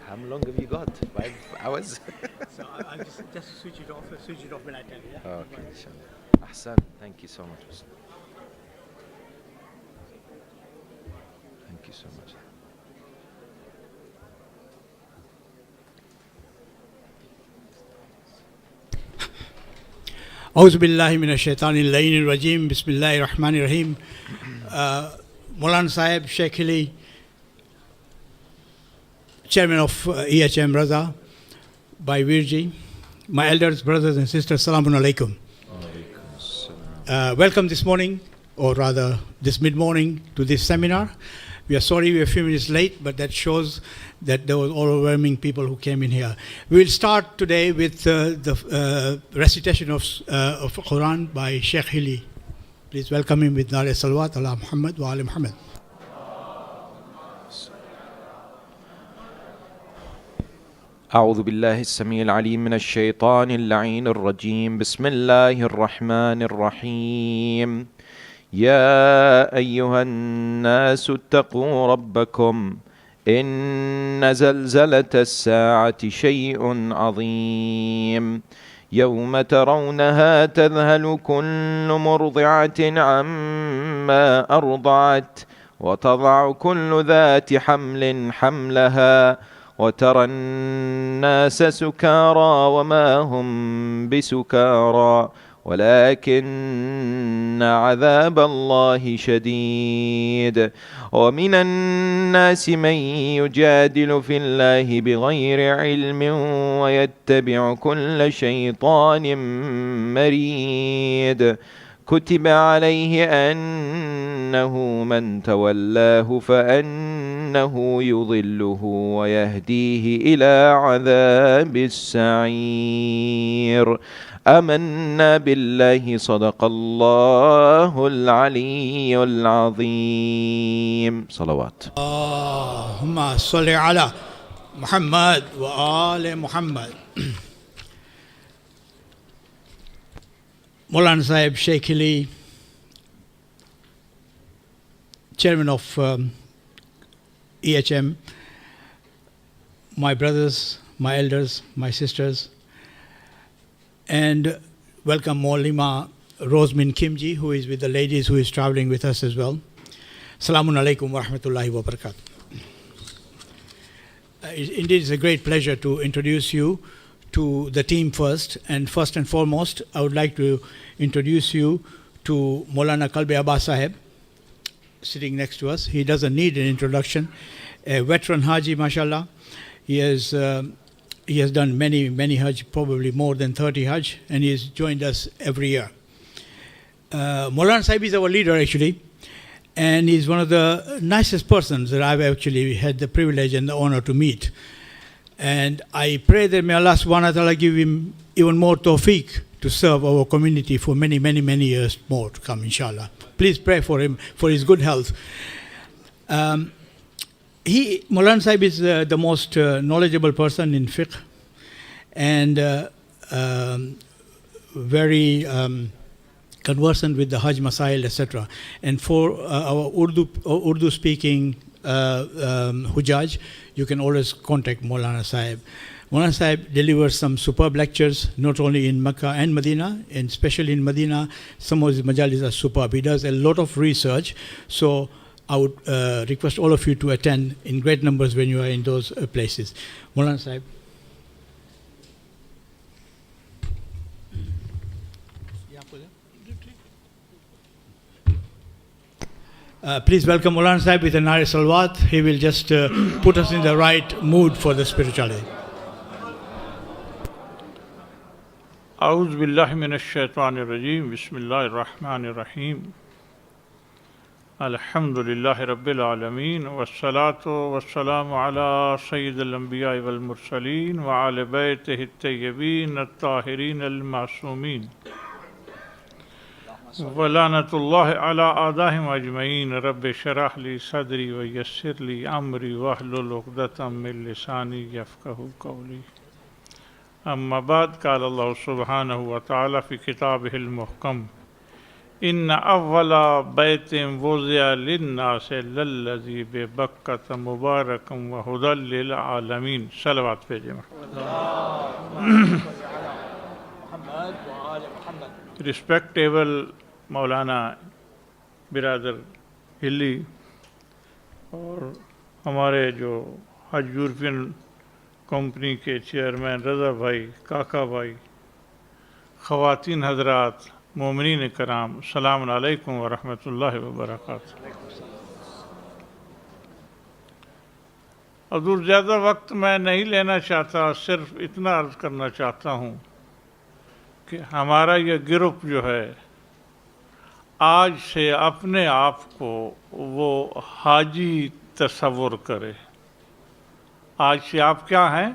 How long have you got? 5 hours? So I'll just switch it off. Switch it off when I tell you. Yeah? Okay, inshallah. Ahsan, thank you so much. Thank you so much. أعوذ بالله من الشيطان اللعين الرجيم بسم الله الرحمن الرحيم. Maulana Sahib, Sheikh Ali, Chairman of EHM Raza, by Virji, my elders, brothers and sisters, Salamun Alaikum. Welcome this morning, or rather this mid-morning, to this seminar. We are sorry we are a few minutes late, but that shows that there was overwhelming people who came in here. We will start today with the recitation of Quran by Sheikh Hili. Please welcome him with Nare Salawat ala Muhammad wa ali Muhammad. أعوذ بالله السميع العليم من الشيطان اللعين الرجيم بسم الله الرحمن الرحيم يا أيها الناس اتقوا ربكم إن زلزلة الساعة شيء عظيم يوم ترونها تذهل كل مرضعة عما أرضعت وتضع كل ذات حمل حملها وترى الناس سكارى وما هم بسكارى ولكن عذاب الله شديد ومن الناس من يجادل في الله بغير علم ويتبع كل شيطان مريد كتب عليه أنه من تولاه فأنه يضله ويهديه إلى عذاب السعير آمنا بالله صدق الله العلي العظيم صلوات اللهم صل على محمد وآل محمد. Maulana Sahib, Sheikh Ali, Chairman of EHM, my brothers, my elders, my sisters, and welcome Maulima Rosemin Kimji, who is with the ladies, who is traveling with us as well. Assalamu alaikum wa rahmatullahi wa barakatuh. Indeed, it's a great pleasure to introduce you to the team first and foremost, I would like to introduce you to Maulana Kalbe Abbas Sahib, sitting next to us. He doesn't need an introduction. A veteran Haji, mashallah. He has done many Hajj, probably more than 30 Hajj, and he has joined us every year. Maulana Sahib is our leader, actually, and he's one of the nicest persons that I've actually had the privilege and the honor to meet. And I pray that may Allah subhanahu wa ta'ala give him even more tawfiq to serve our community for many years more to come, inshallah. Please pray for him, for his good health. Maulana Sahib is the most knowledgeable person in fiqh and very conversant with the Hajj Masail, etc. And for our Urdu speaking Hujjaj, you can always contact Maulana Sahib. Maulana Sahib delivers some superb lectures, not only in Mecca and Medina, and especially in Medina. Some of his majalis are superb. He does a lot of research, so I would request all of you to attend in great numbers when you are in those places. Maulana Sahib. Please welcome Maulana Sahib with a Nare Salawat. He will just put us in the right mood for the spirituality. أعوذ بالله من الشيطان الرجيم بسم الله الرحمن الرحيم الحمد لله رب العالمين والصلاة والسلام على سيد الأنبياء والمرسلين وعلى بيته الطيبين الطاهرين المعصومين ولعنة الله على أعدائهم أجمعين رب اشرح لي صدري ويسر لي أمري واحلل عقدة من لساني يفقهوا قولي أما بعد قال الله سبحانه وتعالى في كتابه المحكم ان اول بیت وضع للناس للذی ببکۃ مبارکا وہدی للعالمین. صلوات بھیجیں. رسپیکٹیبل مولانا برادر ہلی اور ہمارے جو حج یورپین کمپنی کے چیئرمین رضا بھائی، کاکا بھائی، خواتین حضرات، مومنین کرام، السلام علیکم ورحمۃ اللہ وبرکاتہ. حضور زیادہ وقت میں نہیں لینا چاہتا، صرف اتنا عرض کرنا چاہتا ہوں کہ ہمارا یہ گروپ جو ہے آج سے اپنے آپ کو وہ حاجی تصور کرے. آج سے آپ کیا ہیں؟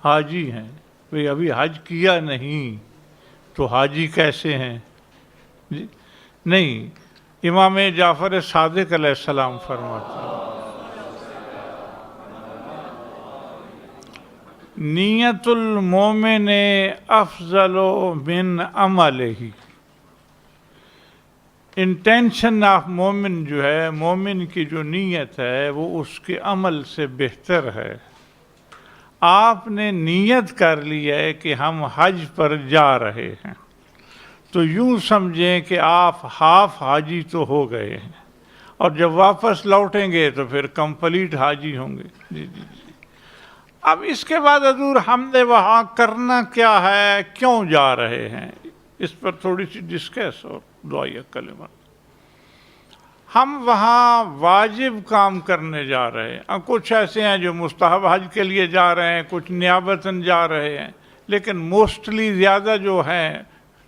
حاجی ہیں. بھئی ابھی حج کیا نہیں تو حاجی کیسے ہیں؟ جی نہیں، امام جعفر صادق علیہ السلام فرماتے ہیں نیت المومن افضل من عملہ. انٹینشن آف مومن جو ہے، مومن کی جو نیت ہے وہ اس کے عمل سے بہتر ہے. آپ نے نیت کر لی ہے کہ ہم حج پر جا رہے ہیں تو یوں سمجھیں کہ آپ ہاف حاجی تو ہو گئے ہیں، اور جب واپس لوٹیں گے تو پھر کمپلیٹ حاجی ہوں گے. جی جی جی. اب اس کے بعد حضور ہم نے وہاں کرنا کیا ہے، کیوں جا رہے ہیں، اس پر تھوڑی سی ڈسکس اور دعائیہ کلمات. ہم وہاں واجب کام کرنے جا رہے ہیں. کچھ ایسے ہیں جو مستحب حج کے لیے جا رہے ہیں، کچھ نیابتاً جا رہے ہیں، لیکن موسٹلی زیادہ جو ہیں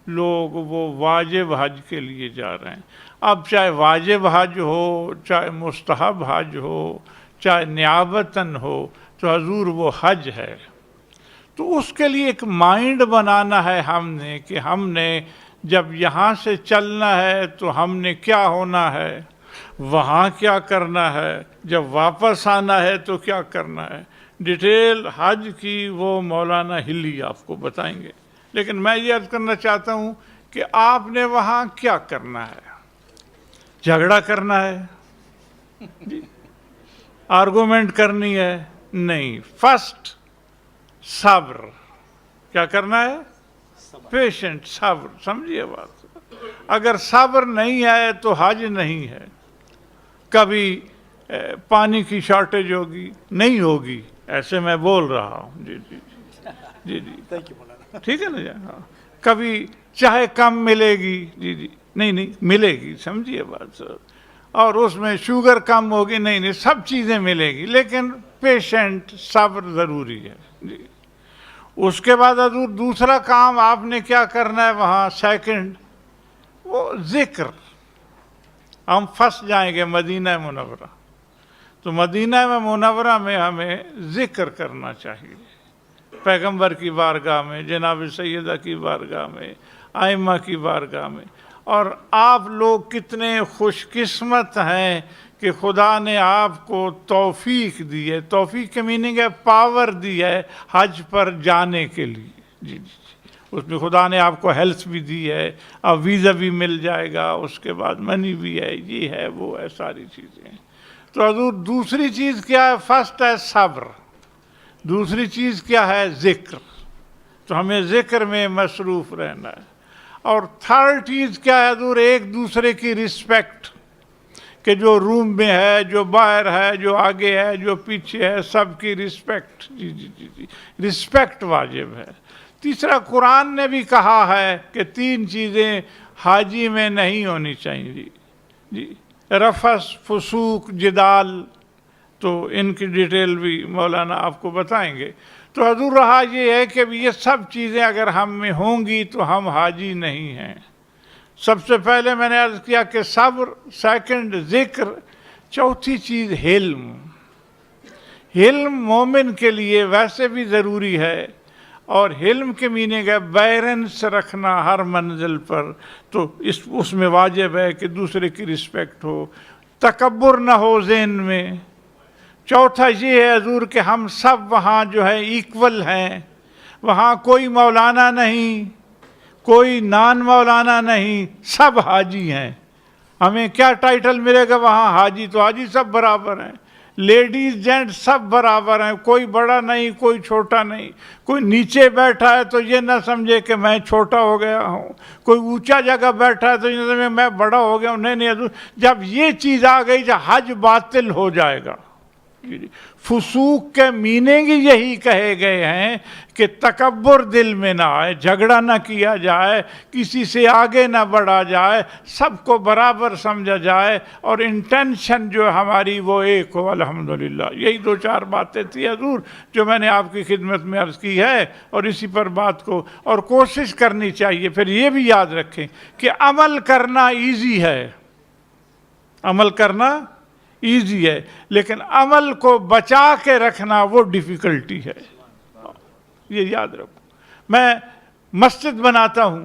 لوگ وہ واجب حج کے لیے جا رہے ہیں. اب چاہے واجب حج ہو، چاہے مستحب حج ہو، چاہے نیابتاً ہو، تو حضور وہ حج ہے. تو اس کے لیے ایک مائنڈ بنانا ہے ہم نے کہ ہم نے جب یہاں سے چلنا ہے تو ہم نے کیا ہونا ہے، وہاں کیا کرنا ہے، جب واپس آنا ہے تو کیا کرنا ہے. ڈیٹیل حج کی وہ مولانا ہلی آپ کو بتائیں گے، لیکن میں یہ عرض کرنا چاہتا ہوں کہ آپ نے وہاں کیا کرنا ہے. جھگڑا کرنا ہے، آرگومنٹ کرنی ہے؟ نہیں. فرسٹ صبر. کیا کرنا ہے؟ پیشنٹ، صبر. سمجھیے بات. اگر صبر نہیں ہے تو حج نہیں ہے. کبھی پانی کی شارٹیج ہوگی، نہیں ہوگی، ایسے میں بول رہا ہوں. جی جی جی جی ٹھیک ہے نا جی. ہاں. کبھی چاہے کم ملے گی، جی جی نہیں ملے گی. سمجھیے بات. اور اس میں شوگر کم ہوگی، نہیں سب چیزیں ملے گی، لیکن پیشنٹ صبر ضروری ہے. جی. اس کے بعد حضور دوسرا کام آپ نے کیا کرنا ہے وہاں، سیکنڈ، وہ ذکر. ہم پھنس جائیں گے مدینہ منورہ، تو مدینہ منورہ میں ہمیں ذکر کرنا چاہیے. پیغمبر کی بارگاہ میں، جناب سیدہ کی بارگاہ میں، ائمہ کی بارگاہ میں. اور آپ لوگ کتنے خوش قسمت ہیں کہ خدا نے آپ کو توفیق دی ہے. توفیق کے میننگ ہے پاور دی ہے حج پر جانے کے لیے. جی جی. اس میں خدا نے آپ کو ہیلتھ بھی دی ہے، اب ویزا بھی مل جائے گا، اس کے بعد منی بھی ہے، یہ ہے وہ ہے، ساری چیزیں. تو حضور دوسری چیز کیا ہے؟ فرسٹ ہے صبر. دوسری چیز کیا ہے؟ ذکر. تو ہمیں ذکر میں مصروف رہنا ہے. اور تھرڈ چیز کیا ہے حضور؟ ایک دوسرے کی رسپیکٹ، کہ جو روم میں ہے، جو باہر ہے، جو آگے ہے، جو پیچھے ہے، سب کی رسپیکٹ. جی جی جی جی. رسپیکٹ واجب ہے. تیسرا، قرآن نے بھی کہا ہے کہ 3 چیزیں حاجی میں نہیں ہونی چاہیے. جی جی. رفث، فسوق، جدال. تو ان کی ڈیٹیل بھی مولانا آپ کو بتائیں گے. تو حضور رہا یہ ہے کہ یہ سب چیزیں اگر ہم میں ہوں گی تو ہم حاجی نہیں ہیں. سب سے پہلے میں نے عرض کیا کہ صبر، سیکنڈ ذکر، چوتھی چیز حلم. حلم مومن کے لیے ویسے بھی ضروری ہے، اور حلم کے میننگ ہے بیلنس رکھنا ہر منزل پر. تو اس میں واجب ہے کہ دوسرے کی رسپیکٹ ہو، تکبر نہ ہو ذہن میں. چوتھا یہ ہے حضور کہ ہم سب وہاں جو ہے ایکول ہیں. وہاں کوئی مولانا نہیں، کوئی نان مولانا نہیں، سب حاجی ہیں. ہمیں کیا ٹائٹل ملے گا وہاں؟ حاجی. تو حاجی سب برابر ہیں، لیڈیز جینٹ سب برابر ہیں، کوئی بڑا نہیں کوئی چھوٹا نہیں. کوئی نیچے بیٹھا ہے تو یہ نہ سمجھے کہ میں چھوٹا ہو گیا ہوں، کوئی اونچا جگہ بیٹھا ہے تو یہ نہ سمجھے میں بڑا ہو گیا ہوں. نہیں حضور، جب یہ چیز آ گئی تو حج باطل ہو جائے گا. فسوق کے میننگ یہی کہے گئے ہیں کہ تکبر دل میں نہ آئے، جھگڑا نہ کیا جائے، کسی سے آگے نہ بڑھا جائے، سب کو برابر سمجھا جائے، اور انٹینشن جو ہماری وہ ایک ہو. الحمدللہ یہی 2-4 باتیں تھی حضور جو میں نے آپ کی خدمت میں عرض کی ہے، اور اسی پر بات کو اور کوشش کرنی چاہیے. پھر یہ بھی یاد رکھیں کہ عمل کرنا ایزی ہے، عمل کرنا ایزی ہے، لیکن عمل کو بچا کے رکھنا وہ ڈیفیکلٹی ہے. یہ یاد رکھو. میں مسجد بناتا ہوں،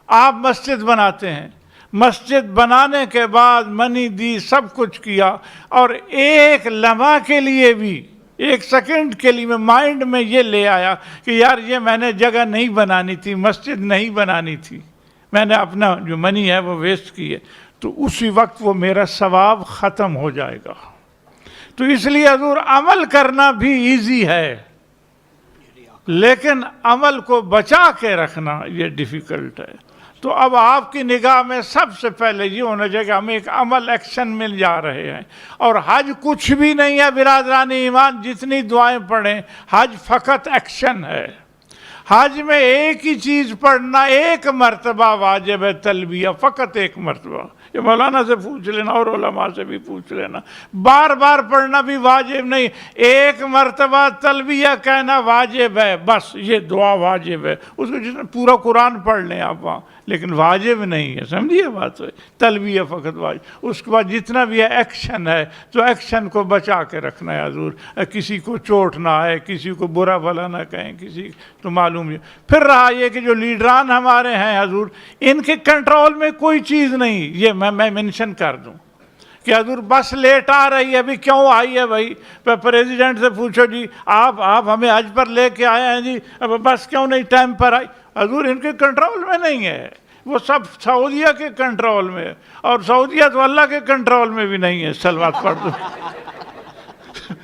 آپ مسجد بناتے ہیں، مسجد بنانے کے بعد منی دی، سب کچھ کیا، اور ایک لمحہ کے لیے بھی، 1 سیکنڈ کے لیے مائنڈ میں یہ لے آیا کہ یار یہ میں نے جگہ نہیں بنانی تھی، مسجد نہیں بنانی تھی، میں نے اپنا جو منی ہے وہ ویسٹ کی ہے، تو اسی وقت وہ میرا ثواب ختم ہو جائے گا. تو اس لیے حضور عمل کرنا بھی ایزی ہے، لیکن عمل کو بچا کے رکھنا یہ ڈیفیکلٹ ہے. تو اب آپ کی نگاہ میں سب سے پہلے یہ ہونا چاہیے کہ ہمیں ایک عمل ایکشن مل جا رہے ہیں. اور حج کچھ بھی نہیں ہے برادران ایمان، جتنی دعائیں پڑھیں، حج فقط ایکشن ہے. حج میں ایک ہی چیز پڑھنا، 1 مرتبہ واجب ہے تلبیہ، فقط 1 مرتبہ. یہ مولانا سے پوچھ لینا اور علماء سے بھی پوچھ لینا. بار بار پڑھنا بھی واجب نہیں، 1 مرتبہ تلبیہ کہنا واجب ہے، بس یہ دعا واجب ہے. اس کو جتنا پورا قرآن پڑھ لیں آپ وہاں، لیکن واجب نہیں ہے. سمجھیے بات ہے، تلبیہ فقط واجب. اس کے بعد جتنا بھی ہے ایکشن ہے، تو ایکشن کو بچا کے رکھنا ہے حضور. کسی کو چوٹ نہ آئے، کسی کو برا بھلا نہ کہیں، کسی تو معلوم ہے. پھر رہا یہ کہ جو لیڈران ہمارے ہیں حضور، ان کے کنٹرول میں کوئی چیز نہیں. یہ میں مینشن کر دوں کہ حضور بس لیٹ آ رہی ہے، ابھی کیوں آئی ہے بھائی؟ پریزیڈنٹ سے پوچھو جی، آپ ہمیں حج پر لے کے آئے ہیں جی، اب بس کیوں نہیں ٹائم پر آئی؟ حضور ان کے کنٹرول میں نہیں ہے، وہ سب سعودیہ کے کنٹرول میں ہے، اور سعودیہ تو اللہ کے کنٹرول میں بھی نہیں ہے. صلوات پڑھ دو.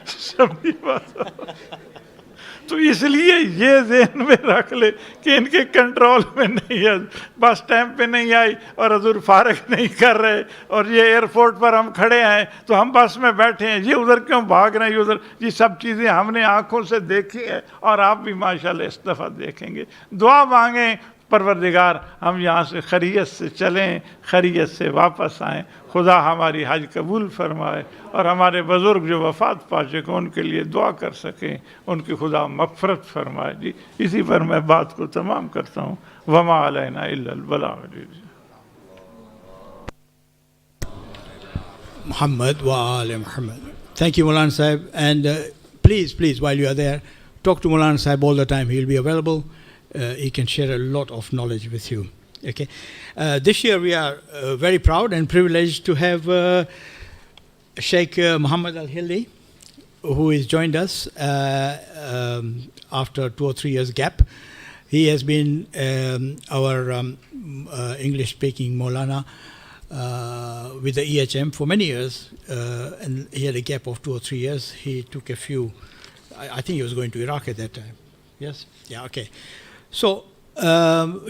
سمجھی بات؟ تو اس لیے یہ ذہن میں رکھ لے کہ ان کے کنٹرول میں نہیں ہے. بس ٹائم پہ نہیں آئی اور حضور فارغ نہیں کر رہے، اور یہ ایئرپورٹ پر ہم کھڑے ہیں تو ہم بس میں بیٹھے ہیں، یہ ادھر کیوں بھاگ رہے ہیں، یہ ادھر. یہ سب چیزیں ہم نے آنکھوں سے دیکھی ہے، اور آپ بھی ماشاءاللہ اس دفعہ دیکھیں گے. دعا مانگیں پروردگار ہم یہاں سے خیریت سے چلیں، خیریت سے واپس آئیں. خدا ہماری حج قبول فرمائے، اور ہمارے بزرگ جو وفات پا چکے ان کے لیے دعا کر سکیں، ان کی خدا مغفرت فرمائے. جی اسی پر میں بات کو تمام کرتا ہوں. وما علینا الا البلاغ. Muhammad wa ala Muhammad. Thank you, Maulana Sahib. And please, while you are there, talk to Maulana Sahib all the time. He will be available. He can share a lot of knowledge with you. Okay. This year we are very proud and privileged to have Sheikh Muhammad Al-Hilli, who has joined us after 2 or 3 years gap. He has been our English-speaking Maulana with the EHM for many years, and he had a gap of 2 or 3 years. He took a few, I think he was going to Iraq at that time. Yes? Yeah, okay. So,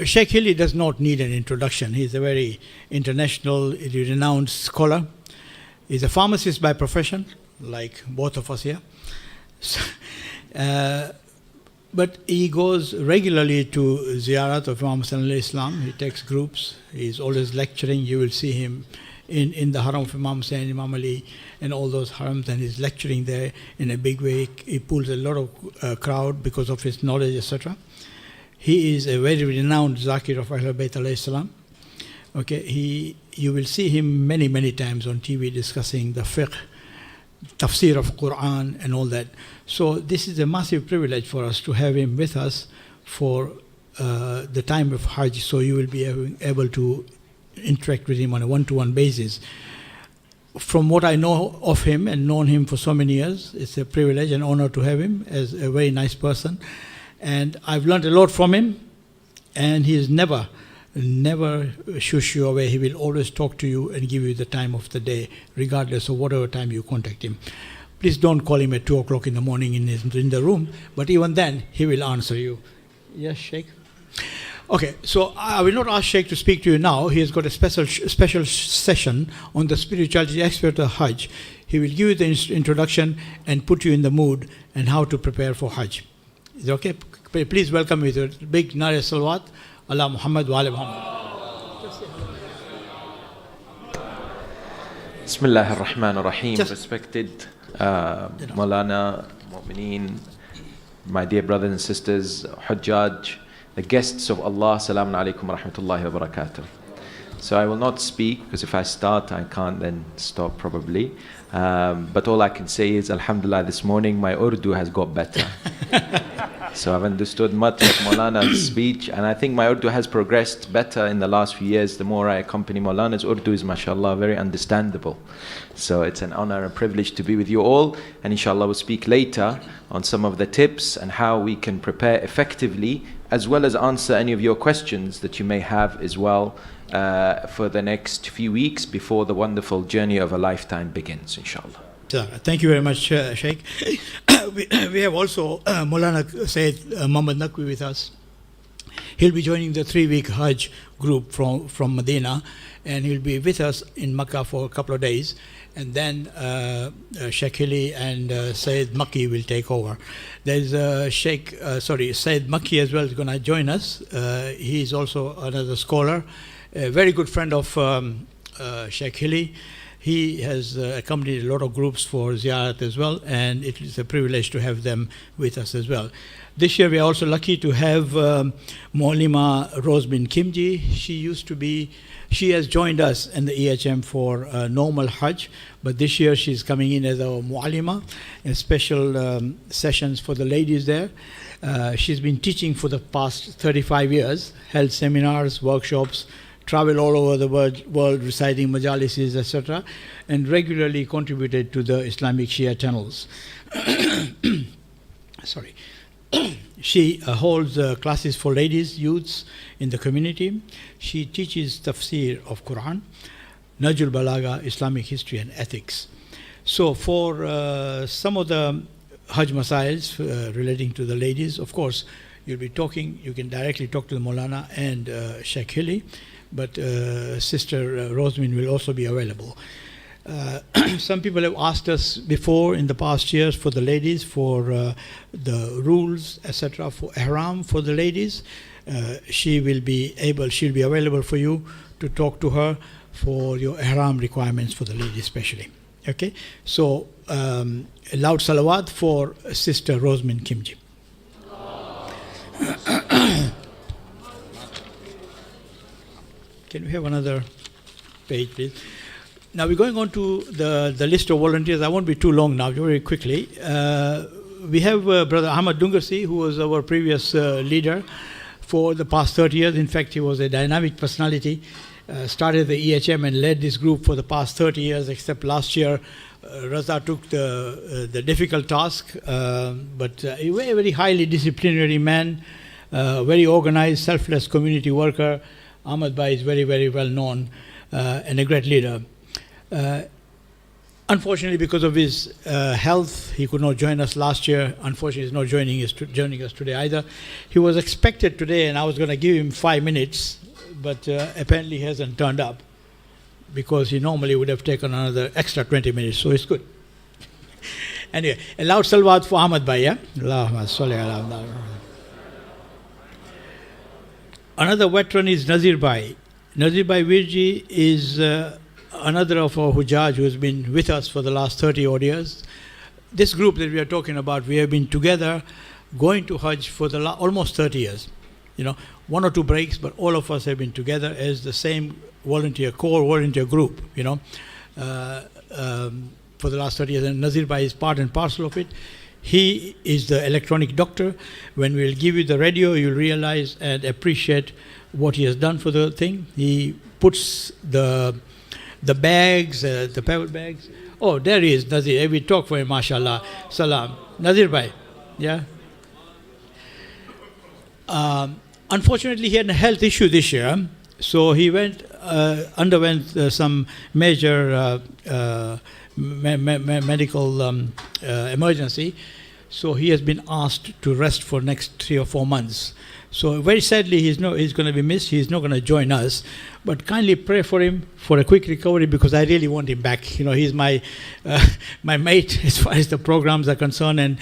Sheikh Hilli does not need an introduction. He's a very international, renowned scholar. He's a pharmacist by profession, like both of us here. So, but he goes regularly to Ziyarat of Imam Hussain alayhi Islam. He takes groups. He's always lecturing. You will see him in the haram of Imam Hussain, Imam Ali, and all those harams, and he's lecturing there in a big way. He pulls a lot of crowd because of his knowledge, etc. He is a very renowned Zakir of Ahlul Bayt alayhi salam. Okay, you will see him many times on TV discussing the fiqh, tafsir of Quran and all that. So this is a massive privilege for us to have him with us for the time of Hajj. So you will be able to interact with him on a one-to-one basis. From what I know of him and known him for so many years, it's a privilege and honor to have him as a very nice person. And I've learned a lot from him, and he is never shush you away. He will always talk to you and give you the time of the day, regardless of whatever time you contact him. Please don't call him at 2 o'clock in the morning in the room, but even then, he will answer you. Yes, Sheikh? Okay, so I will not ask Sheikh to speak to you now. He has got a special session on the spirituality aspect of Hajj. He will give you the introduction and put you in the mood and how to prepare for Hajj. Is it okay? Please welcome with a big Nare Salawat. Allah Muhammad wa ala Muhammad. Bismillah ar-Rahman ar-Rahim. Respected Maulana, Mu'mineen, my dear brothers and sisters, Hujjaj, the guests of Allah, Assalamu alaikum wa rahmatullahi wa barakatuh. So I will not speak, because if I start, I can't then stop probably. But all I can say is, Alhamdulillah, this morning my Urdu has got better. So I've understood much of Maulana's speech, and I think my Urdu has progressed better in the last few years. The more I accompany Maulana's Urdu is, mashallah, very understandable. So it's an honor and privilege to be with you all, and inshallah we'll speak later on some of the tips and how we can prepare effectively, as well as answer any of your questions that you may have as well for the next few weeks before the wonderful journey of a lifetime begins, inshallah. Thank you very much, Sheikh. We have also Maulana Sayyid Muhammad Naqvi with us. He'll be joining the 3-week Hajj group from Medina, and he'll be with us in Makkah for a couple of days. And then Sheikh Hilli and Sayyid Makki will take over. There's Sayyid Makki as well is going to join us. He is also another scholar, a very good friend of Sheikh Hilli. He has accompanied a lot of groups for Ziyarat as well, and it is a privilege to have them with us as well. This year we are also lucky to have Maulima Rosbin Kimji. She has joined us in the EHM for normal Hajj, but this year she's coming in as our Mu'alima, and special sessions for the ladies there. She's been teaching for the past 35 years, held seminars, workshops, travel all over the world reciting majalises, etc., and regularly contributed to the Islamic Shia channels. Sorry. She holds classes for ladies, youths in the community. She teaches tafsir of Quran, Najul Balaga, Islamic history and ethics. So for some of the Hajj Masails relating to the ladies, of course, you can directly talk to the Maulana and Sheikh Hilli, but Sister Rosamond will also be available. Some people have asked us before in the past years for the ladies, for the rules, etc., for ihram for the ladies. She'll be available for you to talk to her for your ihram requirements for the ladies especially. Okay, so loud salawat for Sister Rosamond Kimji. Can we have another page, please? Now we're going on to the list of volunteers. I won't be too long now, very quickly. We have Brother Ahmad Dungarsi, who was our previous leader for the past 30 years. In fact, he was a dynamic personality. Started the EHM and led this group for the past 30 years, except last year Raza took the difficult task, but a very highly disciplinary man, very organized, selfless community worker. Ahmad Bhai is very, very well known and a great leader. Unfortunately, because of his health, he could not join us last year. Unfortunately, he's not joining us today either. He was expected today, and I was going to give him 5 minutes, but apparently he hasn't turned up, because he normally would have taken another extra 20 minutes, so it's good. Anyway, a loud salawat for Ahmad Bhai, yeah? Another veteran is Nazir Bhai. Nazir Bhai Virji is another of our Hujjaj who has been with us for the last 30 odd years. This group that we are talking about, we have been together going to Hajj for almost 30 years. You know, 1 or 2 breaks, but all of us have been together as the same core volunteer group, you know, for the last 30 years. And Nazir Bhai is part and parcel of it. He is the electronic doctor. When we'll give you the radio, you'll realize and appreciate what he has done for the thing. He puts the bags, the pebble bags. Oh, there he is, Nazir. We talk for him, mashallah. Salam. Nazir Bhai, yeah? Unfortunately, he had a health issue this year, so he underwent some major medical emergency. So he has been asked to rest for next 3 or 4 months. So very sadly, he's going to be missed. He's not going to join us, but kindly pray for him for a quick recovery, because I really want him back. He's my my mate as far as the programs are concerned, and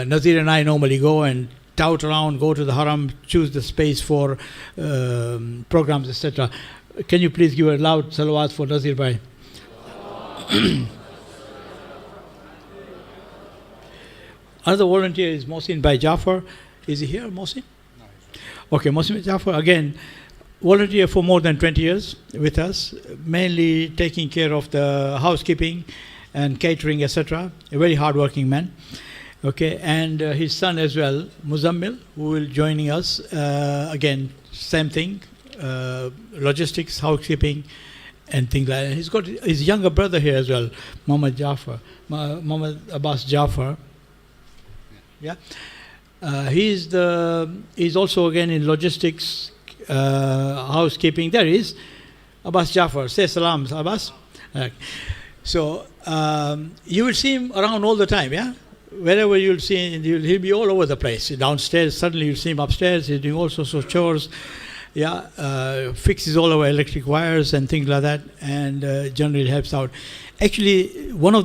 Nazir and I normally go and tout around, go to the haram, choose the space for programs, etc. Can you please give a loud salawat for Nazir bhai? Another volunteer is Mohsin Bhai Jafar. Is he here, Mohsin? No. Okay, Mohsin Jafar, again, volunteer for more than 20 years with us, mainly taking care of the housekeeping and catering, etc. A very hard-working man. Okay, and his son as well, Muzammil, who will joining us. Again, same thing, logistics, housekeeping, and things like that. He's got his younger brother here as well, Muhammad Abbas Jafar. Yeah, he's also again in logistics, housekeeping. There is Abbas Jafar. Say salam, Abbas. So you will see him around all the time. Yeah, wherever you'll see him, he'll be all over the place. Downstairs, suddenly you'll see him upstairs. He's doing all sorts of chores. Yeah, fixes all our electric wires and things like that, and generally helps out. Actually, he's one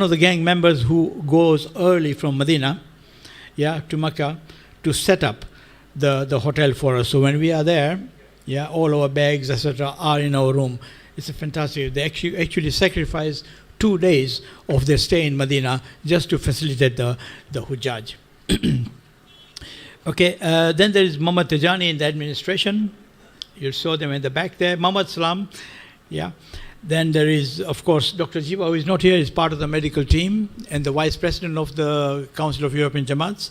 of the gang members who goes early from Medina, yeah, to Mecca to set up the hotel for us. So when we are there, yeah, all our bags, etc., are in our room. It's a fantastic. They actually sacrifice 2 days of their stay in Medina just to facilitate the Hujjaj. Okay, then there is Muhammad Tijani in the administration. You saw them in the back there. Muhammad Salam, yeah. Then there is, of course, Dr. Jiba, who is not here, is part of the medical team and the vice president of the Council of European Jamaats.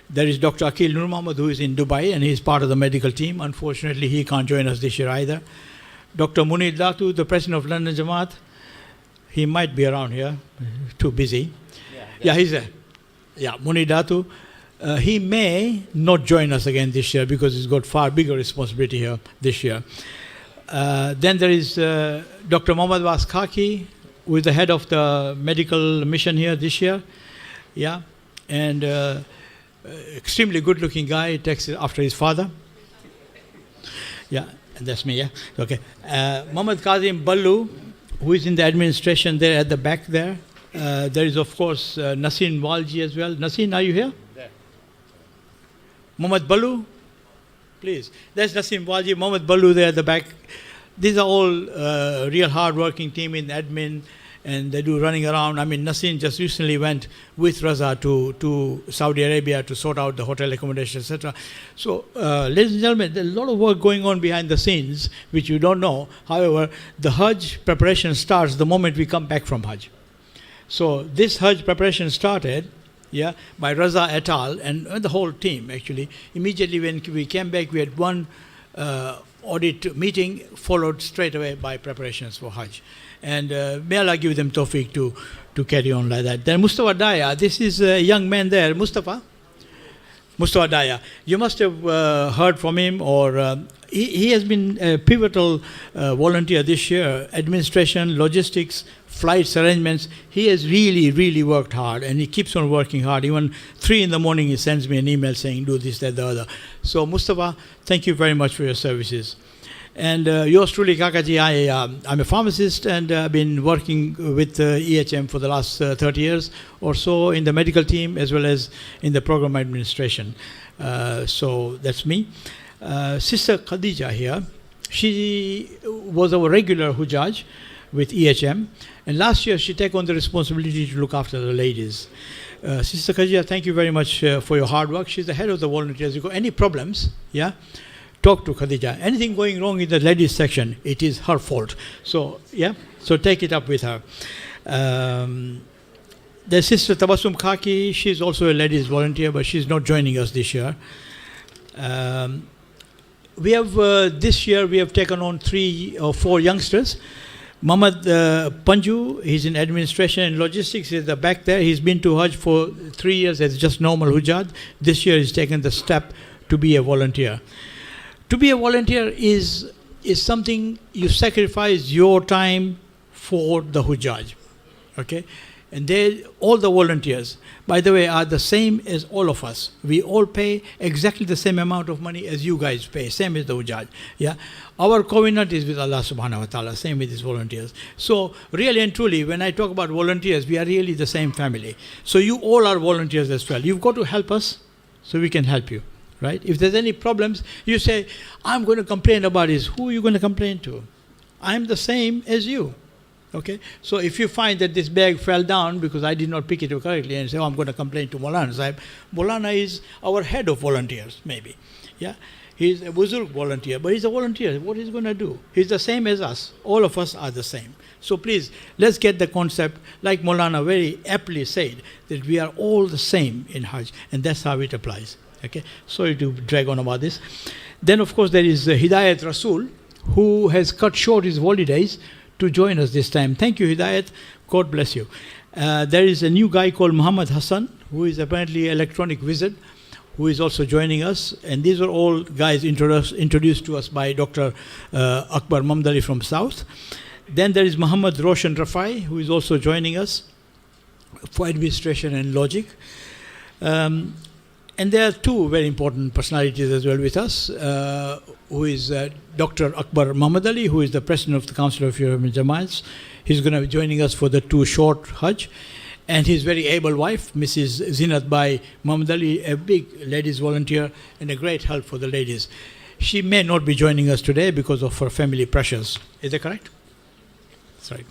There is Dr. Akil Nur Muhammad, who is in Dubai, and he is part of the medical team. Unfortunately, he can't join us this year either. Dr. Munir Datu, the president of London Jamaat, he might be around here, too busy. Yeah, he's there. Yeah, Munir Datu. He may not join us again this year because he's got far bigger responsibility here this year. Then there is Dr. Mohammad Vas Khaki, who is the head of the medical mission here this year. Yeah, and extremely good-looking guy. He takes it after his father. Yeah, and that's me. Yeah, okay. Mohammad Kazim Ballu, who is in the administration there at the back there. There is, of course, Nasin Walji as well. Nasin, are you here? There. Mohammad Ballu, please. There's Nasim Walji, Mohammad Ballu there at the back. These are all real hard-working team in admin, and they do running around. I mean, Nasim just recently went with Raza to Saudi Arabia to sort out the hotel accommodation, etc. So, ladies and gentlemen, there's a lot of work going on behind the scenes, which you don't know. However, the Hajj preparation starts the moment we come back from Hajj. So, this Hajj preparation started, yeah, by Raza et al. And the whole team, actually. Immediately when we came back, we had one audit meeting, followed straight away by preparations for Hajj. And may Allah give them tawfiq to carry on like that. Then Mustafa Daya, this is a young man there. Mustafa Daya, you must have heard from him, or he has been a pivotal volunteer this year. Administration, logistics, flights arrangements. He has really worked hard, and he keeps on working hard. Even 3 in the morning he sends me an email saying do this, that, the other. So Mustafa, thank you very much for your services. And yours truly, Kakaji, I'm a pharmacist, and I've been working with EHM for the last 30 years or so in the medical team as well as in the program administration. So that's me. Sister Khadija here, she was our regular Hujjaj with EHM, and last year she took on the responsibility to look after the ladies. Sister Khadija, thank you very much for your hard work. She's the head of the volunteers. You got any problems, yeah, talk to Khadija. Anything going wrong in the ladies section, it is her fault. So yeah, so take it up with her. The Sister Tabassum Khaki, she's also a ladies volunteer, but she's not joining us this year. We have this year we have taken on 3 or 4 youngsters. Muhammad Panju, he's in administration and logistics, he's back there. He's been to Hajj for 3 years as just normal Hujjaj. This year he's taken the step to be a volunteer. To be a volunteer is something you sacrifice your time for the Hujjaj. Okay? And all the volunteers, by the way, are the same as all of us. We all pay exactly the same amount of money as you guys pay, same as the Hujjaj. Yeah? Our covenant is with Allah subhanahu wa ta'ala, same with these volunteers. So really and truly, when I talk about volunteers, we are really the same family. So you all are volunteers as well. You've got to help us so we can help you. Right? If there's any problems, you say, I'm going to complain about this. Who are you going to complain to? I'm the same as you. Okay? So if you find that this bag fell down because I did not pick it up correctly and say, I'm going to complain to Maulana Sahib. Maulana is our head of volunteers, maybe. Yeah? He's a Buzurg volunteer, but he's a volunteer. What he's going to do? He's the same as us. All of us are the same. So please, let's get the concept, like Maulana very aptly said, that we are all the same in Hajj, and that's how it applies. Okay, sorry to drag on about this. Then, of course, there is Hidayat Rasul, who has cut short his holidays to join us this time. Thank you, Hidayat. God bless you. There is a new guy called Muhammad Hassan, who is apparently an electronic wizard, who is also joining us. And these are all guys introduced to us by Dr. Akbar Mamdali from South. Then there is Muhammad Roshan Rafai, who is also joining us for administration and logic. And there are two very important personalities as well with us, who is Dr. Akbar Muhammad Ali, who is the president of the Council of European Jamaats. He's going to be joining us for the 2 short Hajj. And his very able wife, Mrs. Zinat Bai Muhammad Ali, a big ladies volunteer and a great help for the ladies. She may not be joining us today because of her family pressures. Is that correct? Sorry.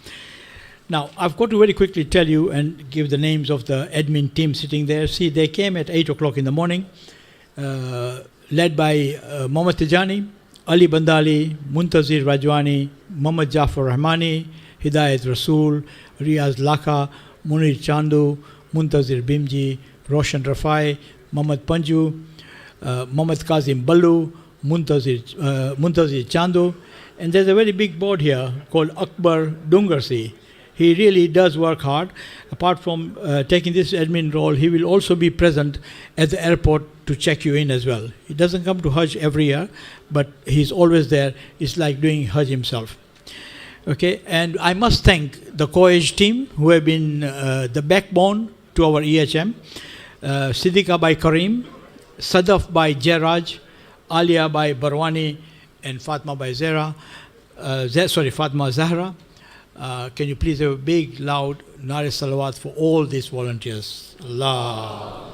Now, I've got to very quickly tell you and give the names of the admin team sitting there. See, they came at 8 o'clock in the morning, led by Mohammad Tijani, Ali Bandali, Muntazir Rajwani, Muhammad Jafar Rahmani, Hidayat Rasul, Riaz Laka, Munir Chandu, Muntazir Bimji, Roshan Rafai, Muhammad Panju, Muhammad Kazim Ballu, Muntazir Chandu. And there's a very big board here called Akbar Dungarsi. He really does work hard. Apart from taking this admin role, he will also be present at the airport to check you in as well. He doesn't come to Hajj every year, but he's always there. It's like doing Hajj himself. Okay, and I must thank the COEJ team who have been the backbone to our EHM. Siddiqa by Kareem, Sadaf by Jairaj, Alia by Barwani, and Fatma by Fatma Zahra. Can you please have a big, loud Nare Salawat for all these volunteers? Allah.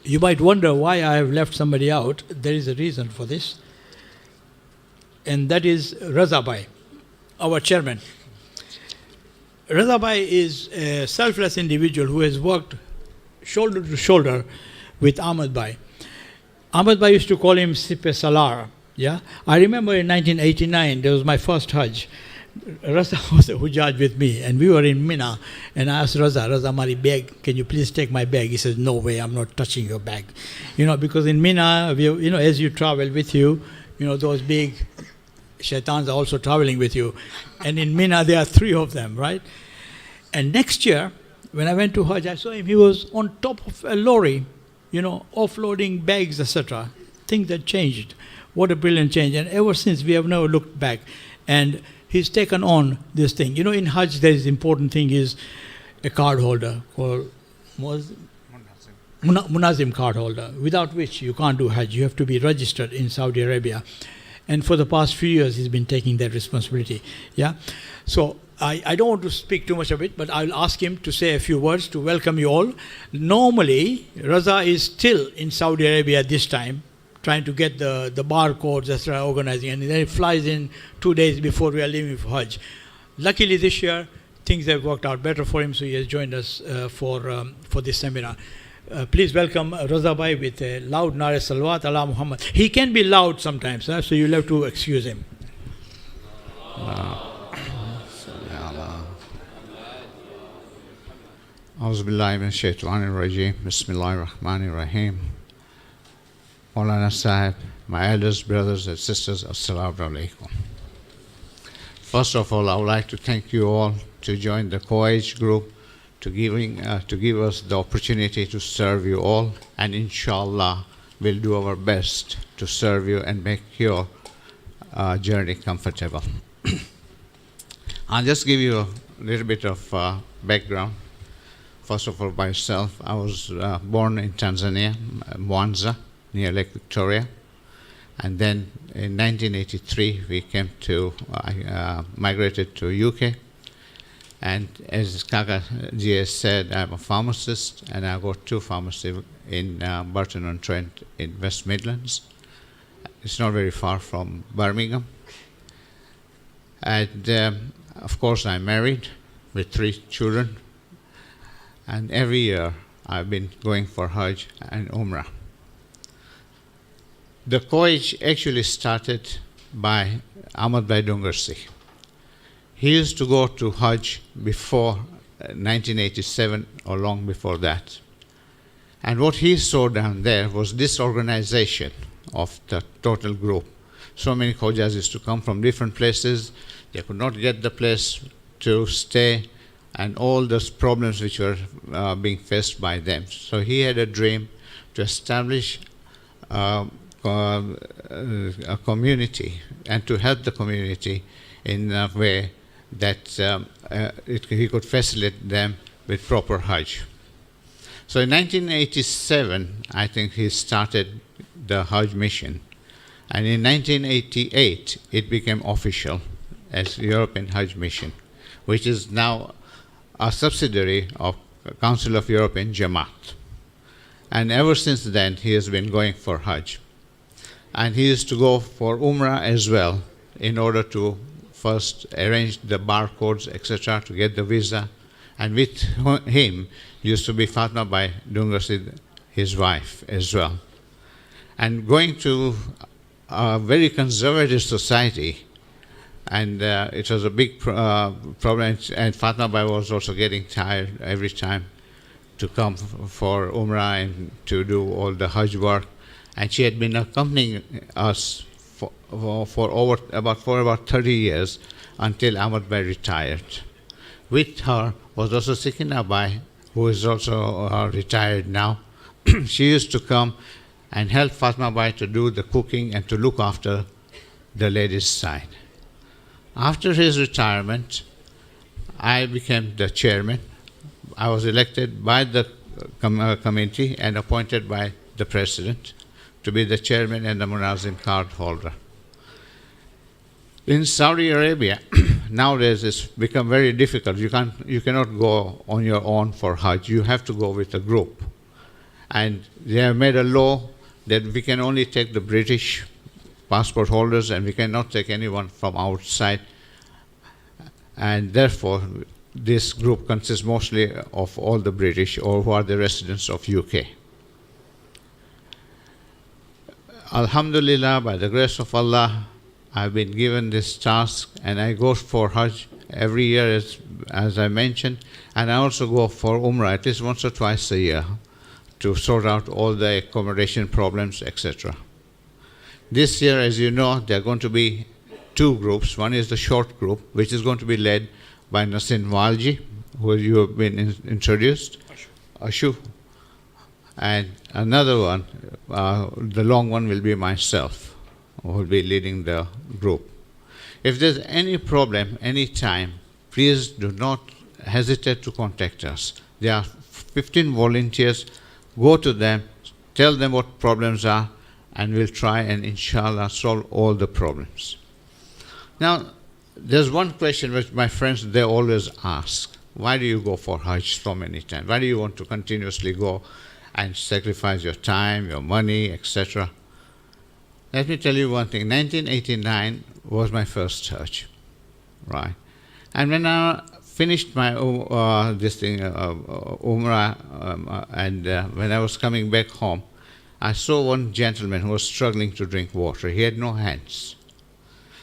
You might wonder why I have left somebody out. There is a reason for this. And that is Raza Bhai, our chairman. Raza Bhai is a selfless individual who has worked shoulder to shoulder with Ahmad Bhai. Ahmad Bhai used to call him Sipe Salar. Yeah, I remember in 1989, there was my first Hajj. Raza was a Hujjaj with me, and we were in Mina, and I asked Raza, Mari bag, can you please take my bag? He says, no way, I'm not touching your bag. Because in Mina, as you travel with you, those big shaitans are also traveling with you. And in Mina, there are 3 of them, right? And next year, when I went to Hajj, I saw him, he was on top of a lorry, offloading bags, etc. Things that changed. What a brilliant change. And ever since, we have never looked back. And he's taken on this thing. In Hajj, there is important thing is a card holder called Munazim card holder, without which you can't do Hajj. You have to be registered in Saudi Arabia. And for the past few years, he's been taking that responsibility. Yeah. So I don't want to speak too much of it, but I'll ask him to say a few words to welcome you all. Normally, Raza is still in Saudi Arabia this time, trying to get the barcodes, etc., organizing, and then it flies in 2 days before we are leaving for Hajj. Luckily this year, things have worked out better for him, so he has joined us for this seminar. Please welcome Raza Bhai with a loud Nare Salawat ala Muhammad. He can be loud sometimes, so you'll have to excuse him. A'udhu billahi min shaitanir rajeem. Bismillahir Rahmanir Rahim. Maulana Sahib, my elders, brothers and sisters, Assalamu alaikum. First of all, I would like to thank you all to join the COEJ group to give us the opportunity to serve you all, and inshallah we'll do our best to serve you and make your journey comfortable. I'll just give you a little bit of background. First of all, myself, I was born in Tanzania, Mwanza, near Lake Victoria. And then in 1983, we came to, migrated to UK. And as Kaka GS said, I'm a pharmacist, and I got 2 pharmacies in Burton-on-Trent in West Midlands. It's not very far from Birmingham. And of course, I'm married with 3 children. And every year, I've been going for Hajj and Umrah. The voyage actually started by Ahmad Bhai Dungarsi. He used to go to Hajj before 1987 or long before that. And what he saw down there was disorganization of the total group. So many Hujjaj used to come from different places. They could not get the place to stay, and all those problems which were being faced by them. So he had a dream to establish a community and to help the community in a way that he could facilitate them with proper Hajj. So in 1987, I think he started the Hajj Mission. And in 1988, it became official as European Hajj Mission, which is now a subsidiary of Council of European Jamaat. And ever since then, he has been going for Hajj. And he used to go for Umrah as well in order to first arrange the barcodes, etc., to get the visa. And with him used to be Fatma Bhai Dungarsi, his wife, as well. And going to a very conservative society, and it was a big problem, and Fatma Bhai was also getting tired every time to come for Umrah and to do all the Hajj work. And she had been accompanying us for about 30 years until Ahmad Bhai retired. With her was also Sakina Bhai, who is also retired now. She used to come and help Fatma Bhai to do the cooking and to look after the ladies' side. After his retirement, I became the chairman. I was elected by the committee and appointed by the president to be the chairman and the Munazim card holder. In Saudi Arabia, nowadays it's become very difficult. You cannot go on your own for Hajj. You have to go with a group. And they have made a law that we can only take the British passport holders and we cannot take anyone from outside. And therefore, this group consists mostly of all the British or who are the residents of UK. Alhamdulillah, by the grace of Allah, I've been given this task, and I go for Hajj every year, as I mentioned, and I also go for Umrah at least once or twice a year to sort out all the accommodation problems, etc. This year, as you know, there are going to be 2 groups. One is the short group, which is going to be led by Nasin Walji, who you have been introduced, Ashu. And another one, the long one, will be myself, who will be leading the group. If there's any problem, any time, please do not hesitate to contact us. There are 15 volunteers. Go to them, tell them what problems are, and we'll try and inshallah solve all the problems. Now, there's one question which my friends, they always ask. Why do you go for Hajj so many times? Why do you want to continuously go and sacrifice your time, your money, etc.? Let me tell you one thing. 1989 was my first Hajj, right? And when I finished my Umrah, and when I was coming back home, I saw one gentleman who was struggling to drink water. He had no hands.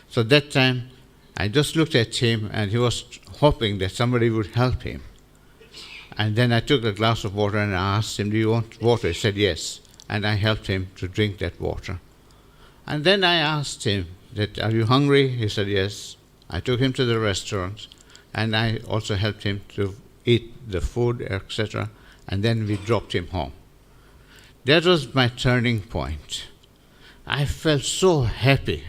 So that time, I just looked at him, and he was hoping that somebody would help him. And then I took a glass of water and I asked him, "Do you want water?" He said, "Yes." And I helped him to drink that water. And then I asked him, "Are you hungry?" He said, "Yes." I took him to the restaurant, and I also helped him to eat the food, etc., and then we dropped him home. That was my turning point. I felt so happy,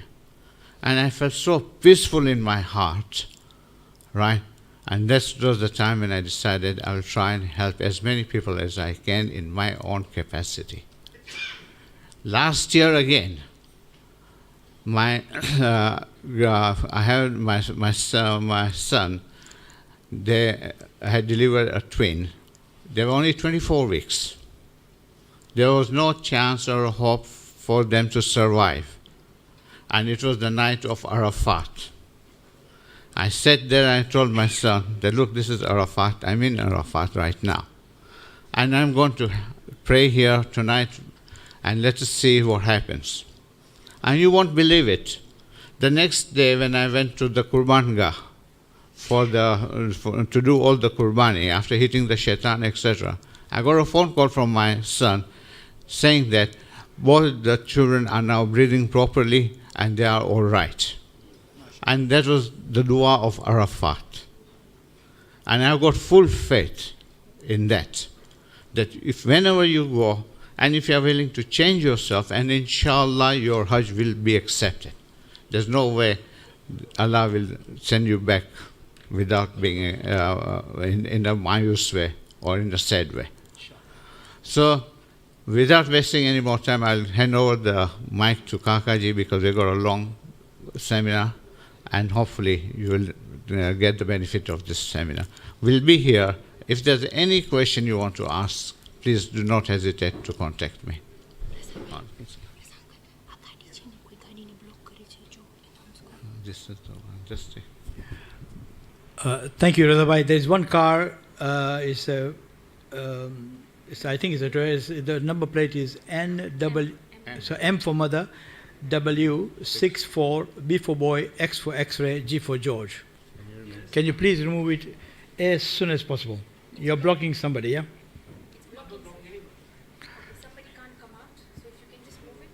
and I felt so peaceful in my heart, right? And that was the time when I decided I will try and help as many people as I can in my own capacity. Last year again, I had my son. They had delivered a twin. They were only 24 weeks. There was no chance or hope for them to survive. And it was the night of Arafat. I sat there and I told my son that, look, this is Arafat. I'm in Arafat right now. And I'm going to pray here tonight and let us see what happens. And you won't believe it. The next day when I went to the Qurban Gah to do all the Qurbani after hitting the shaitan, etc., I got a phone call from my son saying that both the children are now breathing properly and they are all right. And that was the dua of Arafat. And I've got full faith in that if whenever you go, and if you are willing to change yourself, and inshallah your Hajj will be accepted. There's no way Allah will send you back without being in a mayus way or in a sad way. So, without wasting any more time, I'll hand over the mic to Kakaji because we've got a long seminar, and hopefully you will get the benefit of this seminar. We'll be here. If there's any question you want to ask, please do not hesitate to contact me. Thank you, Raza Bhai. There's one car. I think the number plate is NW. So M for mother, W64, B for boy, X for X-ray, G for George. Can you please remove it as soon as possible? You're blocking somebody, yeah? Somebody can't come out, so if you can just move it.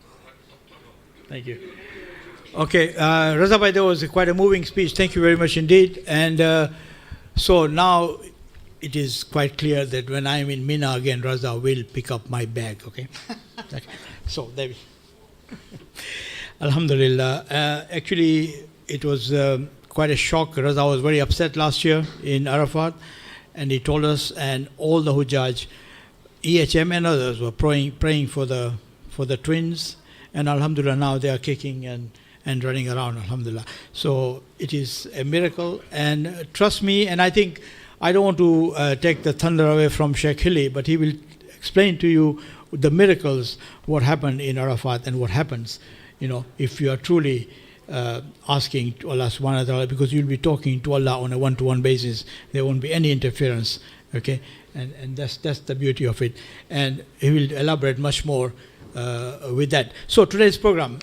Thank you. Okay, Raza Bhai, that was quite a moving speech. Thank you very much indeed. And so now it is quite clear that when I'm in Mina again, Raza will pick up my bag, okay? Okay. So there we Alhamdulillah. Actually, it was quite a shock. Raza was very upset last year in Arafat, and he told us, and all the Hujjaj, EHM and others were praying for the twins, and Alhamdulillah now they are kicking and running around, Alhamdulillah. So it is a miracle, and trust me, and I think I don't want to take the thunder away from Sheikh Hilli, but he will explain to you the miracles, what happened in Arafat and what happens, if you are truly asking to Allah subhanahu wa ta'ala, because you'll be talking to Allah on a one-to-one basis. There won't be any interference, okay? And that's the beauty of it. And he will elaborate much more with that. So today's program,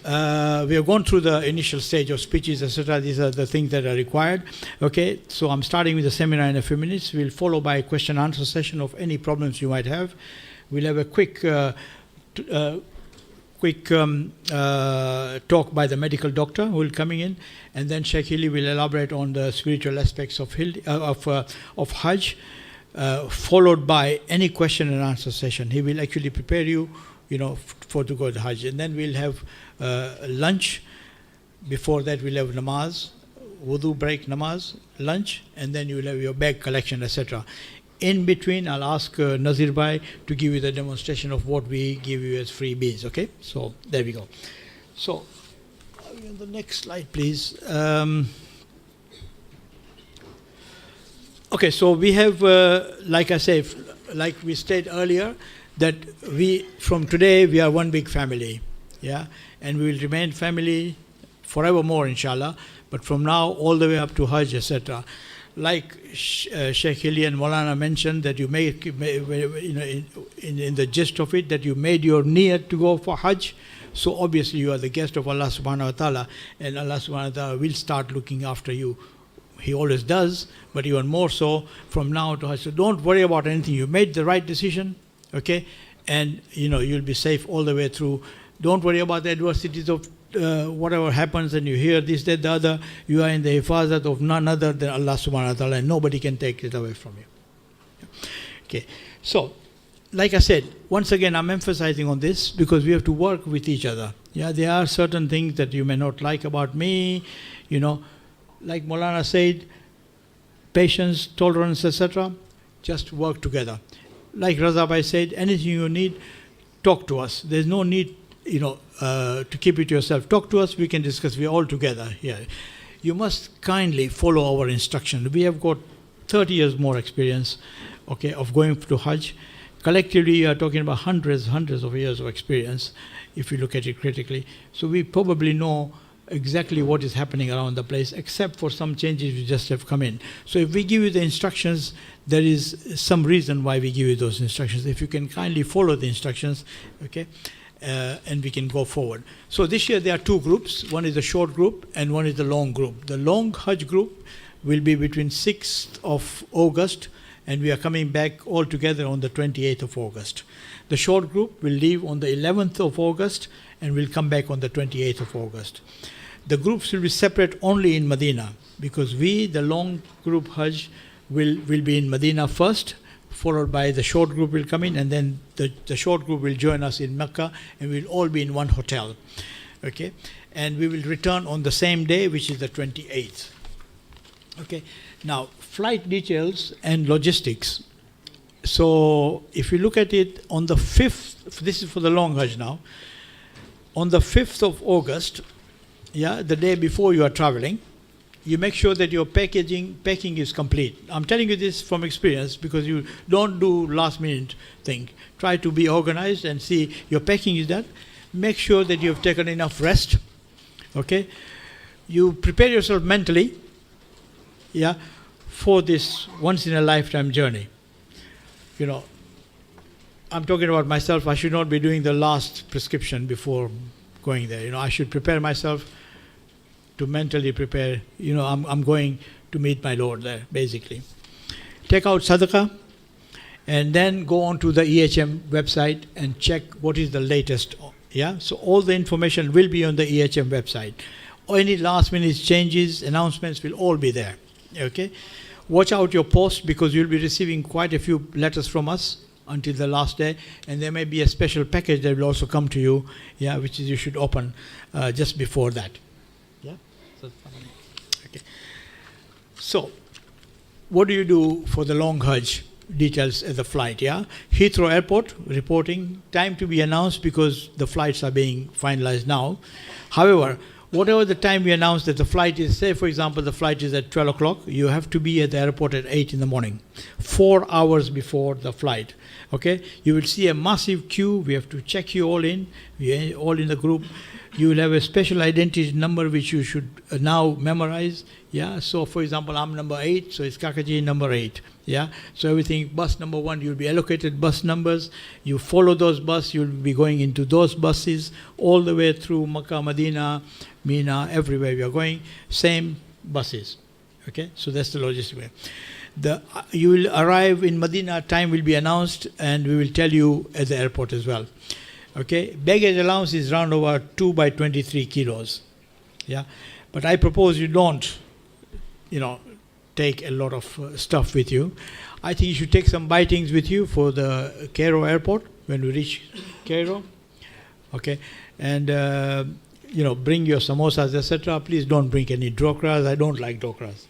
we have gone through the initial stage of speeches, etc. These are the things that are required. Okay, so I'm starting with the seminar in a few minutes. We'll follow by a question and answer session of any problems you might have. We'll have a quick talk by the medical doctor who will coming in, and then Sheikh Hilli will elaborate on the spiritual aspects of Hajj, followed by any question and answer session. He will actually prepare you, for to go to Hajj, and then we'll have lunch. Before that, we'll have namaz, wudu break, namaz, lunch, and then you will have your bag collection, etc. In between, I'll ask Nazir Bhai to give you the demonstration of what we give you as freebies, okay? So, there we go. So, the next slide, please. Okay, so we have, like I say, like we stated earlier, that from today, we are one big family, yeah? And we will remain family forevermore, inshallah, but from now all the way up to Hajj, etc. Like Sheikh Hilli and Maulana mentioned, that you make, in the gist of it, that you made your niyat to go for Hajj. So obviously you are the guest of Allah subhanahu wa ta'ala, and Allah subhanahu wa ta'ala will start looking after you. He always does, but even more so from now to Hajj. So don't worry about anything. You made the right decision, okay? And you'll be safe all the way through. Don't worry about the adversities of whatever happens, and you hear this, that, the other. You are in the hifazat of none other than Allah subhanahu wa ta'ala, and nobody can take it away from you. Okay. So, like I said, once again, I'm emphasizing on this because we have to work with each other. Yeah, there are certain things that you may not like about me, you know, like Maulana said, patience, tolerance, etc. Just work together. Like Raza Bhai said, anything you need, talk to us. There's no need, you know, to keep it to yourself. Talk to us, we can discuss. We're all together here. You must kindly follow our instruction. We have got 30 years more experience, okay, of going to Hajj. Collectively, you are talking about hundreds of years of experience, if you look at it critically. So we probably know exactly what is happening around the place, except for some changes which just have come in. So if we give you the instructions, there is some reason why we give you those instructions. If you can kindly follow the instructions, okay, and we can go forward. So this year there are two groups. One is the short group and one is the long group. The long Hajj group will be between 6th of August and we are coming back all together on the 28th of August. The short group will leave on the 11th of August and will come back on the 28th of August. The groups will be separate only in Medina because we, the long group Hajj, will be in Medina first, followed by the short group will come in, and then the short group will join us in Mecca, and we'll all be in one hotel. Okay? And we will return on the same day, which is the 28th. Okay? Now, flight details and logistics. So, if you look at it on the 5th, this is for the long Hajj now, on the 5th of August, yeah, the day before you are traveling, you make sure that your packing is complete. I'm telling you this from experience because you don't do last minute thing. Try to be organized and see your packing is done. Make sure that you have taken enough rest. Okay? You prepare yourself mentally, yeah, for this once in a lifetime journey. You know, I'm talking about myself. I should not be doing the last prescription before going there. You know, I should prepare myself to mentally prepare, you know, I'm going to meet my Lord there, basically. Take out sadaqah, and then go on to the EHM website and check what is the latest, yeah? So all the information will be on the EHM website. Any last minute changes, announcements will all be there, okay? Watch out your post because you'll be receiving quite a few letters from us until the last day, and there may be a special package that will also come to you, yeah, which is you should open just before that. Yeah. Okay. So, what do you do for the long Hajj? Details at the flight, yeah? Heathrow Airport, reporting, time to be announced because the flights are being finalized now. However, whatever the time we announce that the flight is, say for example the flight is at 12 o'clock, you have to be at the airport at 8 in the morning, 4 hours before the flight. Okay, you will see a massive queue. We have to check you all in. We are all in the group. You will have a special identity number which you should now memorize. Yeah, so for example, I'm number 8, so it's Kakaji number 8. Yeah, so everything, bus number 1, you'll be allocated bus numbers. You follow those buses, you'll be going into those buses all the way through Makkah, Medina, Mina, everywhere we are going, same buses. Okay, so that's the logistic way. You will arrive in Medina, time will be announced, and we will tell you at the airport as well. Okay, baggage allowance is around over 2 by 23 kilos. Yeah, but I propose you don't, you know, take a lot of stuff with you. I think you should take some bitings with you for the Cairo airport when we reach Cairo. Okay, and you know, bring your samosas, etc. Please don't bring any dokras. I don't like dokras.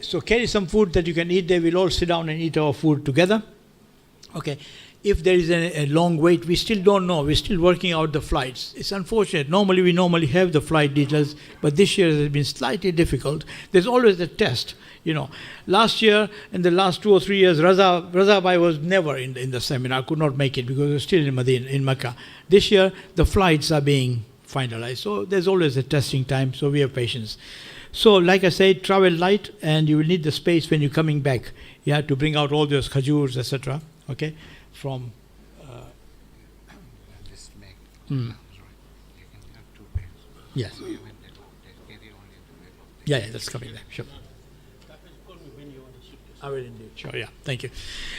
So carry some food that you can eat there. We'll all sit down and eat our food together. Okay. If there is a long wait, we still don't know. We're still working out the flights. It's unfortunate. We normally have the flight details, but this year has been slightly difficult. There's always a test. You know, last year and the last 2 or 3 years, Raza Bhai was never in the seminar. Could not make it because he was still in Medina, in Mecca. This year, the flights are being finalized. So there's always a testing time. So we have patience. So, like I said, travel light, and you will need the space when you're coming back. Yeah, to bring out all those khajurs, etc. Okay. From this bag. You can have 2 bags. Yes. So when they go, they carry only the bag of Yeah, that's coming there. Sure. I will indeed. Sure. Yeah. Thank you.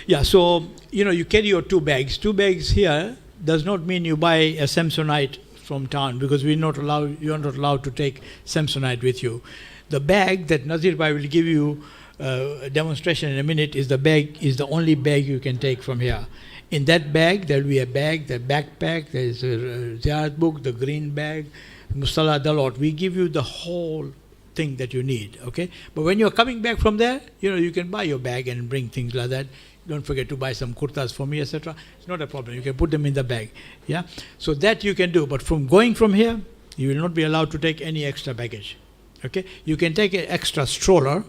Yeah. So you know, you carry your 2 bags. 2 bags here does not mean you buy a Samsonite from town because you are not allowed to take Samsonite with you. The bag that Nazir Bhai will give you demonstration in a minute, is the only bag you can take from here. In that bag, there will be a bag, the backpack, there is a ziyarat book, the green bag, musalla, the lot. We give you the whole thing that you need, okay? But when you're coming back from there, you can buy your bag and bring things like that. Don't forget to buy some kurtas for me, etc. It's not a problem. You can put them in the bag, yeah? So that you can do. But going from here, you will not be allowed to take any extra baggage, okay? You can take an extra stroller,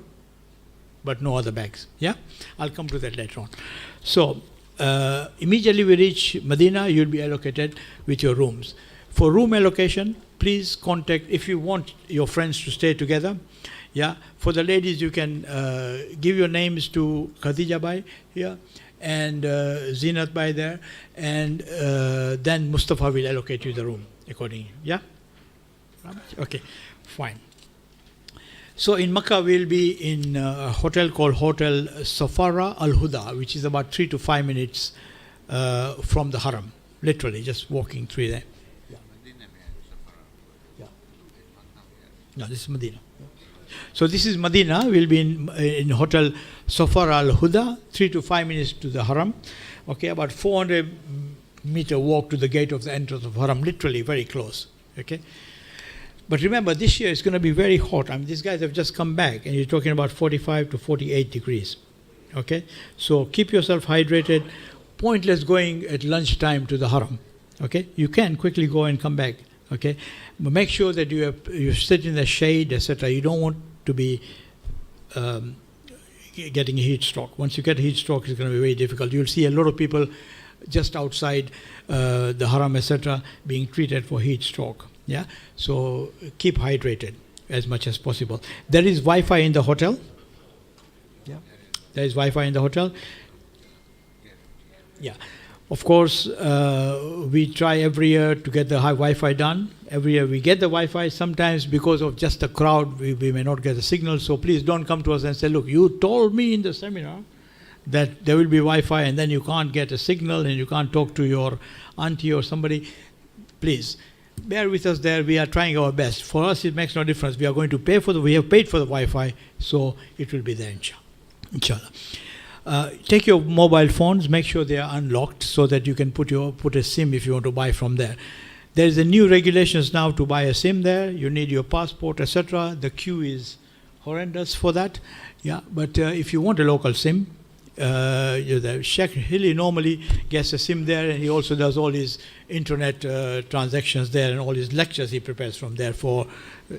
but no other bags, yeah? I'll come to that later on. So, immediately we reach Medina, you'll be allocated with your rooms. For room allocation, please contact, if you want your friends to stay together, yeah. For the ladies, you can give your names to Khadija Bhai here and Zinat Bhai there, and then Mustafa will allocate you the room accordingly, yeah? Okay, fine. So in Makkah, we'll be in a hotel called Hotel Safara Al Huda, which is about 3 to 5 minutes from the Haram, literally just walking through there. No, this is Medina. So this is Medina. We'll be in Hotel Safara Al Huda, 3 to 5 minutes to the Haram. Okay, about 400-meter walk to the gate of the entrance of Haram, literally very close. Okay. But remember, this year it's going to be very hot. I mean, these guys have just come back, and you're talking about 45 to 48 degrees. Okay? So keep yourself hydrated. Pointless going at lunchtime to the Haram. Okay? You can quickly go and come back. Okay? But make sure that you sit in the shade, etc. You don't want to be getting a heat stroke. Once you get a heat stroke, it's going to be very difficult. You'll see a lot of people just outside the Haram, etc., being treated for heat stroke. Yeah, so keep hydrated as much as possible. There is Wi-Fi in the hotel. Yeah, there is Wi-Fi in the hotel. Yeah, of course, we try every year to get the Wi-Fi done. Every year we get the Wi-Fi. Sometimes because of just the crowd, we may not get the signal. So please don't come to us and say, look, you told me in the seminar that there will be Wi-Fi, and then you can't get a signal and you can't talk to your auntie or somebody. Please. Bear with us there. We are trying our best. For us, it makes no difference. We are going to pay we have paid for the Wi-Fi, so it will be there, inshallah. Take your mobile phones. Make sure they are unlocked so that you can put a SIM if you want to buy from there. There is a new regulations now to buy a SIM there. You need your passport, etc. The queue is horrendous for that. Yeah, but if you want a local SIM, Sheikh Hilly normally gets a SIM there, and he also does all his internet transactions there, and all his lectures he prepares from there for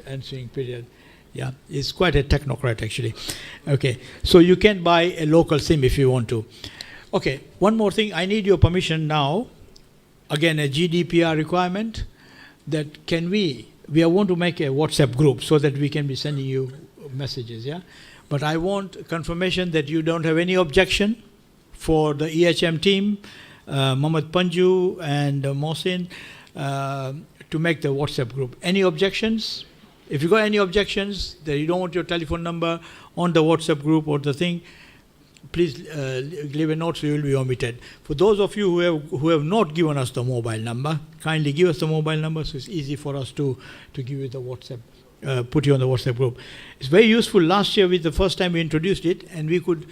ensuing period. Yeah, he's quite a technocrat actually. Okay, so you can buy a local SIM if you want to. Okay, one more thing. I need your permission now. Again, a GDPR requirement that we want to make a WhatsApp group so that we can be sending you messages. Yeah. But I want confirmation that you don't have any objection for the EHM team, Mohammed Panju and Mohsin, to make the WhatsApp group. Any objections? If you got any objections that you don't want your telephone number on the WhatsApp group or the thing, please leave a note so you will be omitted. For those of you who have not given us the mobile number, kindly give us the mobile number so it's easy for us to give you the WhatsApp. Put you on the WhatsApp group. It's very useful. Last year, the first time we introduced it, and we could,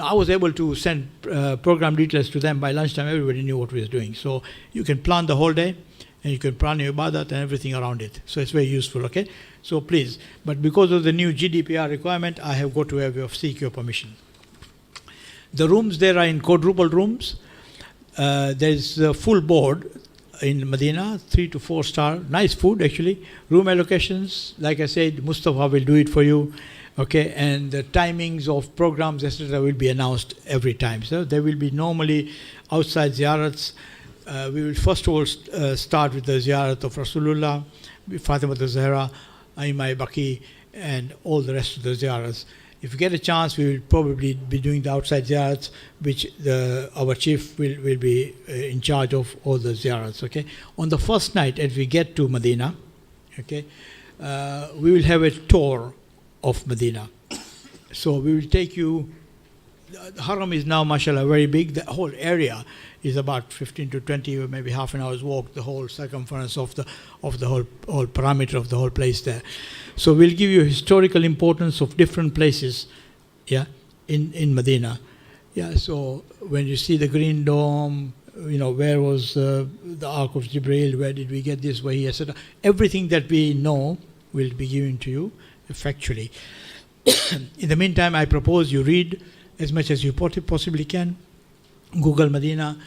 I was able to send program details to them by lunchtime. Everybody knew what we were doing. So you can plan the whole day, and you can plan your ibadat and everything around it. So it's very useful, okay? So please, but because of the new GDPR requirement, I have got to seek your permission. The rooms there are in quadruple rooms. There is a full board in Medina, 3 to 4 star, nice food actually. Room allocations, like I said, Mustafa will do it for you, okay, and the timings of programs, etc. will be announced every time. So there will be normally outside ziyarats. We will first of all start with the ziyarat of Rasulullah, Fatima al-Zahra, Aimai Baki, and all the rest of the ziyarats. If we get a chance, we will probably be doing the outside ziyarats, which our chief will be in charge of all the ziyarats, okay? On the first night, as we get to Medina, okay, we will have a tour of Medina. So we will take you, the Haram is now, mashallah, very big. The whole area is about 15 to 20, or maybe half an hour's walk, the whole circumference of the whole parameter of the whole place there. So we'll give you historical importance of different places yeah, in Medina. Yeah, so when you see the green dome, where was the Ark of Jibreel, where did we get this, where he, etc. Everything that we know will be given to you factually. In the meantime, I propose you read as much as you possibly can. Google Medina.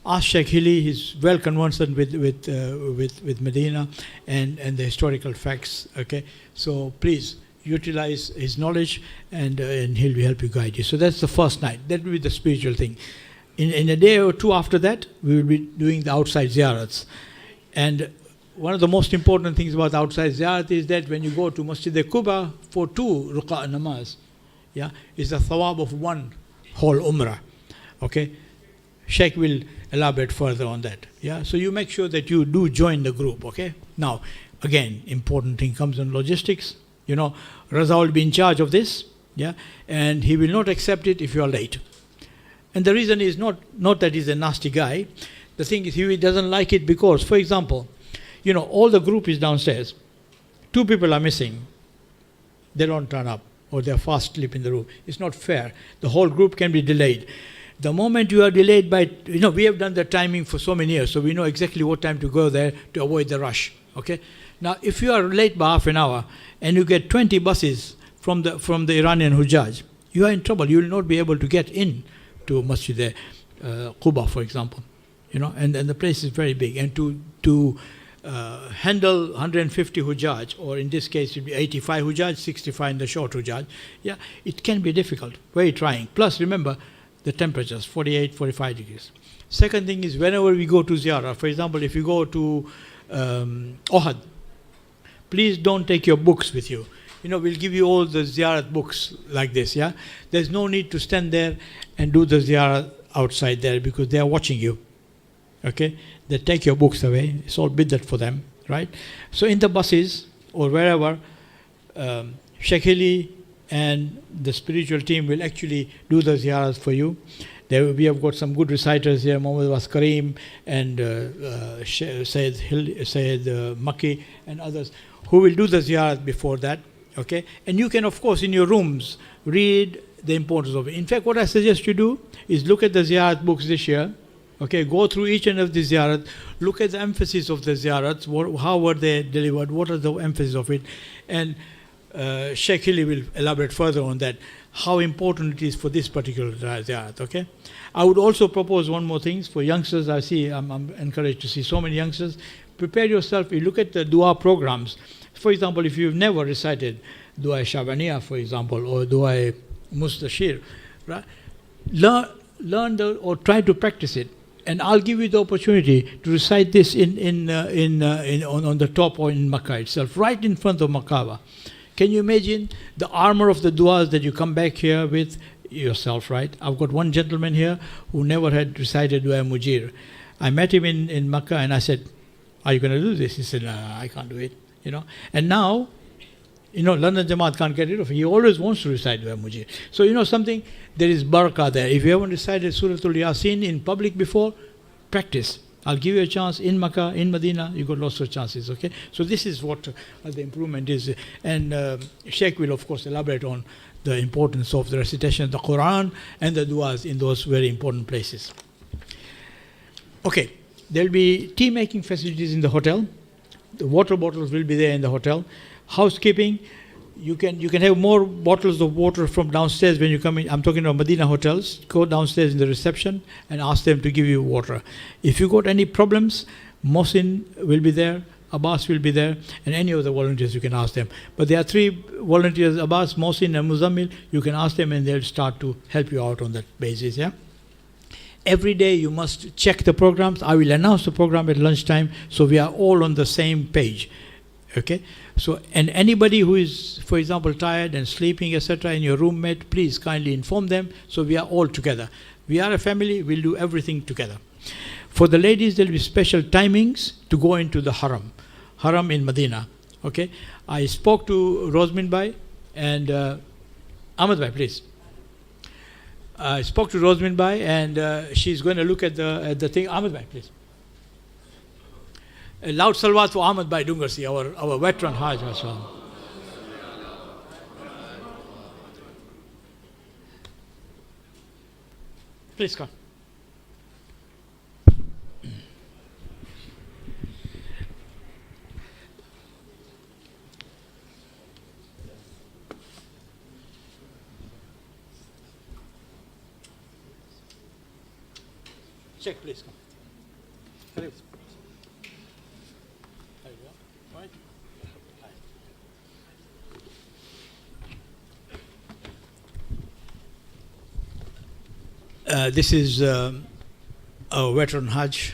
Ask Sheikh Hilly, he's well conversant with Medina and the historical facts. Okay, so please utilize his knowledge, and he'll help you, guide you. So that's the first night. That will be the spiritual thing. In a day or two after that, we will be doing the outside ziyarats. And one of the most important things about outside ziyarat is that when you go to Masjid al-Quba for 2 ruqa' namaz, yeah, is the thawab of 1 whole umrah. Okay, Sheikh will elaborate further on that. Yeah, so you make sure that you do join the group. Okay. Now, again, important thing comes on logistics. Raza will be in charge of this. Yeah, and he will not accept it if you are late. And the reason is not that he's a nasty guy. The thing is, he doesn't like it because, for example, all the group is downstairs. 2 people are missing. They don't turn up, or they're fast asleep in the room. It's not fair. The whole group can be delayed. The moment you are delayed by, we have done the timing for so many years, so we know exactly what time to go there to avoid the rush. Okay. Now, if you are late by half an hour and you get 20 buses from the Iranian Hujjaj, you are in trouble. You will not be able to get in to Masjid Quba, for example. And the place is very big. And to handle 150 Hujjaj, or in this case it will be 85 Hujjaj, 65 in the short Hujjaj, yeah, it can be difficult, very trying. Plus, remember, the temperatures, 48, 45 degrees. Second thing is, whenever we go to ziyarah, for example, if you go to Ohad, please don't take your books with you. We'll give you all the ziyarat books like this, yeah? There's no need to stand there and do the ziyarat outside there because they are watching you, okay? They take your books away. It's all biddat for them, right? So in the buses or wherever, Sheikh Hilly and the spiritual team will actually do the ziyaras for you. We have got some good reciters here, Muhammad Was Kareem and Sayyid Makki and others, who will do the ziyarat before that. Okay, and you can, of course, in your rooms read the importance of it. In fact, what I suggest you do is look at the ziyarat books this year. Okay, go through each and every ziyarat, look at the emphasis of the ziyarats, how were they delivered, what are the emphasis of it, and Sheikh Hilly will elaborate further on that, how important it is for this particular ziyarat. Okay, I would also propose one more thing for youngsters. I'm encouraged to see so many youngsters. Prepare yourself. You look at the dua programs. For example, if you've never recited Dua Shabaniya, for example, or Dua Mustashir, right? Learn or try to practice it, and I'll give you the opportunity to recite this on the top or in Makkah itself, right in front of Makkah. Can you imagine the armor of the duas that you come back here with yourself, right? I've got one gentleman here who never had recited Dua Mujir. I met him in Makkah and I said, "Are you going to do this?" He said, "No, I can't do it." And now, London Jamaat can't get rid of it. He always wants to recite Dua Mujir. So, something, there is barakah there. If you haven't recited Suratul Yasin in public before, practice. I'll give you a chance in Makkah, in Medina, you got lots of chances, okay? So this is what the improvement is. And Sheikh will, of course, elaborate on the importance of the recitation of the Quran and the du'as in those very important places. Okay, there will be tea making facilities in the hotel. The water bottles will be there in the hotel. Housekeeping, you can have more bottles of water from downstairs when you come in. I'm talking about Medina hotels. Go downstairs in the reception and ask them to give you water. If you got any problems, Mohsin will be there, Abbas will be there, and any of the volunteers you can ask them. But there are 3 volunteers, Abbas, Mohsin and Muzammil. You can ask them and they'll start to help you out on that basis, yeah? Every day you must check the programs. I will announce the program at lunchtime so we are all on the same page. Okay, so, and anybody who is, for example, tired and sleeping, etc., in your roommate, please kindly inform them so we are all together. We are a family, we'll do everything together. For the ladies, there will be special timings to go into the haram in Medina. Okay, I spoke to Rosmin Bhai and Ahmed Bhai, please. I spoke to Rosmin Bhai and she's going to look at the thing. Ahmed Bhai, please. A loud salawat for Ahmed Bhai Dungarsi, our veteran Hajj. Please come. Check, please come. There you go. Right. This is a veteran Hajj,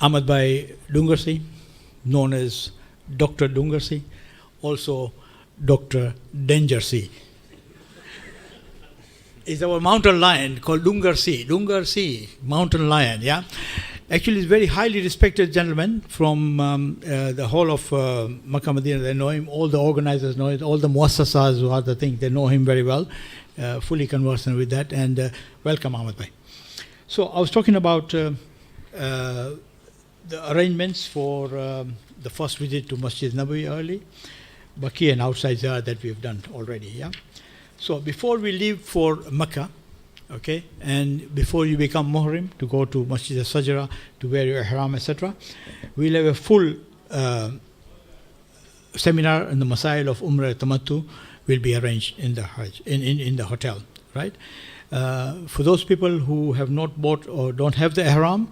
Ahmad Bhai Dungarsi, known as Dr. Dungarsi, also Dr. Dangersi. Is our mountain lion called Dungarsi. Dungarsi, mountain lion, yeah. Actually, he's a very highly respected gentleman from the whole of Makkah Medina. They know him. All the organizers know it. All the muassasas who are the thing, they know him very well. Fully conversant with that. And welcome, Ahmad Bhai. So I was talking about the arrangements for the first visit to Masjid Nabawi early, Baqi and outside Ziyarah that we've done already, yeah. So before we leave for Mecca, okay, and before you become Muhrim to go to Masjid al-Sajra to wear your ihram, etc., we'll have a full seminar on the Masail of Umrah Tamattu will be arranged in the Hajj, in the hotel, right? For those people who have not bought or don't have the ihram,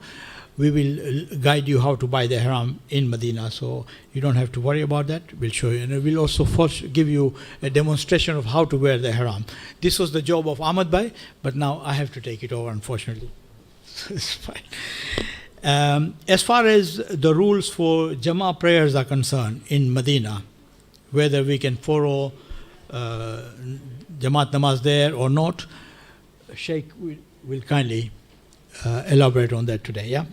we will guide you how to buy the ihram in Medina, so you don't have to worry about that. We'll show you, and we'll also first give you a demonstration of how to wear the ihram. This was the job of Ahmad Bhai, but now I have to take it over, unfortunately. It's fine. As far as the rules for Jama'ah prayers are concerned in Medina, whether we can follow Jamaat Namaz there or not, Sheikh will kindly elaborate on that today, yeah?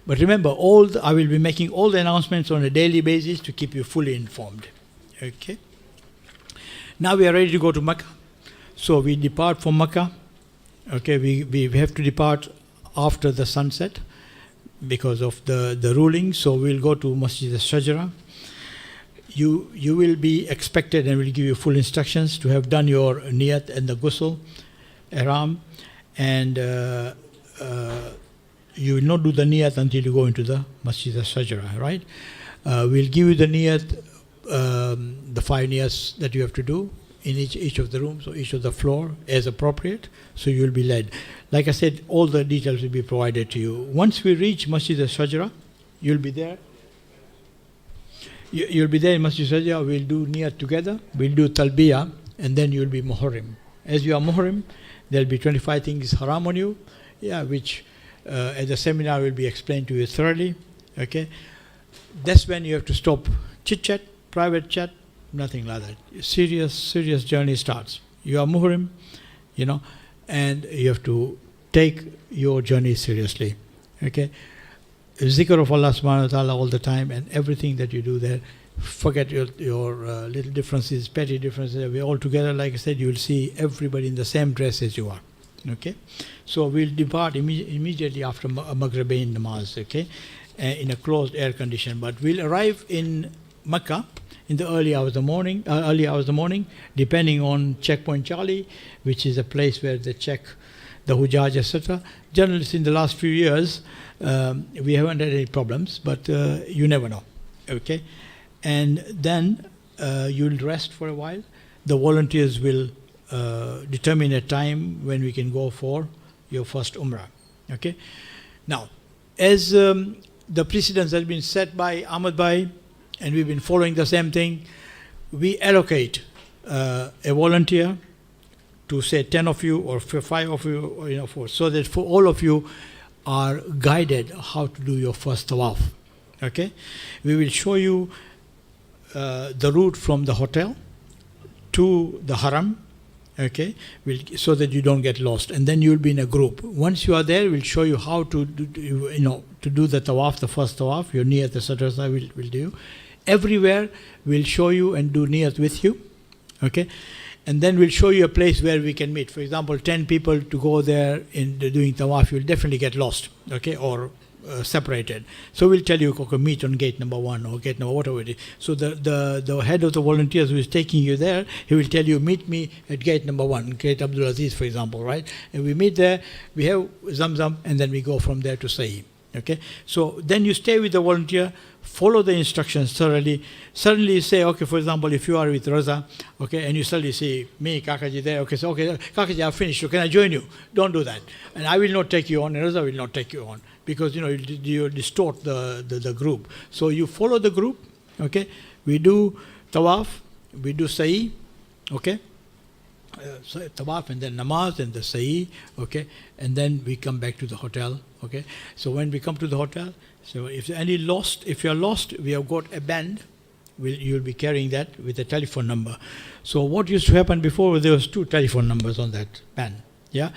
But remember, I will be making all the announcements on a daily basis to keep you fully informed. Okay? Now we are ready to go to Mecca. So we depart from Mecca. Okay, we have to depart after the sunset because of the ruling. So we'll go to Masjid al-Shajara. You will be expected, and we'll give you full instructions to have done your niyat and the ghusl, ihram, and you will not do the niyat until you go into the Masjid al-Sajra, right? We'll give you the niyat, the 5 niyats that you have to do in each of the rooms or each of the floor as appropriate, so you will be led. Like I said, all the details will be provided to you. Once we reach Masjid al-Sajra, you'll be there. You'll be there in Masjid al-Sajra, we'll do niyat together, we'll do talbiyah, and then you'll be muhrim. As you are muhrim, there'll be 25 things haram on you, yeah, which at the seminar will be explained to you thoroughly, okay? That's when you have to stop chit-chat, private chat, nothing like that. Serious journey starts. You are muhrim, you know, and you have to take your journey seriously, okay? Zikr of Allah subhanahu wa ta'ala all the time, and everything that you do there, forget your little differences, petty differences. We're all together, like I said, you will see everybody in the same dress as you are. Okay, so we'll depart immediately after Maghribain namaz, okay, in a closed air condition. But we'll arrive in Mecca in the early hours of the morning, depending on checkpoint Charlie, which is a place where they check the Hujjaj, etc. Generally, in the last few years, we haven't had any problems, but you never know, okay. And then you'll rest for a while. The volunteers will determine a time when we can go for your first Umrah. Okay. Now, as the precedence has been set by Ahmad Bhai, and we've been following the same thing, we allocate a volunteer to say 10 of you or 5 of you, or, you know, 4, so that for all of you are guided how to do your first tawaf. Okay. We will show you the route from the hotel to the haram, okay, so that you don't get lost, and then you'll be in a group. Once you are there, we'll show you how to do the tawaf, the first tawaf, your niyat, etc. We'll do. Everywhere we'll show you and do niyat with you, okay, and then we'll show you a place where we can meet. For example, 10 people to go there in doing tawaf, you'll definitely get lost, okay, or separated. So we'll tell you, okay, meet on gate number 1 or gate number whatever it is. So the head of the volunteers who is taking you there, he will tell you, meet me at gate number 1, Gate Abdul Aziz, for example, right? And we meet there, we have Zamzam, and then we go from there to Sa'i. Okay, so then you stay with the volunteer, follow the instructions thoroughly. Suddenly you say, okay, for example, if you are with Raza, okay, and you suddenly see me, Kakaji there, okay, so okay, Kakaji, I've finished, so can I join you? Don't do that. And I will not take you on, and Raza will not take you on, because, you know, you distort the group. So you follow the group, okay? We do tawaf, we do sa'i, okay? So tawaf and then namaz and the sa'i, okay, and then we come back to the hotel, okay. So when we come to the hotel, so if you're lost, we have got a band. You'll be carrying that with a telephone number. So what used to happen before, there was 2 telephone numbers on that band, yeah.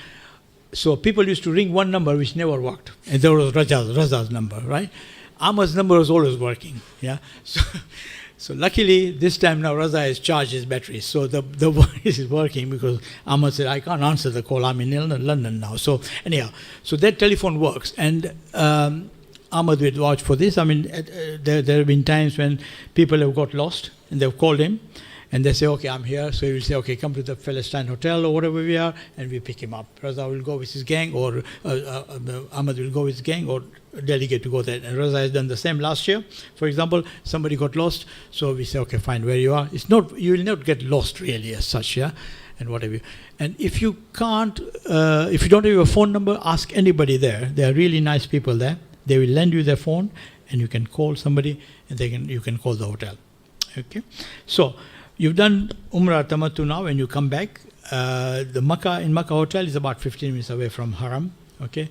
So people used to ring one number which never worked, and there was Raza's number, right? Ahmad's number was always working, yeah. So luckily, this time now Raza has charged his battery. So the voice is working because Ahmad said, I can't answer the call. I'm in London now. So anyhow, so that telephone works. And Ahmad will watch for this. I mean, there have been times when people have got lost and they've called him. And they say, okay, I'm here. So he will say, okay, come to the Palestine Hotel or whatever we are, and we pick him up. Raza will go with his gang, or Ahmad will go with his gang, or delegate to go there. And Raza has done the same last year. For example, somebody got lost, so we say, okay, fine, where you are. It's not, you will not get lost really as such, yeah, and whatever. And if you can't, if you don't have a phone number, ask anybody there. There are really nice people there. They will lend you their phone, and you can call somebody, and you can call the hotel. Okay, so you've done Umrah Tamattu now, and you come back. The Makkah hotel is about 15 minutes away from Haram. Okay,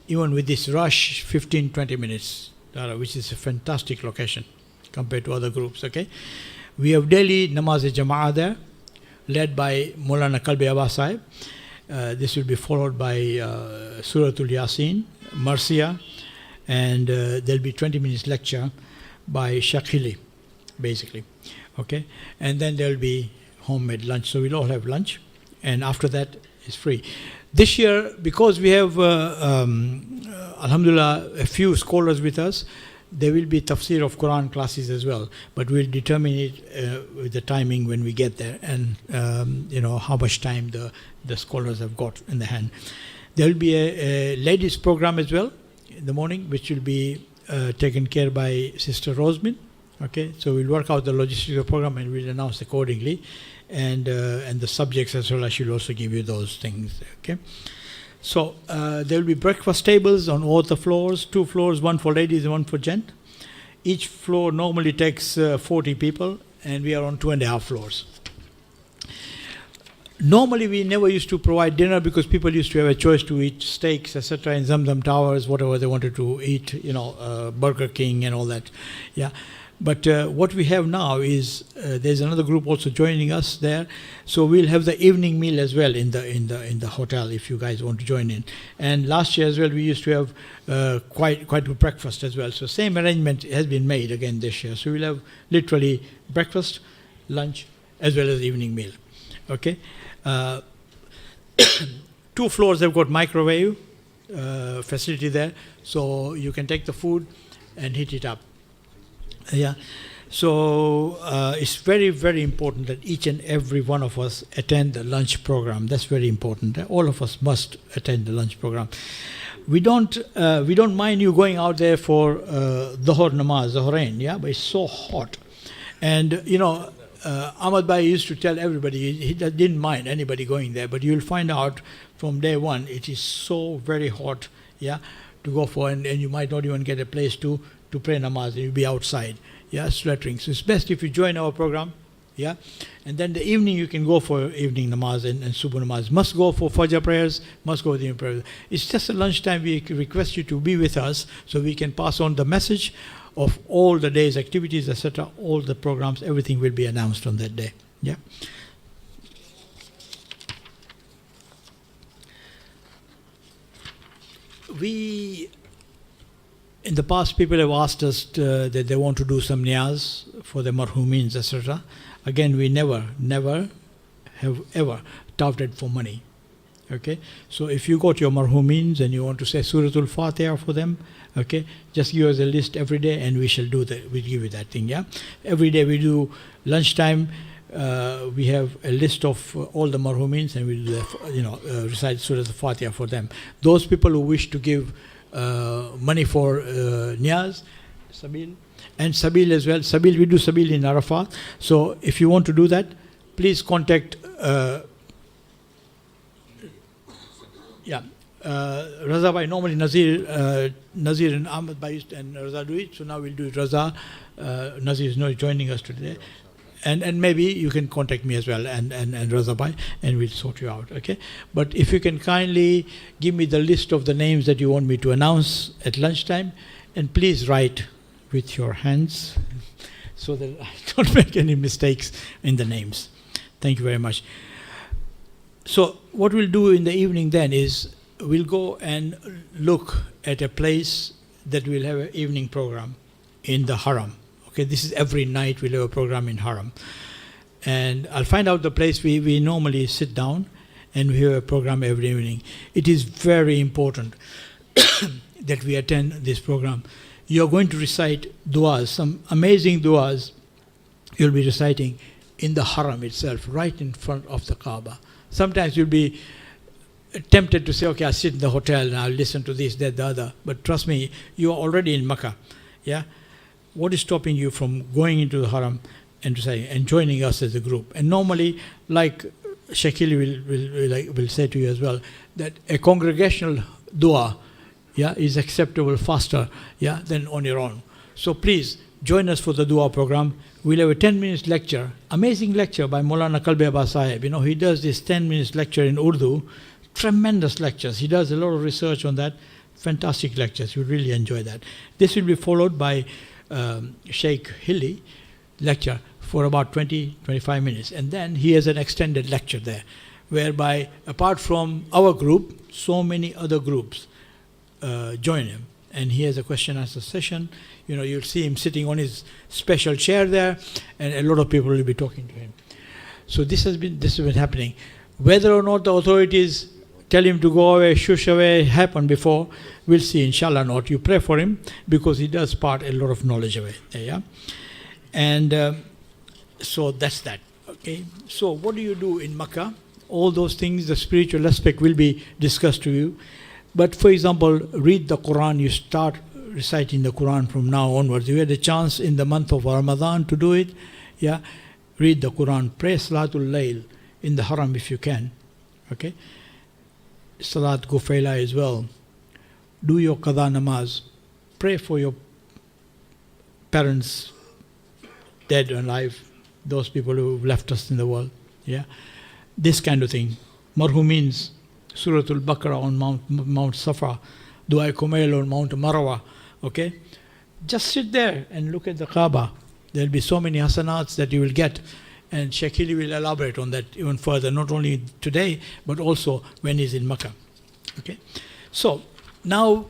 even with this rush, 15-20 minutes, which is a fantastic location compared to other groups. Okay, we have daily namaz-e-jama'ah there, led by Maulana Kalbi Abbas Sahib. This will be followed by Suratul Yasin, Marsiya, and there'll be 20 minutes lecture by Shakhili, basically. Okay, and then there'll be homemade lunch. So we'll all have lunch, and after that it's free. This year, because we have, alhamdulillah, a few scholars with us, there will be tafsir of Quran classes as well. But we'll determine it with the timing when we get there, and you know how much time the scholars have got in the hand. There will be a ladies program as well in the morning, which will be taken care by Sister Rosemin. Okay, so we'll work out the logistics of the program and we'll announce accordingly, and the subjects as well. I should also give you those things. Okay, so there will be breakfast tables on all the floors, 2 floors, one for ladies and one for gent. Each floor normally takes 40 people, and we are on 2.5 floors. Normally, we never used to provide dinner because people used to have a choice to eat steaks, etc., in Zamzam Towers, whatever they wanted to eat, you know, Burger King and all that. Yeah. But what we have now is there's another group also joining us there, so we'll have the evening meal as well in the hotel if you guys want to join in. And last year as well we used to have quite good breakfast as well. So same arrangement has been made again this year. So we'll have literally breakfast, lunch, as well as evening meal. Okay, 2 floors have got microwave facility there, so you can take the food and heat it up. Yeah, so it's very, very important that each and every one of us attend the lunch program. That's very important. All of us must attend the lunch program. We don't mind you going out there for Dhuhr namaz, Dhuhrain, yeah, but it's so hot. And you know, Ahmad Bhai used to tell everybody he didn't mind anybody going there, but you'll find out from day one it is so very hot, yeah, to go for, and you might not even get a place to pray namaz, and you'll be outside, yeah, sweltering. So it's best if you join our program, yeah, and then the evening you can go for evening namaz and subuh namaz. Must go for fajr prayers, must go with the prayers. It's just at lunchtime we request you to be with us so we can pass on the message of all the day's activities, etc., all the programs, everything will be announced on that day, yeah. In the past, people have asked us that they want to do some niyaz for the marhumeens, etc. Again, we never have ever touted for money. Okay, so if you got your marhumeens and you want to say Suratul Fatiha for them, okay, just give us a list every day and we shall do that. We'll give you that thing, yeah. Every day we do lunchtime. We have a list of all the marhumeens and we do the, recite Surah Al-Fatiha for them. Those people who wish to give money for Niyaz, Sabil, and Sabil as well. Sabil, we do Sabil in Arafat. So if you want to do that, please contact Raza Bhai. Normally Nazir and Ahmad Bhai and Raza do it. So now we'll do it. Raza, Nazir is not joining us today. And maybe you can contact me as well and Raza Bhai, and we'll sort you out, okay? But if you can kindly give me the list of the names that you want me to announce at lunchtime, and please write with your hands so that I don't make any mistakes in the names. Thank you very much. So what we'll do in the evening then is we'll go and look at a place that will have an evening program in the Haram. Okay, this is every night we'll have a program in Haram. And I'll find out the place we normally sit down and we have a program every evening. It is very important that we attend this program. You're going to recite du'as, some amazing du'as you'll be reciting in the Haram itself, right in front of the Kaaba. Sometimes you'll be tempted to say, okay, I'll sit in the hotel and I'll listen to this, that, the other. But trust me, you are already in Makkah. Yeah? What is stopping you from going into the Haram and joining us as a group? And normally, like Shakili will say to you as well, that a congregational dua, yeah, is acceptable faster, yeah, than on your own. So please join us for the dua program. We'll have a 10-minute lecture, amazing lecture by Maulana Kalbi Abbas Sahib. You know, he does this 10-minute lecture in Urdu, tremendous lectures. He does a lot of research on that, fantastic lectures. You'll really enjoy that. This will be followed by Sheikh Hilli lecture for about 20-25 minutes, and then he has an extended lecture there whereby apart from our group, so many other groups join him, and he has a question answer session. You know, you'll see him sitting on his special chair there, and a lot of people will be talking to him. So this has been happening. Whether or not the authorities tell him to go away, shush away, happened before, we'll see, inshallah not. You pray for him because he does part a lot of knowledge away. Yeah? And so that's that. Okay. So what do you do in Makkah? All those things, the spiritual aspect will be discussed to you. But for example, read the Quran. You start reciting the Quran from now onwards. You had a chance in the month of Ramadan to do it. Yeah. Read the Quran. Pray Salatul Layl in the Haram if you can. Okay. Salat Gufayla as well. Do your Qadha Namaz. Pray for your parents, dead or alive, those people who have left us in the world. Yeah, this kind of thing. Marhumeens, Suratul Baqarah on Mount Safa, Dua Kumail on Mount Marwa. Okay, just sit there and look at the Kaaba. There'll be so many hasanats that you will get. And Shakili will elaborate on that even further, not only today, but also when he's in Makkah. Okay? So, now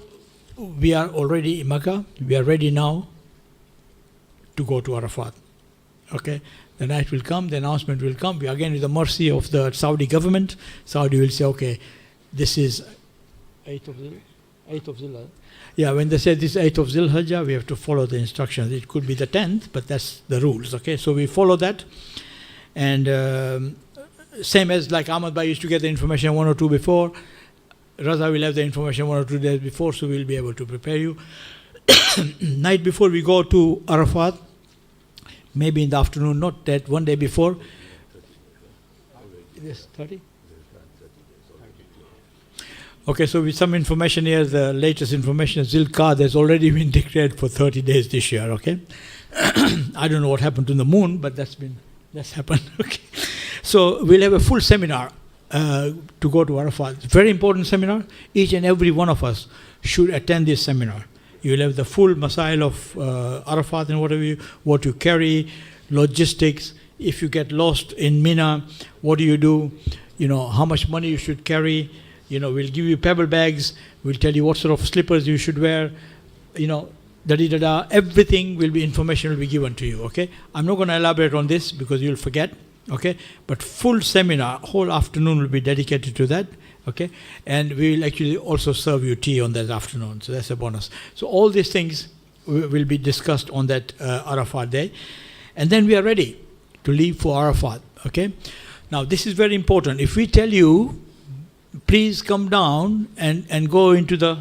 we are already in Makkah. We are ready now to go to Arafat. Okay? The night will come, the announcement will come. We are again with the mercy of the Saudi government. Saudi will say, okay, this is 8th of Zilhajjah. Yeah, when they say this 8th of Zilhajjah, we have to follow the instructions. It could be the 10th, but that's the rules. Okay? So we follow that. And same as like Ahmad Bhai used to get the information 1 or 2 before, Raza will have the information 1 or 2 days before, so we'll be able to prepare you. Night before we go to Arafat, maybe in the afternoon, not that, one day before. It is 30? Okay, so with some information here, the latest information is Zilqa'dah has already been declared for 30 days this year, okay? I don't know what happened to the moon, but that's happened. Okay. So we'll have a full seminar to go to Arafat. Very important seminar. Each and every one of us should attend this seminar. You'll have the full masail of Arafat and what you carry, logistics. If you get lost in Mina, what do you do? You know, how much money you should carry. You know, we'll give you pebble bags. We'll tell you what sort of slippers you should wear. You know, everything will be, information will be given to you, okay? I'm not going to elaborate on this because you'll forget, okay? But full seminar, whole afternoon will be dedicated to that, Okay, and we will actually also serve you tea on that afternoon, so that's a bonus. So all these things will be discussed on that Arafat day, and then we are ready to leave for Arafat. Okay, now this is very important. If we tell you, please come down and go into the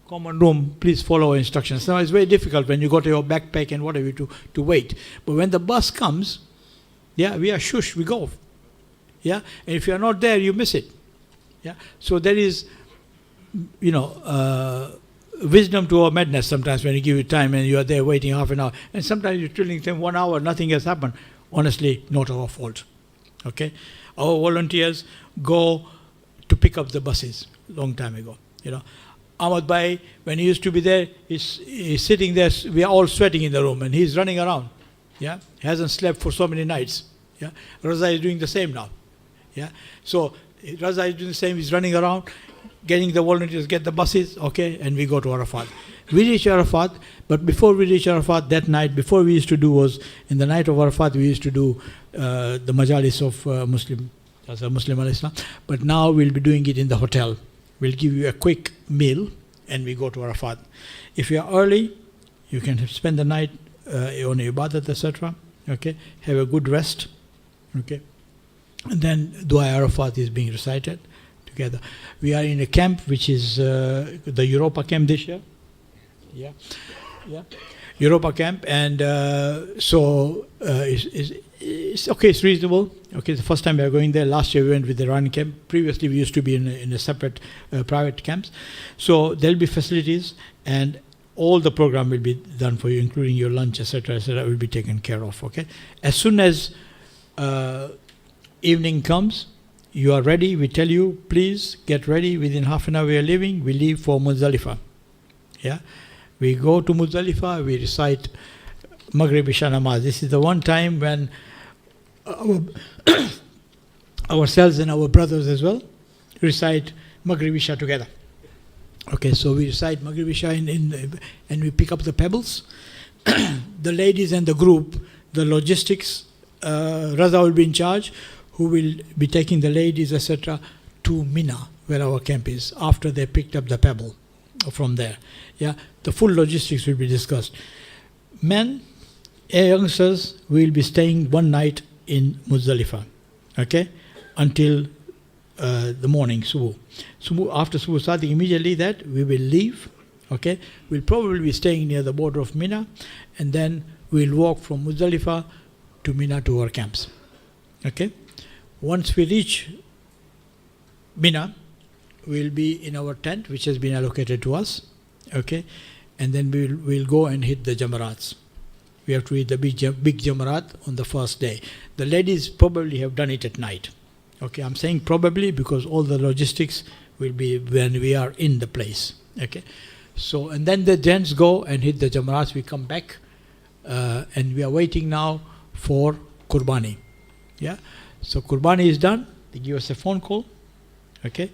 common room, please follow our instructions. Now it's very difficult when you got your backpack and whatever to wait. But when the bus comes, yeah, we are shush, we go. Yeah, and if you are not there, you miss it. Yeah, so there is, wisdom to our madness sometimes when you give it time and you are there waiting half an hour. And sometimes you're telling them 1 hour, nothing has happened. Honestly, not our fault. Okay, our volunteers go to pick up the buses long time ago. Ahmad Bhai, when he used to be there, he's sitting there, we are all sweating in the room and he's running around. Yeah, he hasn't slept for so many nights. Yeah, Raza is doing the same now. Yeah, so Raza is doing the same, he's running around, getting the volunteers, get the buses, okay, and we go to Arafat. We reach Arafat, but before we reach Arafat that night, before we used to do was, in the night of Arafat, we used to do the majalis of Muslim al-Islam, but now we'll be doing it in the hotel. We'll give you a quick meal and we go to Arafat. If you are early, you can spend the night on Ibadat, etc. Okay, have a good rest. Okay, and then Dua Arafat is being recited together. We are in a camp which is the Europa camp this year. Yeah, Europa camp, and so it's okay, it's reasonable. Okay, the first time we are going there. Last year we went with the Iran camp. Previously we used to be in a separate private camps. So there will be facilities and all the program will be done for you, including your lunch, etc., will be taken care of. Okay, as soon as evening comes, you are ready. We tell you, please get ready. Within half an hour we are leaving. We leave for Muzdalifah. Yeah, we go to Muzdalifah. We recite Maghrib Isha Namaz. This is the one time when ourselves and our brothers as well recite Maghrib Isha together. Okay, so we recite Maghrib Isha and we pick up the pebbles. The ladies and the group, the logistics, Raza will be in charge, who will be taking the ladies, etc., to Mina, where our camp is, after they picked up the pebble from there. Yeah, the full logistics will be discussed. Men, youngsters, will be staying one night in Muzdalifah, okay, until the morning, Subuh. After Subuh starting immediately that, we will leave, okay. We'll probably be staying near the border of Mina, and then we'll walk from Muzdalifah to Mina to our camps, okay. Once we reach Mina, we'll be in our tent, which has been allocated to us, okay, and then we'll go and hit the Jamarats. We have to hit the big Jamarat on the first day. The ladies probably have done it at night. Okay, I'm saying probably because all the logistics will be when we are in the place. Okay, so and then the gents go and hit the Jamarats. We come back and we are waiting now for Qurbani. Yeah, so Qurbani is done. They give us a phone call. Okay,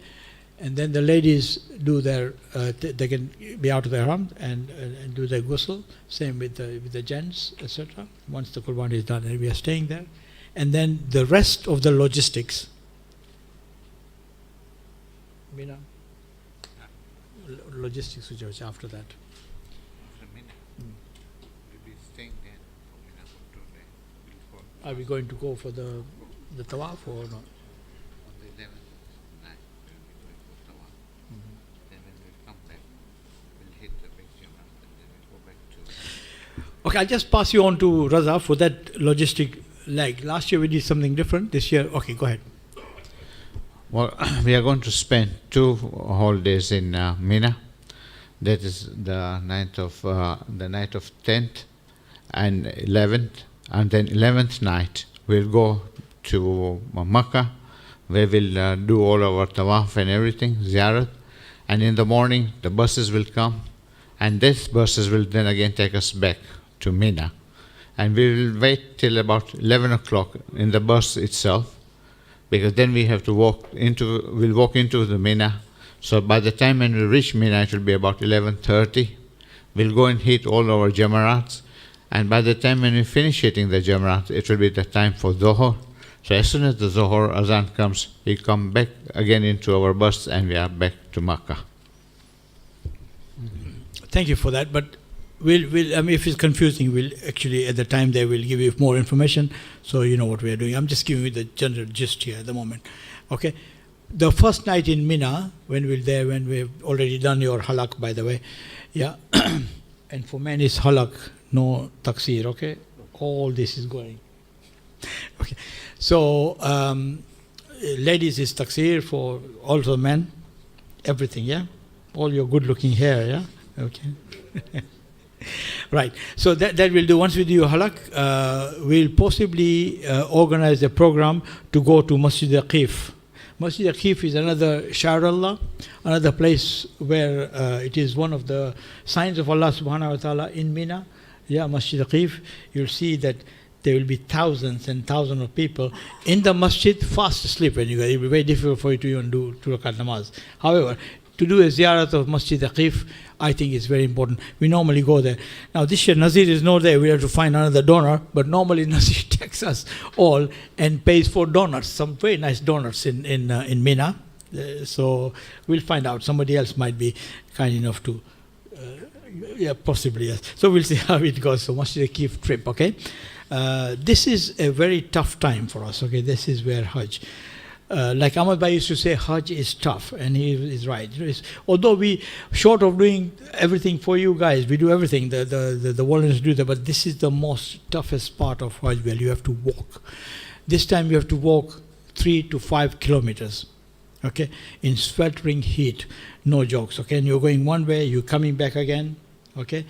and then the ladies do their, they can be out of their haram and do their ghusl. Same with the gents, etc. Once the Qurbani is done, and we are staying there. And then the rest of the logistics, logistics which was after that. Are we going to go for the tawaf or not? Okay, I'll just pass you on to Raza for that logistic leg. Last year we did something different. This year, okay, go ahead. Well, we are going to spend 2 whole days in Mina. That is the night of 10th and 11th, and then 11th night we'll go to Makkah, where we'll do all our tawaf and everything, ziyarat, and in the morning the buses will come, and these buses will then again take us back to Mina, and we will wait till about 11 o'clock in the bus itself, because then we have to walk into the Mina. So by the time when we reach Mina, it will be about 11:30. We'll go and hit all our Jamarats, and by the time when we finish hitting the Jamarat, it will be the time for Dhuhr, So as soon as the Zohar Azan comes, we come back again into our bus and we are back to Makkah. Thank you for that. But if it's confusing, we'll actually at the time there we'll give you more information so you know what we are doing. I'm just giving you the general gist here at the moment. Okay. The first night in Mina, when we've already done your halak, by the way, yeah. And for men it's halak, no taksir. Okay. All this is going. Okay. So ladies is taksir, for also men, everything. Yeah. All your good-looking hair. Yeah. Okay. Right. So that we'll do. Once we do halak, we'll possibly organize a program to go to Masjid Aqif. Masjid Aqif is another Shahr Allah, another place where it is one of the signs of Allah subhanahu wa ta'ala in Mina. Yeah, Masjid Aqif. You'll see that there will be thousands and thousands of people in the masjid fast asleep when you go. It will be very difficult for you to even do 2 rakat namaz. However, to do a ziyarat of Masjid Aqif, I think is very important. We normally go there. Now this year Nazir is not there. We have to find another donor. But normally Nazir takes us all and pays for donuts, some very nice donuts in Mina. So we'll find out. Somebody else might be kind enough to, yeah, possibly yes. So we'll see how it goes. So Masjid Aqif trip, okay. This is a very tough time for us. Okay, this is where Hajj. Like Ahmad Bhai used to say, Hajj is tough, and he is right. Although we, short of doing everything for you guys, we do everything, the volunteers do that, but this is the most toughest part of Hajj, where you have to walk. This time you have to walk 3 to 5 kilometers, okay, in sweltering heat, no jokes, okay, and you're going one way, you're coming back again, okay,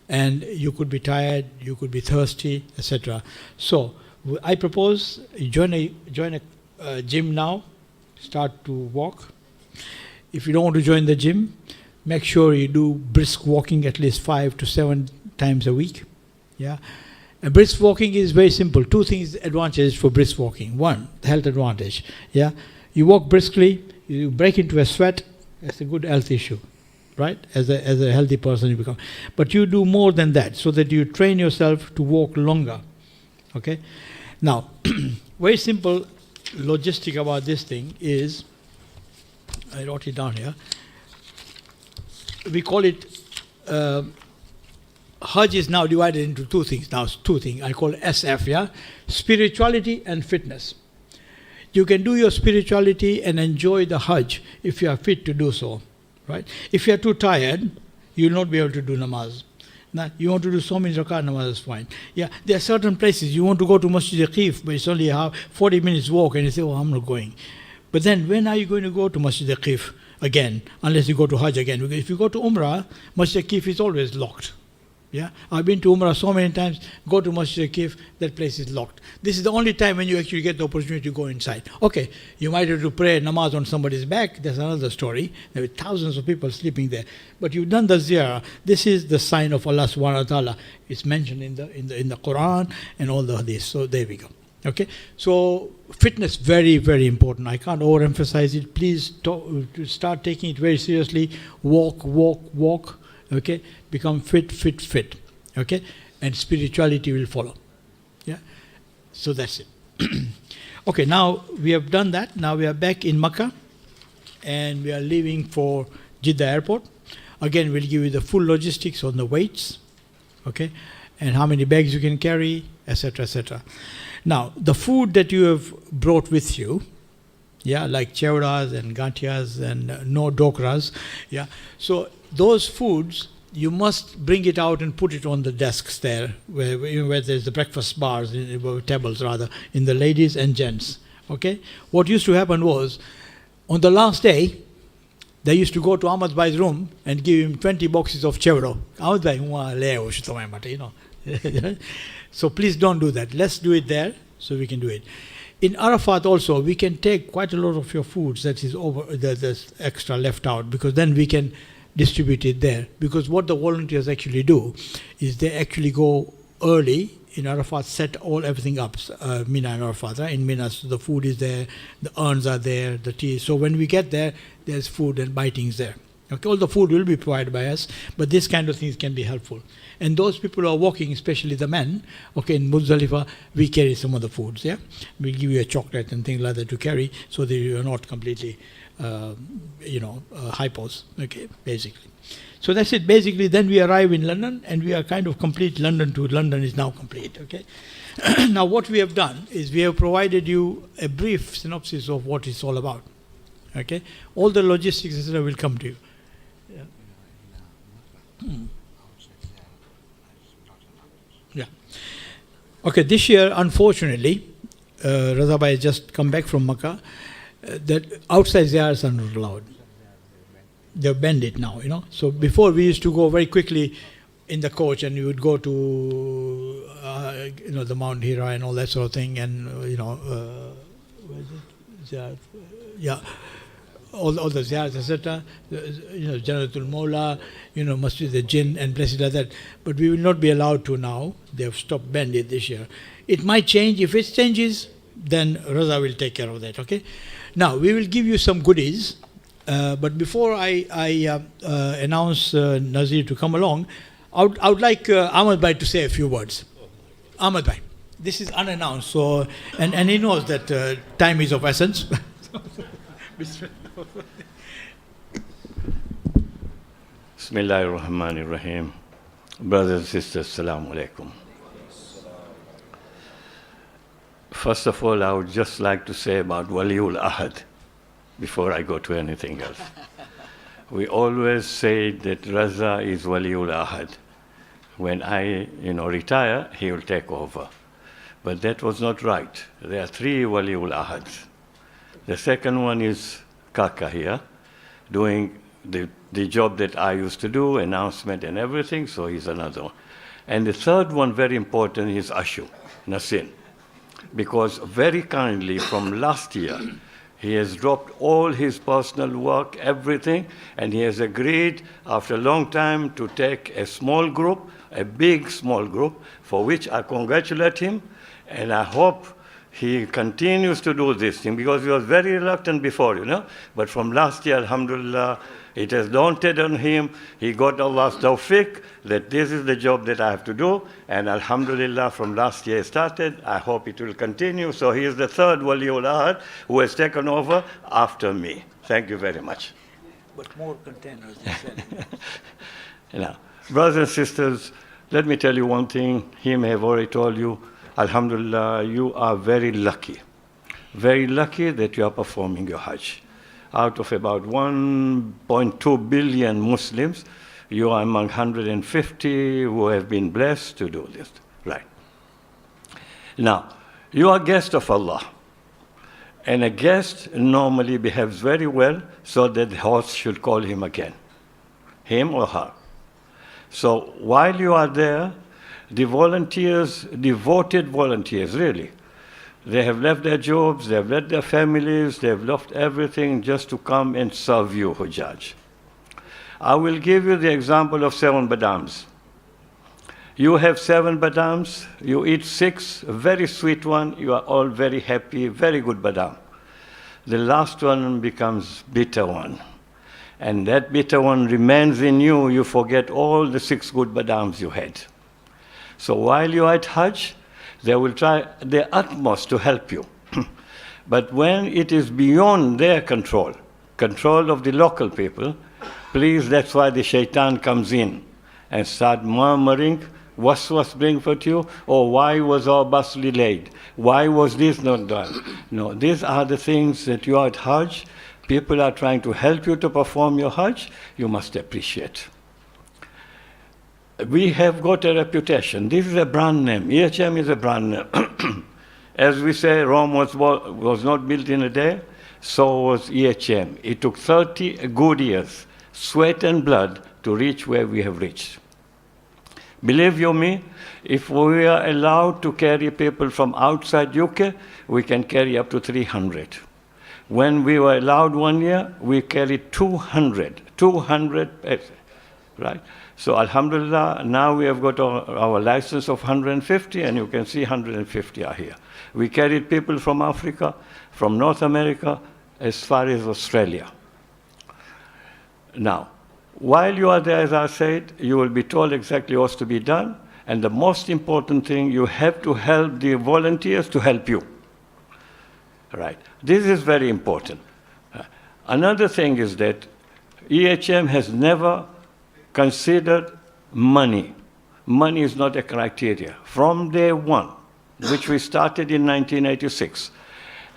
and you could be tired, you could be thirsty, etc. So I propose you join a gym now, start to walk. If you don't want to join the gym, make sure you do brisk walking at least 5 to 7 times a week. Yeah, and brisk walking is very simple. 2 things advantages for brisk walking. 1, the health advantage. Yeah, you walk briskly, you break into a sweat. That's a good health issue, right? As a healthy person you become. But you do more than that, so that you train yourself to walk longer. Okay. Now, very simple logistic about this thing is, I wrote it down here, we call it, Hajj is now divided into 2 things. Now 2 things, I call SF, yeah? Spirituality and fitness. You can do your spirituality and enjoy the Hajj if you are fit to do so, right? If you are too tired, you will not be able to do namaz. Now, you want to do so many rakat namaz, is fine. Yeah, there are certain places you want to go to Masjid Aqif, but it's only 40 minutes walk, and you say, oh, I'm not going. But then when are you going to go to Masjid Aqif again, unless you go to Hajj again? Because if you go to Umrah, Masjid Aqif is always locked. Yeah, I've been to Umrah so many times, go to Masjid Aqif, that place is locked. This is the only time when you actually get the opportunity to go inside. Okay, you might have to pray namaz on somebody's back, that's another story. There were thousands of people sleeping there. But you've done the ziyarah. This is the sign of Allah subhanahu wa ta'ala. It's mentioned in the Quran and all the hadith. So there we go. Okay, so fitness, very, very important. I can't overemphasize it. Please start taking it very seriously. Walk. Okay, become fit. Okay, and spirituality will follow. Yeah, so that's it. Okay, now we have done that. Now we are back in Makkah, and we are leaving for Jeddah airport. Again, we'll give you the full logistics on the weights, okay, and how many bags you can carry, etc., etc. Now, the food that you have brought with you, yeah, like chevras and gantias and no dokras, yeah. So those foods, you must bring it out and put it on the desks there, where there's the breakfast bars, tables rather, in the ladies and gents. Okay. What used to happen was, on the last day, they used to go to Ahmad Bhai's room and give him 20 boxes of chevro. Ahmad Bhai, you know. So please don't do that. Let's do it there, so we can do it. In Arafat also, we can take quite a lot of your foods that is over, that's extra left out, because then we can distribute it there. Because what the volunteers actually do is they actually go early in Arafat, set everything up, Mina and Arafat, right? In Mina, so the food is there, the urns are there, the tea. So when we get there, there's food and bitings there. Okay, all the food will be provided by us, but this kind of things can be helpful. And those people who are walking, especially the men, okay, in Muzdalifah, we carry some of the foods, yeah? We give you a chocolate and things like that to carry so that you are not completely, hypos, okay, basically. So that's it. Basically, then we arrive in London, and we are kind of complete. London is now complete, okay? Now, what we have done is we have provided you a brief synopsis of what it's all about, okay? All the logistics, etc., will come to you. Yeah. Okay, this year, unfortunately, Raza Bhai has just come back from Makkah, that outside ziyarats are not allowed. They've banned it now, So before we used to go very quickly in the coach, and we would go to, the Mount Hira and all that sort of thing, and, where is it? Yeah. All the ziyarats, etc., Janatul Mawla, Masjid al-Jinn and places like that. But we will not be allowed to now. They have stopped banned it this year. It might change. If it changes, then Raza will take care of that, okay? Now, we will give you some goodies. But before I announce Nazir to come along, I would like Ahmad Bhai to say a few words. Ahmad Bhai, this is unannounced, so and he knows that time is of essence. Bismillahir Rahmanir Rahim. Brothers and sisters, Assalamu alaikum. First of all, I would just like to say about Waliul Ahad before I go to anything else. We always say that Raza is Waliul Ahad. When I retire, he will take over. But that was not right. There are 3 Waliul Ahads. The second one is Kaka here, doing the job that I used to do, announcement and everything, so he's another one. And the third one, very important, is Ashu, Nasin. Because very kindly from last year, he has dropped all his personal work, everything, and he has agreed after a long time to take a small group, a big small group, for which I congratulate him, and I hope he continues to do this thing, because he was very reluctant before, But from last year, alhamdulillah, it has daunted on him. He got Allah's tawfiq that this is the job that I have to do. And alhamdulillah, from last year started. I hope it will continue. So he is the third Waliul Ahad who has taken over after me. Thank you very much. But more containers. Now, brothers and sisters, let me tell you one thing. He may have already told you. Alhamdulillah, you are very lucky. Very lucky that you are performing your Hajj. Out of about 1.2 billion Muslims, you are among 150 who have been blessed to do this. Right. Now, you are a guest of Allah. And a guest normally behaves very well so that the host should call him again. Him or her. So while you are there, the volunteers, devoted volunteers, really, they have left their jobs, they have left their families, they have left everything just to come and serve you, Hujjaj. I will give you the example of 7 badams. You have 7 badams, you eat 6, a very sweet one, you are all very happy, very good badam. The last one becomes bitter one. And that bitter one remains in you, you forget all the 6 good badams you had. So while you are at Hajj, they will try their utmost to help you. But when it is beyond their control of the local people, please, that's why the shaitan comes in and start murmuring, waswas bring for you, or why was our bus delayed? Why was this not done? No, these are the things that you are at Hajj. People are trying to help you to perform your Hajj. You must appreciate. We have got a reputation. This is a brand name. EHM is a brand name. As we say, Rome was not built in a day, so was EHM. It took 30 good years, sweat and blood, to reach where we have reached. Believe you me, if we are allowed to carry people from outside UK, we can carry up to 300. When we were allowed 1 year, we carried 200, right? So alhamdulillah, now we have got our license of 150, and you can see 150 are here. We carried people from Africa, from North America, as far as Australia. Now, while you are there, as I said, you will be told exactly what's to be done. And the most important thing, you have to help the volunteers to help you. Right. This is very important. Another thing is that EHM has never considered money. Money is not a criteria. From day one, which we started in 1986,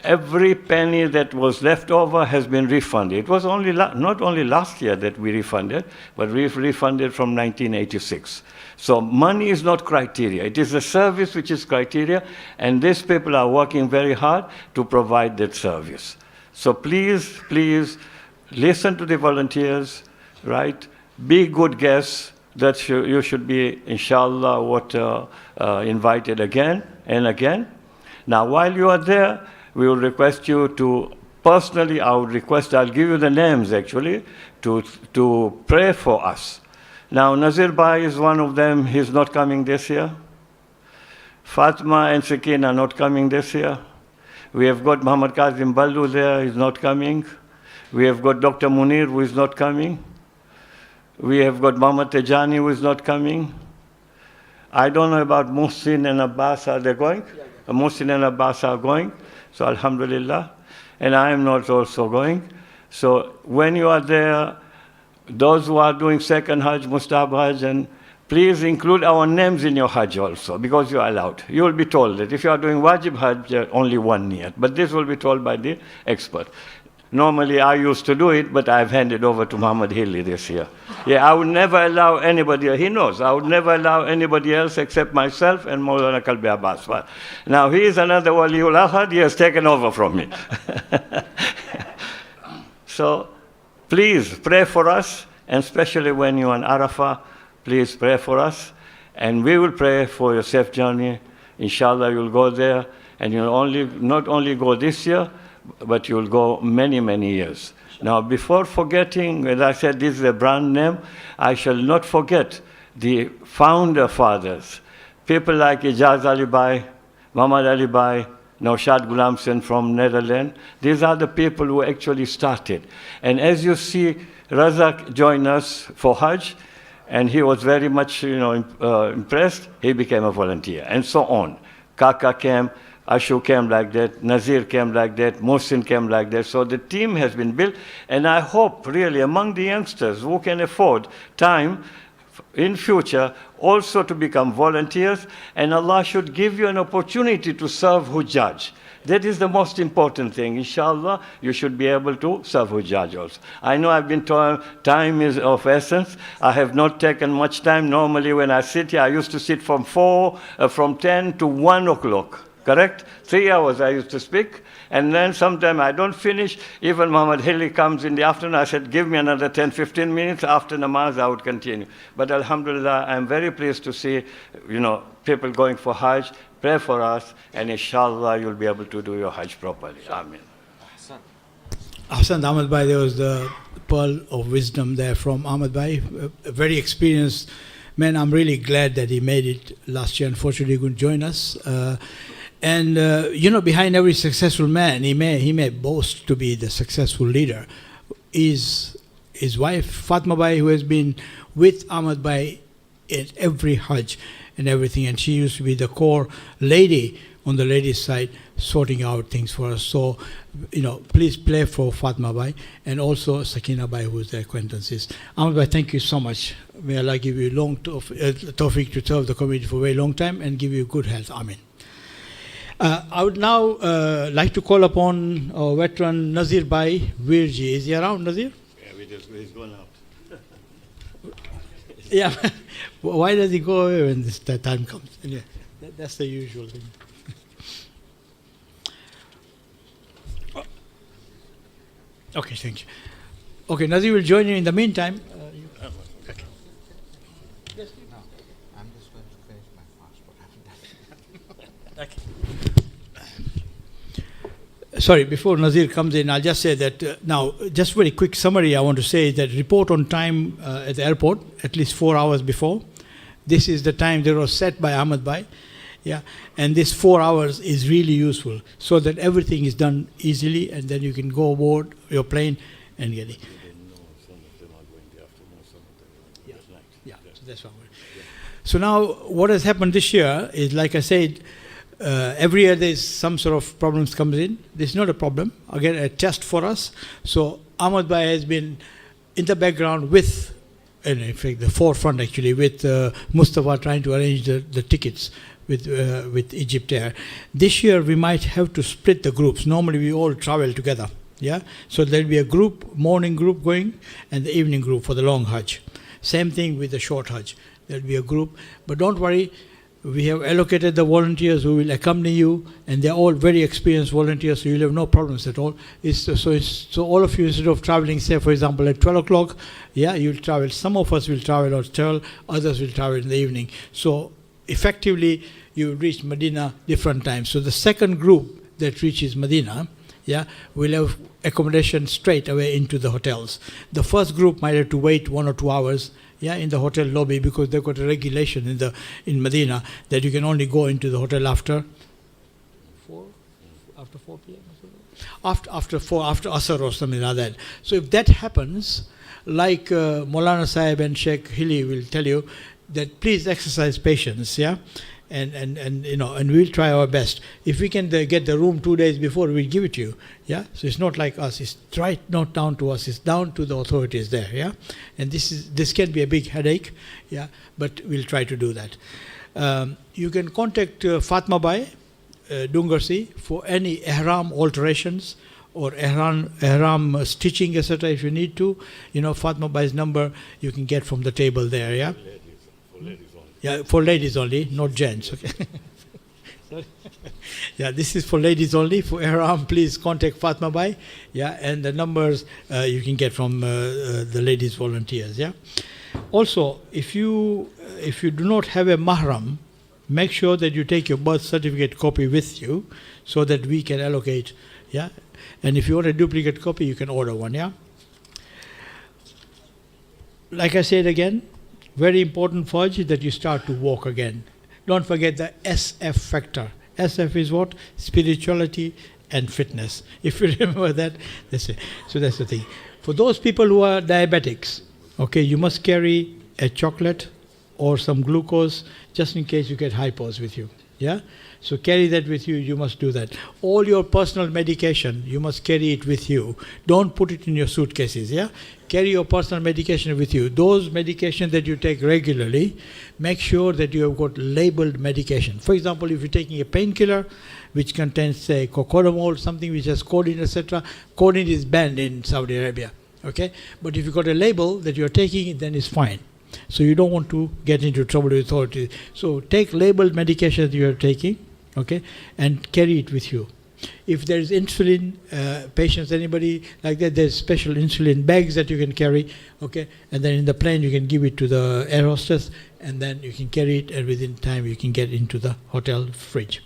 every penny that was left over has been refunded. It was only not only last year that we refunded, but we've refunded from 1986. So money is not criteria. It is a service which is criteria, and these people are working very hard to provide that service. So please, please, listen to the volunteers, right? Be good guests. That you should be, inshallah, invited again and again. Now, while you are there, we will request you to, personally, I'll give you the names actually, to pray for us. Now, Nazir Bhai is one of them. He's not coming this year. Fatima and Sakina are not coming this year. We have got Muhammad Kazim Ballu there, he's not coming. We have got Dr. Munir, who is not coming. We have got Muhammad Tejani, who is not coming. I don't know about Muhsin and Abbas, are they going? Yeah. Muhsin and Abbas are going, so alhamdulillah. And I am not also going. So when you are there, those who are doing second Hajj, Mustab Hajj, and please include our names in your Hajj also, because you are allowed. You will be told that if you are doing Wajib Hajj, only one niyat. But this will be told by the expert. Normally, I used to do it, but I've handed over to Muhammad Hilli this year. Yeah, I would never allow anybody, he knows, I would never allow anybody else except myself and Maulana Kalbi Abbas. Now, he is another Waliul Ahad, he has taken over from me. So, please pray for us, and especially when you're on Arafah, please pray for us. And we will pray for your safe journey. Inshallah, you'll go there, and you'll not only go this year, but you'll go many, many years. Now, before forgetting, as I said, this is a brand name, I shall not forget the founder fathers, people like Ijaz Ali Bhai, Muhammad Ali Bhai, Naushad Ghulamsen from Netherlands. These are the people who actually started. And as you see, Razak joined us for Hajj, and he was very much impressed. He became a volunteer, and so on. Kaka came, Ashu came like that, Nazir came like that, Mohsin came like that. So the team has been built, and I hope really among the youngsters who can afford time in future also to become volunteers, and Allah should give you an opportunity to serve Hujjaj. That is the most important thing. Inshallah, you should be able to serve Hujjaj also. I know I've been told time is of essence. I have not taken much time. Normally when I sit here, I used to sit from 10 to 1 o'clock. Correct? 3 hours I used to speak, and then sometime I don't finish. Even Muhammad Hilli comes in the afternoon. I said, give me another 10, 15 minutes. After namaz, I would continue. But alhamdulillah, I'm very pleased to see, people going for Hajj. Pray for us, and inshallah, you'll be able to do your Hajj properly. Amen. Ahsan Ahmed Bhai, there was the pearl of wisdom there from Ahmed Bhai, a very experienced man. I'm really glad that he made it last year. Unfortunately, he couldn't join us. Behind every successful man, he may boast to be the successful leader, is his wife, Fatma Bhai, who has been with Ahmed Bhai at every Hajj and everything. And she used to be the core lady on the ladies' side, sorting out things for us. So, please play for Fatma Bhai and also Sakina Bhai, who is the acquaintances. Ahmed Bhai, thank you so much. May Allah give you long tawfiq to serve the community for a very long time and give you good health. Amen. I would now like to call upon our veteran Nazir Bhai Virji. Is he around, Nazir? Yeah, he's gone out. Yeah. Why does he go away when that time comes? Yeah, that's the usual thing. Okay, thank you. Okay, Nazir will join you in the meantime. Okay. No, I'm just going to finish my fast. Okay. Sorry, before Nazir comes in, I'll just say that now, just very quick summary I want to say is that report on time at the airport, at least 4 hours before. This is the time that was set by Ahmed Bhai. Yeah, and this 4 hours is really useful so that everything is done easily, and then you can go aboard your plane and get it. Some of them are going the afternoon, some that's one. So now what has happened this year is, like I said, every year there's some sort of problems comes in. This is not a problem. Again, a test for us. So Ahmad Bhai has been in the background with, in fact, the forefront actually, with Mustafa trying to arrange the tickets with Egypt Air. This year we might have to split the groups. Normally we all travel together. Yeah, so there'll be a group, morning group going, and the evening group for the long Hajj. Same thing with the short Hajj. There'll be a group, but don't worry. We have allocated the volunteers who will accompany you, and they're all very experienced volunteers, so you'll have no problems at all. So all of you, instead of traveling, say for example at 12 o'clock, yeah, you'll travel. Some of us will travel at 12, others will travel in the evening. So effectively, you will reach Medina different times. So the second group that reaches Medina, yeah, will have accommodation straight away into the hotels. The first group might have to wait 1 or 2 hours, yeah, in the hotel lobby, because they've got a regulation in Medina that you can only go into the hotel after 4 p.m. After Asr or something like that. So if that happens, like Maulana Sahib and Sheikh Hili will tell you, that please exercise patience, yeah. And you know, and we'll try our best. If we can get the room 2 days before, we'll give it to you. Yeah. So it's not like us. It's right, not down to us. It's down to the authorities there. Yeah. And this can be a big headache. Yeah. But we'll try to do that. You can contact Fatma Bai Dungarsi for any ihram alterations or ihram stitching, etc. If you need to, you know, Fatma Bai's number you can get from the table there. Yeah. Yeah, for ladies only, not gents. Okay. Sorry. Yeah, this is for ladies only. For ihram, please contact Fatma Bai. Yeah, and the numbers you can get from the ladies volunteers. Yeah. Also, if you do not have a mahram, make sure that you take your birth certificate copy with you, so that we can allocate. Yeah, and if you want a duplicate copy, you can order one. Yeah. Like I said again, very important for Hajj that you start to walk again. Don't forget the SF factor. SF is what? Spirituality and fitness. If you remember that, that's it. So that's the thing. For those people who are diabetics, okay, you must carry a chocolate or some glucose just in case you get hypos with you. Yeah? So carry that with you, you must do that. All your personal medication, you must carry it with you. Don't put it in your suitcases, yeah? Carry your personal medication with you. Those medications that you take regularly, make sure that you have got labeled medication. For example, if you're taking a painkiller, which contains, say, cocodamol, something which has codeine, etc., codeine is banned in Saudi Arabia, okay? But if you've got a label that you're taking, then it's fine. So you don't want to get into trouble with authorities. So take labeled medication that you are taking, okay, and carry it with you. If there is insulin, patients, anybody like that, there's special insulin bags that you can carry, okay, and then in the plane you can give it to the air hostess, and then you can carry it, and within time you can get into the hotel fridge.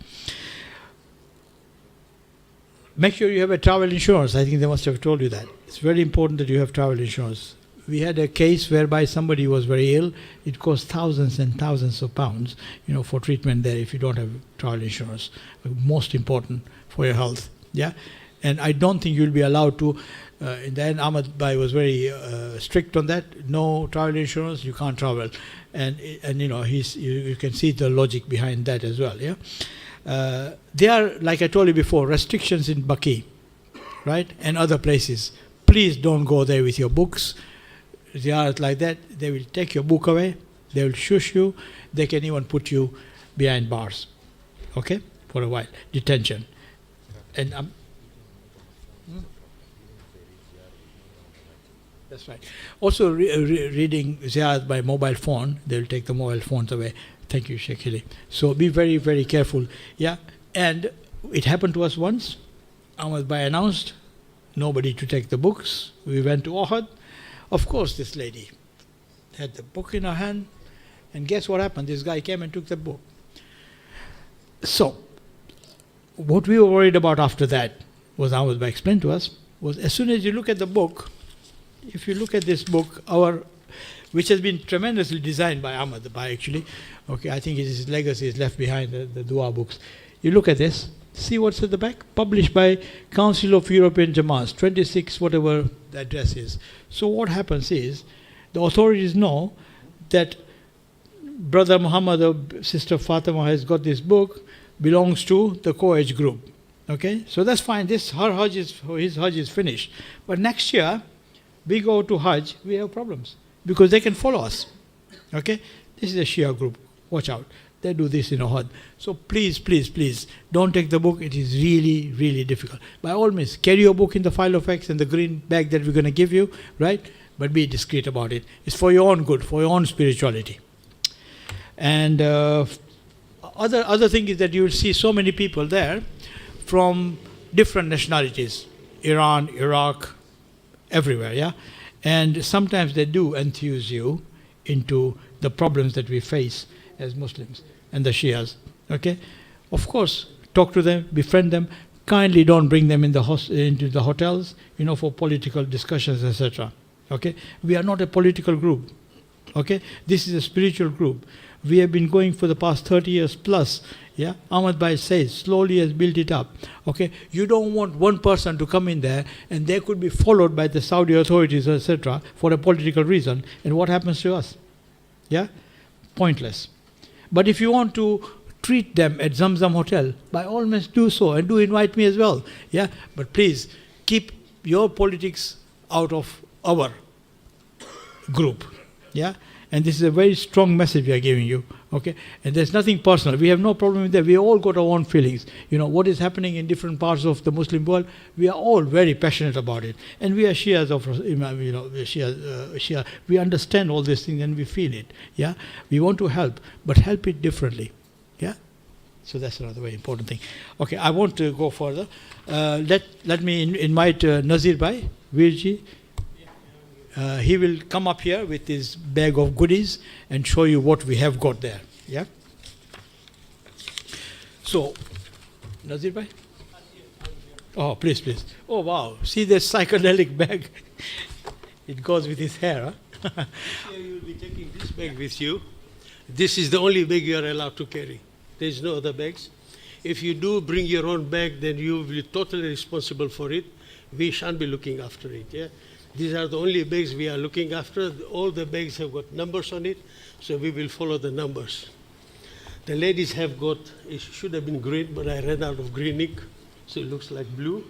Make sure you have a travel insurance. I think they must have told you that. It's very important that you have travel insurance. We had a case whereby somebody was very ill. It cost thousands and thousands of pounds, you know, for treatment there if you don't have travel insurance. Most important for your health, yeah. And I don't think you'll be allowed to. In the end, Ahmad Bhai was very strict on that. No travel insurance, you can't travel. And you know, you can see the logic behind that as well, yeah. There are, like I told you before, restrictions in Baki, right, and other places. Please don't go there with your books. Ziyarat like that, they will take your book away, they will shush you, they can even put you behind bars, okay, for a while, detention. And that's right. Also reading Ziyarat by mobile phone, they will take the mobile phones away. Thank you, Sheikh Hili. So be very, very careful. Yeah, and it happened to us once. Ahmad Bhai announced nobody to take the books. We went to Ohad. Of course, this lady had the book in her hand, and guess what happened? This guy came and took the book. So, what we were worried about after that, was Ahmad Bhai explained to us, was as soon as you look at the book, if you look at this book, which has been tremendously designed by Ahmad Bhai actually, okay, I think his legacy is left behind, the dua books. You look at this, see what's at the back? Published by Council of European Jamaats, 26, whatever the address is. So what happens is, the authorities know that Brother Muhammad or Sister Fatima has got this book, belongs to the co-age group. Okay, so that's fine. His Hajj is finished. But next year, we go to Hajj, we have problems because they can follow us. Okay, this is a Shia group. Watch out. They do this in Hajj. So please, please, please, don't take the book. It is really, really difficult. By all means, carry your book in the file of X and the green bag that we're going to give you, right? But be discreet about it. It's for your own good, for your own spirituality. And other thing is that you will see so many people there from different nationalities, Iran, Iraq, everywhere, yeah? And sometimes they do enthuse you into the problems that we face as Muslims and the Shias, okay? Of course, talk to them, befriend them. Kindly don't bring them into the hotels, for political discussions, etc., okay? We are not a political group, okay? This is a spiritual group. We have been going for the past 30 years plus. Yeah, Ahmad Bhai says, slowly has built it up. Okay, you don't want one person to come in there and they could be followed by the Saudi authorities, etc., for a political reason. And what happens to us? Yeah, pointless. But if you want to treat them at Zamzam Hotel, by all means do so, and do invite me as well. Yeah, but please keep your politics out of our group. Yeah. And this is a very strong message we are giving you, okay? And there's nothing personal. We have no problem with that. We all got our own feelings. What is happening in different parts of the Muslim world, we are all very passionate about it. And we are Shias Shia. We understand all these things and we feel it, yeah? We want to help, but help it differently, yeah? So that's another very important thing. Okay, I want to go further. Let me invite Nazir Bhai, Virji. He will come up here with his bag of goodies and show you what we have got there. Yeah? So, Nazir Bhai? Oh, please, please. Oh, wow. See this psychedelic bag? It goes with his hair, huh? Here you will be taking this bag with you. This is the only bag you are allowed to carry. There is no other bags. If you do bring your own bag, then you will be totally responsible for it. We shan't be looking after it, yeah? These are the only bags we are looking after. All the bags have got numbers on it, so we will follow the numbers. The ladies have got, it should have been green, but I ran out of green ink, so it looks like blue.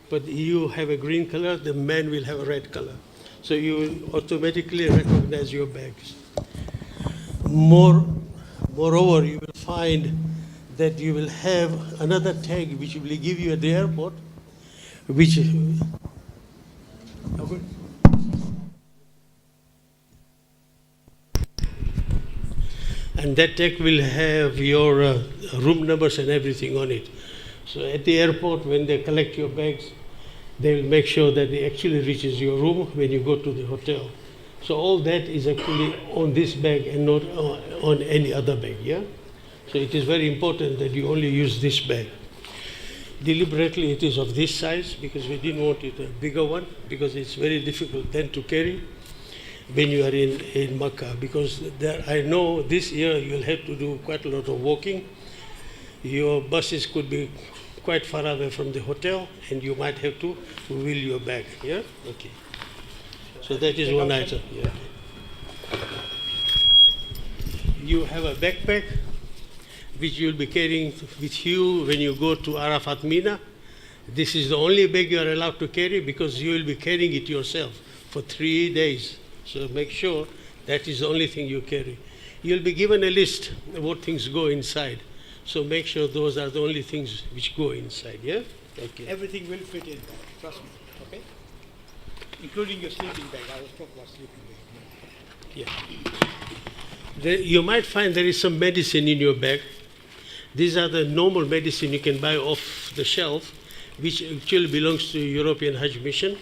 But you have a green color, the man will have a red color. So you will automatically recognize your bags. Moreover, you will find that you will have another tag which will give you at the airport, which and that tag will have your room numbers and everything on it. So at the airport, when they collect your bags, they will make sure that it actually reaches your room when you go to the hotel. So all that is actually on this bag and not on any other bag, yeah? So it is very important that you only use this bag. Deliberately it is of this size because we didn't want it a bigger one because it's very difficult then to carry when you are in Makkah, because there, I know this year you'll have to do quite a lot of walking. Your buses could be quite far away from the hotel and you might have to wheel your bag, yeah? Okay. So that is one item, yeah. You have a backpack which you'll be carrying with you when you go to Arafat Mina. This is the only bag you are allowed to carry because you will be carrying it yourself for 3 days. So make sure that is the only thing you carry. You'll be given a list of what things go inside. So make sure those are the only things which go inside, yeah? Okay. Everything will fit in there, trust me, okay? Including your sleeping bag. I was talking about sleeping bag. Yeah. You might find there is some medicine in your bag. These are the normal medicine you can buy off the shelf, which actually belongs to European Hajj Mission.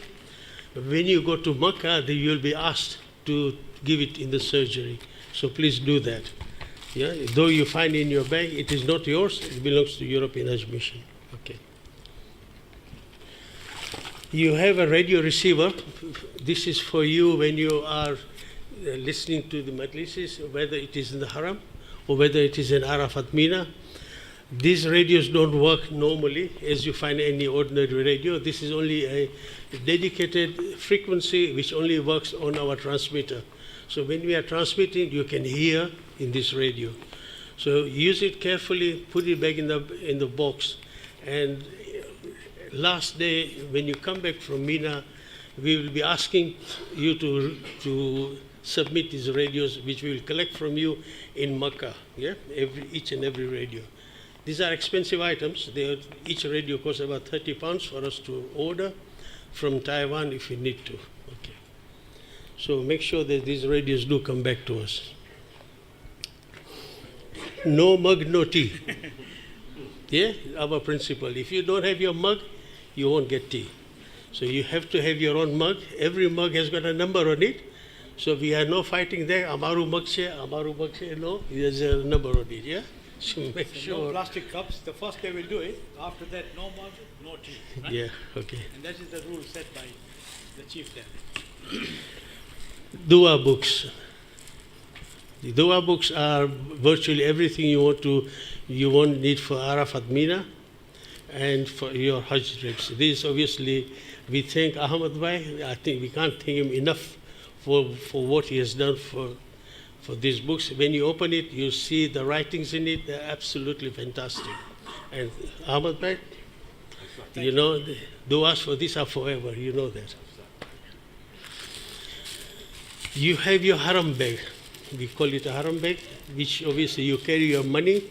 When you go to Makkah, you will be asked to give it in the surgery. So please do that. Yeah? Though you find in your bag, it is not yours, it belongs to European Hajj Mission. Okay. You have a radio receiver. This is for you when you are listening to the majlises, whether it is in the Haram or whether it is in Arafat Mina. These radios don't work normally as you find any ordinary radio. This is only a dedicated frequency which only works on our transmitter. So when we are transmitting, you can hear in this radio. So use it carefully, put it back in the box. And last day, when you come back from Mina, we will be asking you to submit these radios, which we will collect from you in Makkah, yeah? Each and every radio. These are expensive items. Each radio costs about 30 pounds for us to order from Taiwan if we need to. Okay. So make sure that these radios do come back to us. No mug, no tea. Yeah, our principle. If you don't have your mug, you won't get tea. So you have to have your own mug. Every mug has got a number on it. So we are no fighting there. Amaru Makshe, no. There's a number on it, yeah? So make sure. No plastic cups. The first day we'll do it. After that, no mug, no tea. Right? Yeah, okay. And that is the rule set by the chief there. Dua books. The Dua books are virtually everything you won't need for Arafat Mina and for your Hajj trips. This obviously, we thank Ahmad Bhai. I think we can't thank him enough for what he has done for these books. When you open it, you see the writings in it. They're absolutely fantastic. And Ahmad Bhai, you know, the duas for this are forever. You know that. You have your haram bag. We call it a haram bag, which obviously you carry your money,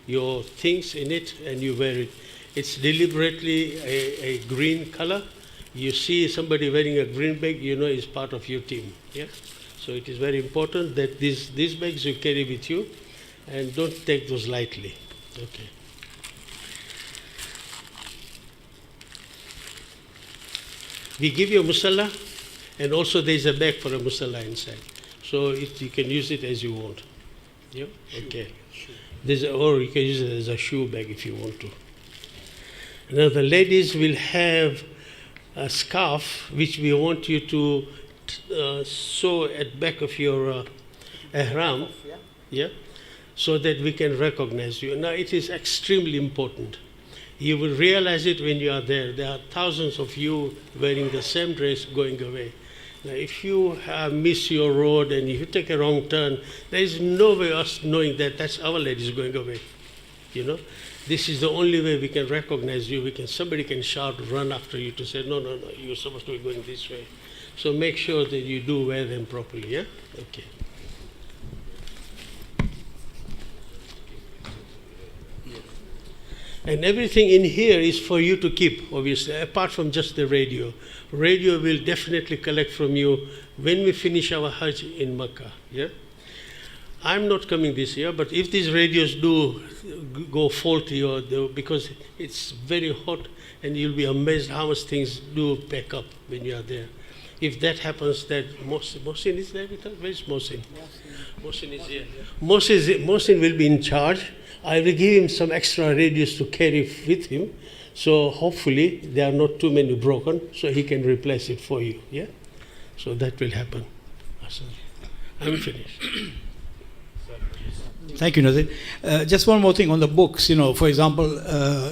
your things in it, and you wear it. It's deliberately a green color. You see somebody wearing a green bag, you know it's part of your team. Yeah? So it is very important that these bags you carry with you, and don't take those lightly. Okay. We give you a musalla, and also there is a bag for a musalla inside. So you can use it as you want. Yeah? Okay. Or you can use it as a shoe bag if you want to. Now the ladies will have a scarf which we want you to sew at back of your ihram, yeah, so that we can recognize you. Now it is extremely important. You will realize it when you are there. There are thousands of you wearing the same dress going away. Now, if you miss your road and if you take a wrong turn, there is no way of us knowing that that's our ladies going away. You know, this is the only way we can recognize you. Somebody can shout, run after you to say, no, you're supposed to be going this way. So make sure that you do wear them properly. Yeah. Okay. And everything in here is for you to keep, obviously, apart from just the radio. Radio will definitely collect from you when we finish our Hajj in Makkah. Yeah? I'm not coming this year, but if these radios do go faulty because it's very hot, and you'll be amazed how much things do pack up when you are there. If that happens, that Mohsin is there with us? Where is Mohsin? Mohsin is here. Mohsin will be in charge. I will give him some extra radios to carry with him, so hopefully there are not too many broken, so he can replace it for you. Yeah, so that will happen. I'm finished. Thank you, Nazir. Just one more thing on the books. You know, for example,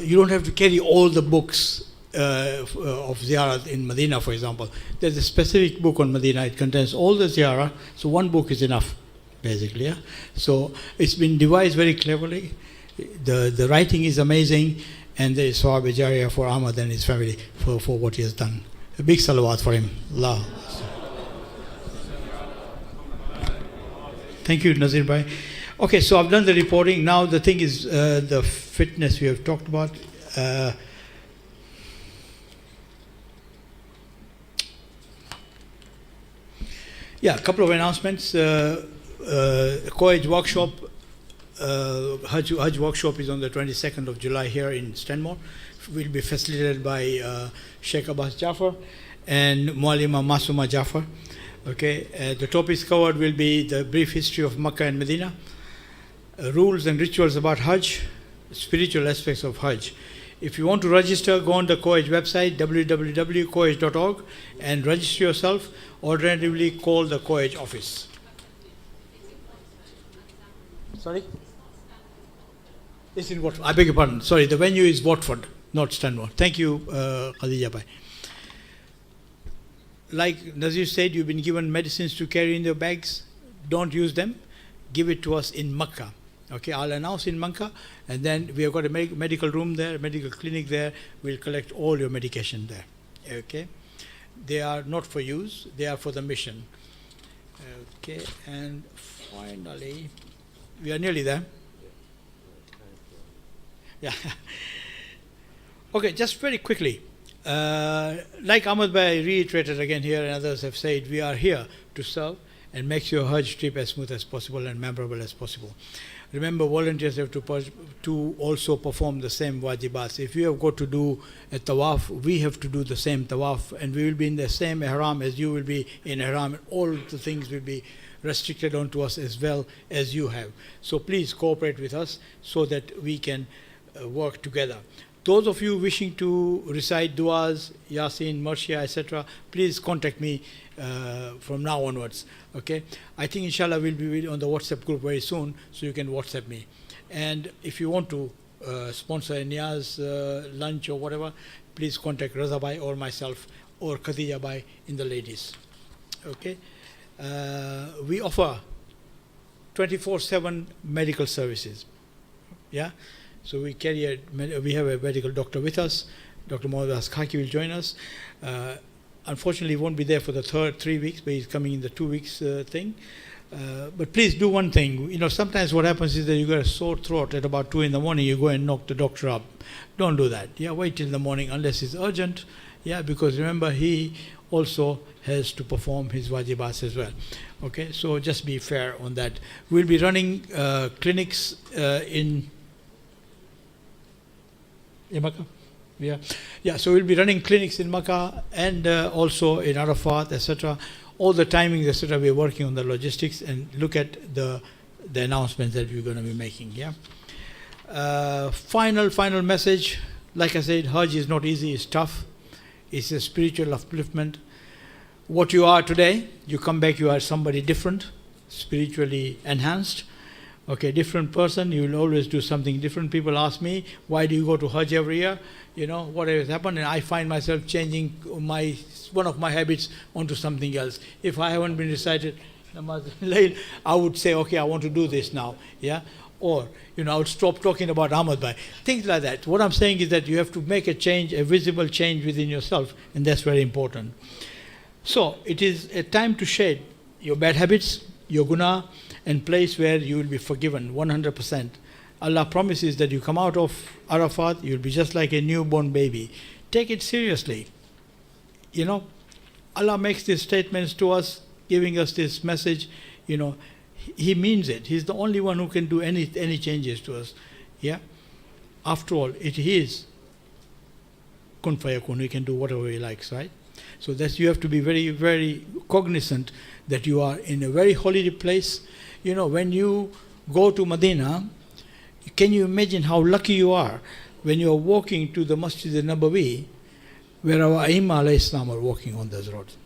you don't have to carry all the books of ziyarat in Medina, for example. There's a specific book on Medina. It contains all the ziyarah, so one book is enough, basically. Yeah? So it's been devised very cleverly. The writing is amazing, and there is Sawab Jariyah for Ahmad and his family for what he has done. A big salawat for him. Allah. Thank you, Nazir Bhai. Okay, so I've done the reporting. Now the thing is the fitness we have talked about. Yeah, a couple of announcements. Hajj workshop, Hajj workshop is on the 22nd of July here in Stanmore. Will be facilitated by Sheikh Abbas Jafar and Muallima Masuma Jafar. Okay, the topics covered will be the brief history of Makkah and Medina, rules and rituals about Hajj, spiritual aspects of Hajj. If you want to register, go on the Hajj website, www.hajj.org, and register yourself. Alternatively, call the Hajj office. Sorry? It's in Watford. I beg your pardon. Sorry, the venue is Watford, not Stanmore. Thank you, Khadija Bhai. like Nazir said, you've been given medicines to carry in your bags. Don't use them. Give it to us in Makkah. Okay, I'll announce in Makkah, and then we have got a medical room there, a medical clinic there. We'll collect all your medication there. Okay, they are not for use; they are for the mission. Okay, and finally, we are nearly there. Yeah. Okay, just very quickly. Like Ahmad Bhai reiterated again here, and others have said, we are here to serve and make your Hajj trip as smooth as possible and memorable as possible. Remember, volunteers have to also perform the same wajibats. If you have got to do a tawaf, we have to do the same tawaf, and we will be in the same ihram as you will be in ihram, and all the things will be restricted onto us as well as you have. So please cooperate with us so that we can work together. Those of you wishing to recite du'as, Yasin, Marshia, etc., please contact me from now onwards. Okay? I think inshallah we'll be on the WhatsApp group very soon, so you can WhatsApp me. And if you want to sponsor a Niyaz lunch or whatever, please contact Raza Bhai or myself or Khadija Bhai in the ladies. Okay? We offer 24/7 medical services. Yeah? So we have a medical doctor with us. Dr. Mohammed Askaki will join us. Unfortunately, he won't be there for the 3 weeks, but he's coming in the 2 weeks thing. But please do one thing. You know, sometimes what happens is that you got a sore throat at about 2 in the morning, you go and knock the doctor up. Don't do that. Yeah, wait till the morning unless it's urgent. Yeah, because remember, he also has to perform his wajibats as well. Okay, so just be fair on that. We'll be running clinics in Makkah. Yeah. So we'll be running clinics in Makkah and also in Arafat, etc. All the timings, etc. We're working on the logistics, and look at the announcements that we're going to be making. Yeah. Final message. Like I said, Hajj is not easy. It's tough. It's a spiritual upliftment. What you are today, you come back, you are somebody different, spiritually enhanced. Okay, different person, you will always do something different. People ask me, why do you go to Hajj every year? You know, what has happened? And I find myself changing one of my habits onto something else. If I haven't been recited Namaz al-Layl, I would say, okay, I want to do this now. Yeah? Or, you know, I would stop talking about Ahmad Bhai. Things like that. What I'm saying is that you have to make a change, a visible change within yourself, and that's very important. So, it is a time to shed your bad habits, your guna, and place where you will be forgiven 100%. Allah promises that you come out of Arafat, you will be just like a newborn baby. Take it seriously. You know, Allah makes these statements to us, giving us this message. You know, He means it. He's the only one who can do any changes to us. Yeah. After all, it is kun fayakun. He can do whatever He likes, right? So that's, you have to be very, very cognizant that you are in a very holy place. You know, when you go to Medina, can you imagine how lucky you are when you are walking to the Masjid al-Nabawi, where our Aimma alayhi salam are walking on those roads?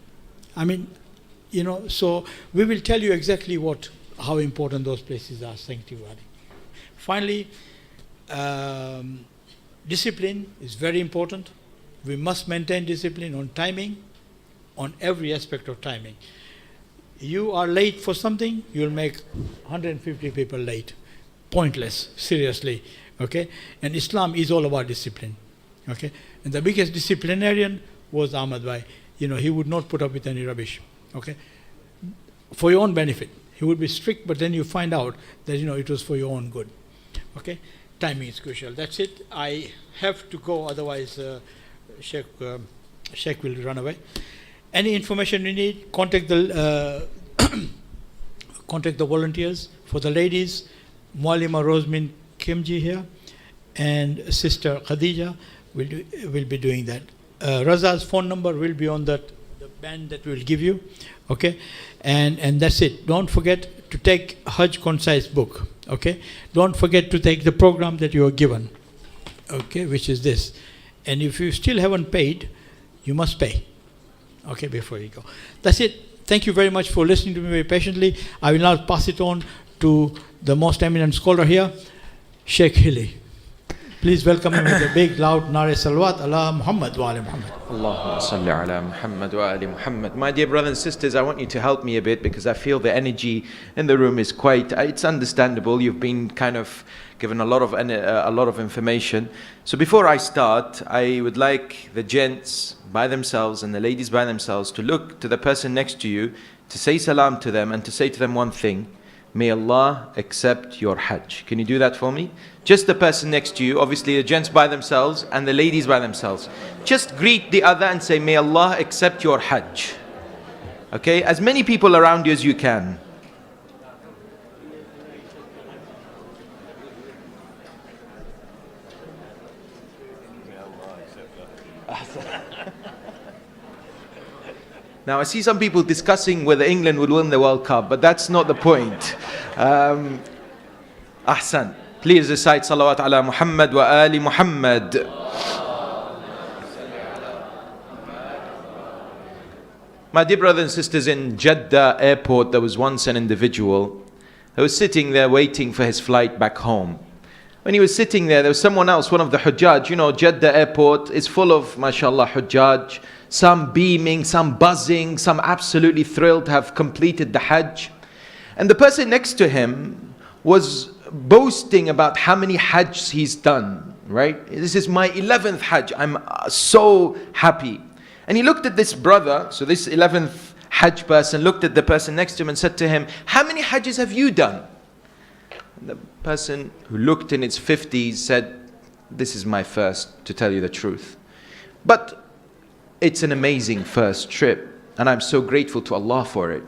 I mean, you know, so we will tell you exactly how important those places are sanctuary. Finally, discipline is very important. We must maintain discipline on timing, on every aspect of timing. You are late for something, you'll make 150 people late. Pointless, seriously. Okay? And Islam is all about discipline. Okay? And the biggest disciplinarian was Ahmad Bhai. You know, he would not put up with any rubbish. Okay? For your own benefit. He would be strict, but then you find out that, you know, it was for your own good. Okay? Timing is crucial. That's it. I have to go, otherwise Sheikh will run away. Any information you need, contact the volunteers. For the ladies, Muallima Rosmin Kimji here, and Sister Khadija will be doing that. Raza's phone number will be on the band that we'll give you. Okay, and that's it. Don't forget to take Hajj Concise book. Okay, don't forget to take the program that you are given. Okay, which is this. And if you still haven't paid, you must pay. Okay, before you go. That's it. Thank you very much for listening to me very patiently. I will now pass it on to the most eminent scholar here, Sheikh Hilly. Please welcome him with a big, loud Nare Salawat ala Muhammad wa ali Muhammad. Allahumma salli ala Muhammad wa ali Muhammad. My dear brothers and sisters, I want you to help me a bit because I feel the energy in the room is quite, it's understandable. You've been kind of given a lot of information. So before I start, I would like the gents by themselves and the ladies by themselves to look to the person next to you, to say salam to them and to say to them one thing: may Allah accept your Hajj. Can you do that for me? Just the person next to you, obviously the gents by themselves and the ladies by themselves. Just greet the other and say, may Allah accept your Hajj. Okay, as many people around you as you can. Now I see some people discussing whether England would win the World Cup, but that's not the point. Ahsan. Please recite salawat ala Muhammad wa ali Muhammad. My dear brothers and sisters, in Jeddah airport there was once an individual who was sitting there waiting for his flight back home. When he was sitting there was someone else, one of the Hujjaj. You know, Jeddah airport is full of, mashallah, Hujjaj. Some beaming, some buzzing, some absolutely thrilled to have completed the Hajj. And the person next to him was boasting about how many Hajjs he's done, right? This is my 11th Hajj. I'm so happy. And he looked at this brother, so this 11th Hajj person looked at the person next to him and said to him, how many Hajjs have you done? And the person who looked in its 50s said, this is my first, to tell you the truth. But it's an amazing first trip, and I'm so grateful to Allah for it.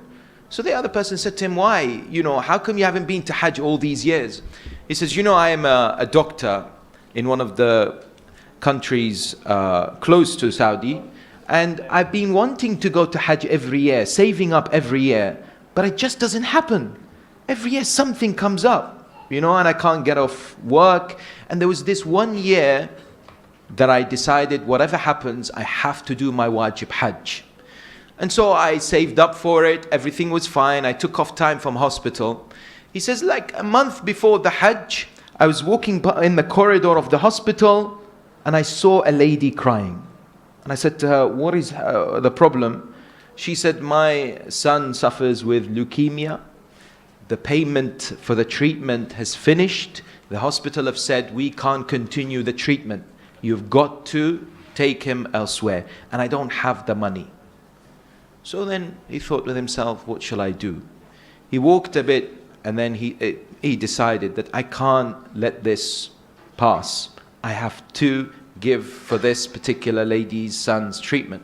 So the other person said to him, why? You know, how come you haven't been to Hajj all these years? He says, you know, I am a doctor in one of the countries close to Saudi, and I've been wanting to go to Hajj every year, saving up every year, but it just doesn't happen. Every year something comes up, you know, and I can't get off work. And there was this one year that I decided, whatever happens, I have to do my wajib Hajj. And so I saved up for it, everything was fine, I took off time from hospital. He says, like a month before the Hajj, I was walking in the corridor of the hospital and I saw a lady crying. And I said to her, what is the problem? She said, my son suffers with leukemia. The payment for the treatment has finished. The hospital have said, we can't continue the treatment. You've got to take him elsewhere. And I don't have the money. So then he thought with himself, what shall I do? He walked a bit and then he decided that I can't let this pass. I have to give for this particular lady's son's treatment.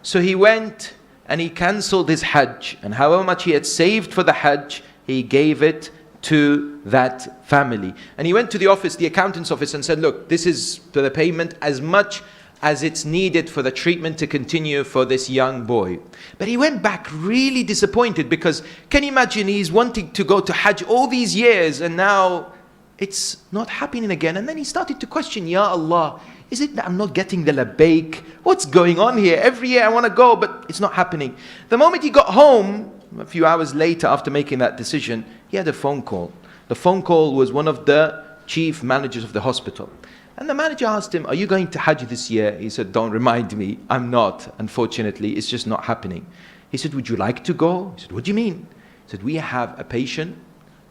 So he went and he cancelled his Hajj, and however much he had saved for the Hajj, he gave it to that family. And he went to the office, the accountant's office, and said, look, this is for the payment as much as it's needed for the treatment to continue for this young boy. But he went back really disappointed, because can you imagine, he's wanting to go to Hajj all these years and now it's not happening again. And then he started to question, Ya Allah, is it that I'm not getting the labbaik? What's going on here? Every year I want to go, but it's not happening. The moment he got home, a few hours later after making that decision, he had a phone call. The phone call was one of the chief managers of the hospital. And the manager asked him, are you going to Hajj this year? He said, don't remind me, I'm not. Unfortunately, it's just not happening. He said, would you like to go? He said, what do you mean? He said, we have a patient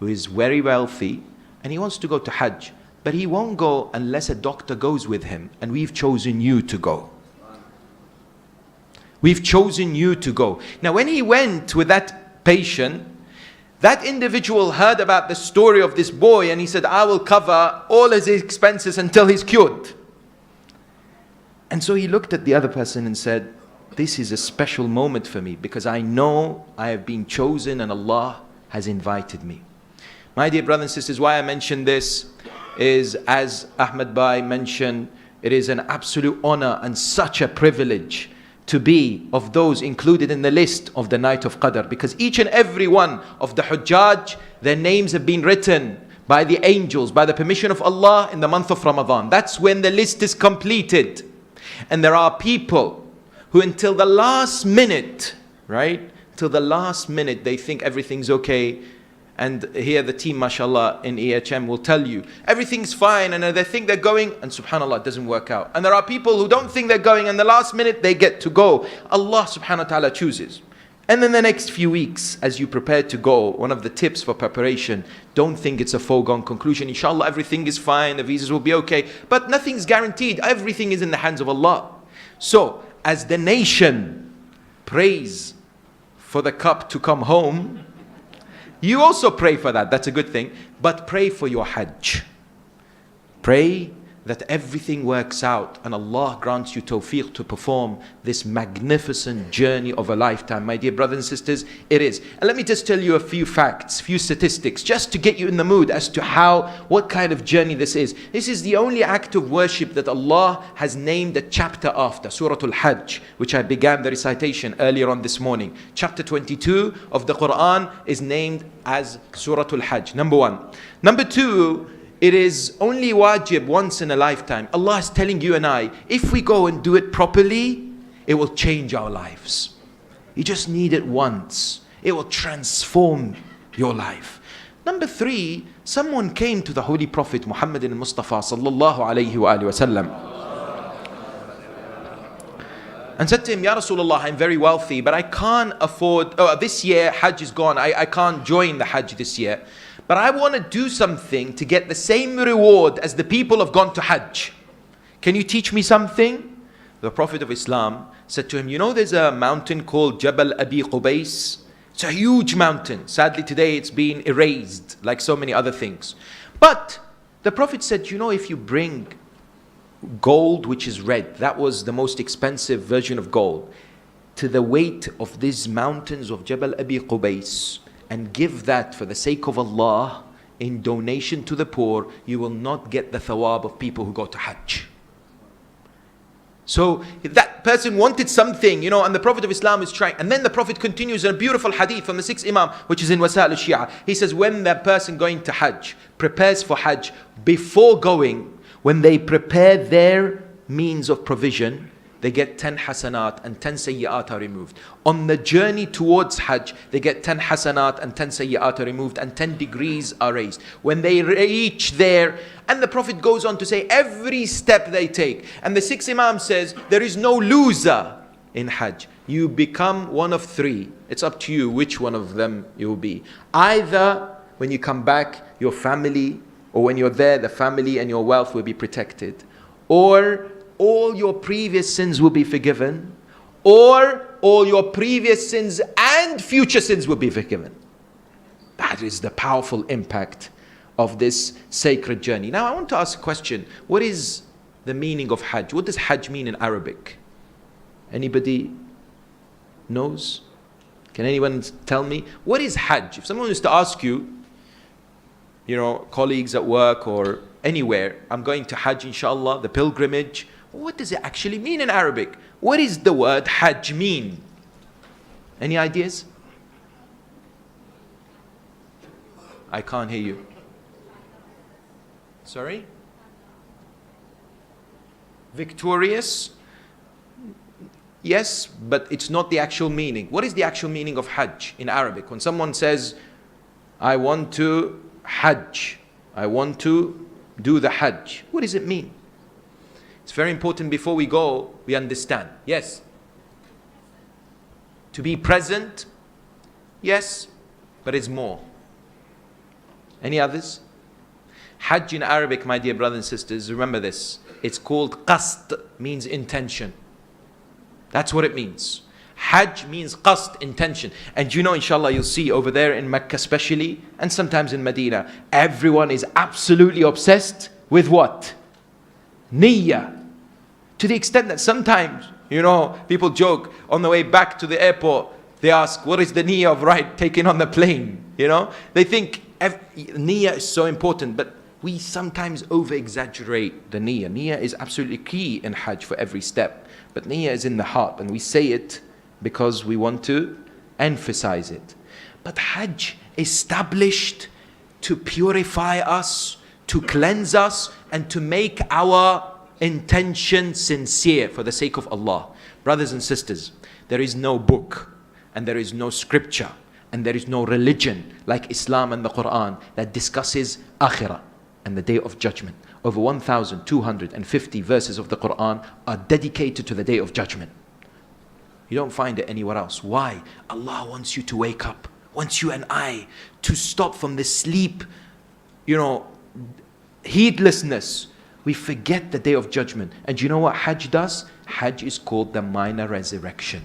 who is very wealthy and he wants to go to Hajj, but he won't go unless a doctor goes with him, and we've chosen you to go. We've chosen you to go. Now when he went with that patient, that individual heard about the story of this boy and he said, I will cover all his expenses until he's cured. And so he looked at the other person and said, this is a special moment for me because I know I have been chosen and Allah has invited me. My dear brothers and sisters, why I mention this is, as Ahmed Bhai mentioned, it is an absolute honor and such a privilege to be of those included in the list of the night of Qadr, because each and every one of the Hujjaj, their names have been written by the angels, by the permission of Allah, in the month of Ramadan. That's when the list is completed. And there are people who until the last minute, right, till the last minute they think everything's okay, And here the team, mashallah, in EHM will tell you, everything's fine, and they think they're going, and subhanAllah, it doesn't work out. And there are people who don't think they're going, and the last minute they get to go. Allah subhanahu wa ta'ala chooses. And then the next few weeks, as you prepare to go, one of the tips for preparation, don't think it's a foregone conclusion. Inshallah, everything is fine, the visas will be okay. But nothing's guaranteed. Everything is in the hands of Allah. So, as the nation prays for the cup to come home, you also pray for that. That's a good thing. But pray for your Hajj. Pray that everything works out and Allah grants you tawfiq to perform this magnificent journey of a lifetime. My dear brothers and sisters, it is. And let me just tell you a few facts, few statistics, just to get you in the mood as to what kind of journey this is. This is the only act of worship that Allah has named a chapter after, Surah Al-Hajj, which I began the recitation earlier on this morning. Chapter 22 of the Quran is named as Surah Al-Hajj, number one. Number two, it is only wajib once in a lifetime. Allah is telling you and I, if we go and do it properly, it will change our lives. You just need it once. It will transform your life. Number three, someone came to the Holy Prophet Muhammad al-Mustafa sallallahu alayhi wa sallam and said to him, Ya Rasulullah, I'm very wealthy, but I can't afford, this year Hajj is gone, I can't join the Hajj this year. But I want to do something to get the same reward as the people have gone to Hajj. Can you teach me something? The Prophet of Islam said to him, you know there's a mountain called Jabal Abi Qubais? It's a huge mountain. Sadly today it's been erased like so many other things. But the Prophet said, you know, if you bring gold which is red, that was the most expensive version of gold, to the weight of these mountains of Jabal Abi Qubais, and give that for the sake of Allah in donation to the poor, you will not get the thawab of people who go to Hajj. So if that person wanted something, and the Prophet of Islam is trying, and then the Prophet continues in a beautiful hadith from the 6th Imam, which is in Wasa'il al-Shia. He says, when that person going to Hajj prepares for Hajj, before going, when they prepare their means of provision, they get 10 hasanat and 10 sayyi'at are removed. On the journey towards Hajj, they get 10 hasanat and 10 sayyi'at are removed and 10 degrees are raised. When they reach there, and the Prophet goes on to say every step they take. And the 6th Imam says, there is no loser in Hajj. You become one of three. It's up to you which one of them you will be. Either when you come back, your family, or when you're there, the family and your wealth will be protected. Or all your previous sins will be forgiven, or all your previous sins and future sins will be forgiven. That is the powerful impact of this sacred journey. Now I want to ask a question. What is the meaning of Hajj? What does Hajj mean in Arabic? Anybody knows? Can anyone tell me? What is Hajj? If someone was to ask you, colleagues at work or anywhere, I'm going to Hajj inshallah, the pilgrimage, what does it actually mean in Arabic? What is the word Hajj mean? Any ideas? I can't hear you. Sorry? Victorious? Yes, but it's not the actual meaning. What is the actual meaning of Hajj in Arabic? When someone says, I want to Hajj, I want to do the Hajj, what does it mean? It's very important before we go, we understand. Yes. To be present, yes, but it's more. Any others? Hajj in Arabic, my dear brothers and sisters, remember this. It's called qasd, means intention. That's what it means. Hajj means qasd, intention. And inshallah, you'll see over there in Mecca especially, and sometimes in Medina, everyone is absolutely obsessed with what? Niyyah. To the extent that sometimes, people joke on the way back to the airport, they ask, what is the niyyah of taking on the plane? They think niyyah is so important, but we sometimes over-exaggerate the niyyah. Niyyah is absolutely key in Hajj for every step. But niyyah is in the heart, and we say it because we want to emphasize it. But Hajj established to purify us, to cleanse us, and to make our intention sincere for the sake of Allah. Brothers and sisters, there is no book, and there is no scripture, And there is no religion like Islam and the Quran that discusses akhirah and the day of judgment. Over 1,250 verses of the Quran are dedicated to the day of judgment. You don't find it anywhere else. Why? Allah wants you to wake up, wants you and I to stop from this sleep, heedlessness. We forget the day of judgment. And you know what Hajj does? Hajj is called the minor resurrection,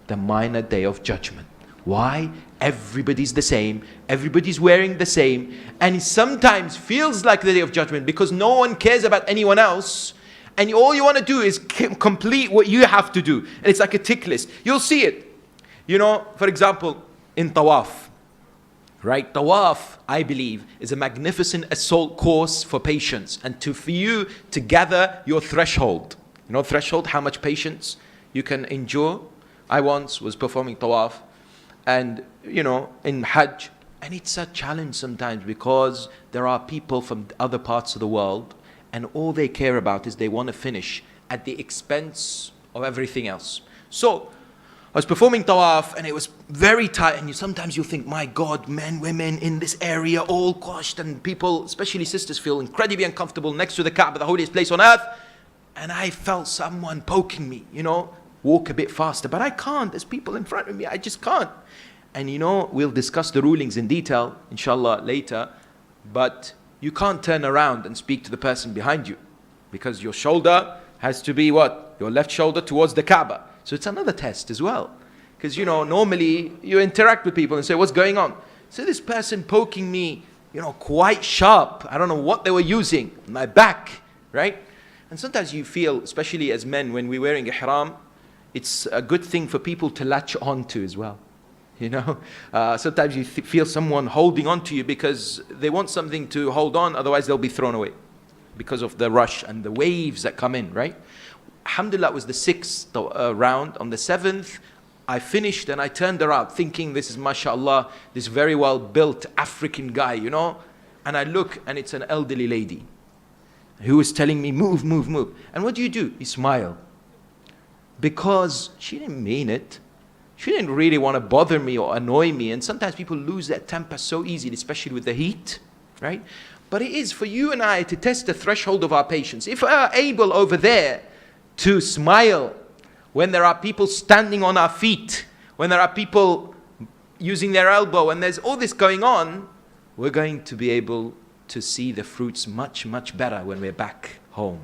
the minor day of judgment. Why? Everybody's the same, everybody's wearing the same, and it sometimes feels like the day of judgment because no one cares about anyone else, and all you want to do is complete what you have to do. And it's like a tick list. You'll see it. For example, in Tawaf, right? Tawaf, I believe, is a magnificent assault course for patience and for you to gather your threshold. Threshold, how much patience you can endure. I once was performing Tawaf, and in Hajj, and it's a challenge sometimes because there are people from other parts of the world, and all they care about is they want to finish at the expense of everything else. So I was performing Tawaf, and it was very tight, and sometimes you think, my God, men, women in this area, all quashed, and people, especially sisters, feel incredibly uncomfortable next to the Kaaba, the holiest place on earth. And I felt someone poking me, walk a bit faster, but I can't. There's people in front of me, I just can't. And we'll discuss the rulings in detail, inshallah, later, but you can't turn around and speak to the person behind you because your shoulder has to be what? Your left shoulder towards the Kaaba. So it's another test as well. Because, normally you interact with people and say, what's going on? So this person poking me, quite sharp. I don't know what they were using. My back, right? And sometimes you feel, especially as men, when we're wearing ihram, it's a good thing for people to latch on to as well. Sometimes you feel someone holding on to you because they want something to hold on, otherwise they'll be thrown away because of the rush and the waves that come in, right? Alhamdulillah, it was the 6th round. On the 7th, I finished and I turned around thinking this is, mashallah, this very well built African guy, and I look and it's an elderly lady who was telling me, move, move, move. And what do? You smile. Because she didn't mean it. She didn't really want to bother me or annoy me. And sometimes people lose their temper so easily, especially with the heat, right? But it is for you and I to test the threshold of our patience. If we are able over there to smile when there are people standing on our feet, when there are people using their elbow, and there's all this going on, we're going to be able to see the fruits much, much better when we're back home.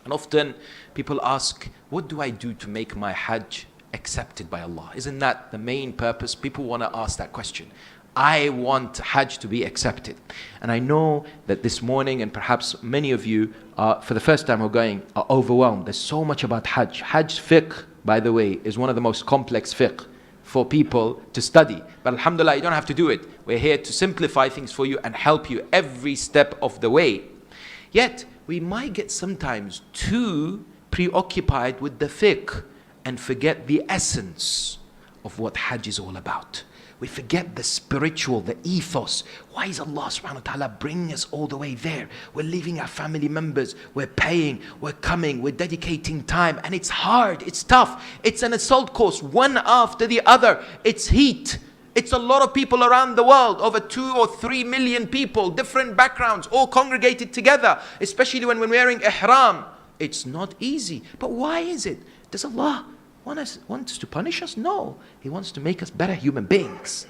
And often people ask, what do I do to make my Hajj accepted by Allah? Isn't that the main purpose? People want to ask that question. I want Hajj to be accepted. And I know that this morning, and perhaps many of you are, for the first time are going, are overwhelmed. There's so much about Hajj. Hajj fiqh, by the way, is one of the most complex fiqh for people to study. But alhamdulillah, you don't have to do it. We're here to simplify things for you and help you every step of the way. Yet, we might get sometimes too preoccupied with the fiqh and forget the essence of what Hajj is all about. We forget the spiritual, the ethos. Why is Allah subhanahu wa ta'ala bringing us all the way there? We're leaving our family members, we're paying, we're coming, we're dedicating time, and it's hard, it's tough. It's an assault course, one after the other. It's heat. It's a lot of people around the world, over 2 or 3 million people, different backgrounds, all congregated together, especially when we're wearing ihram. It's not easy. But why is it? Does Allah want us to punish us? No. He wants to make us better human beings.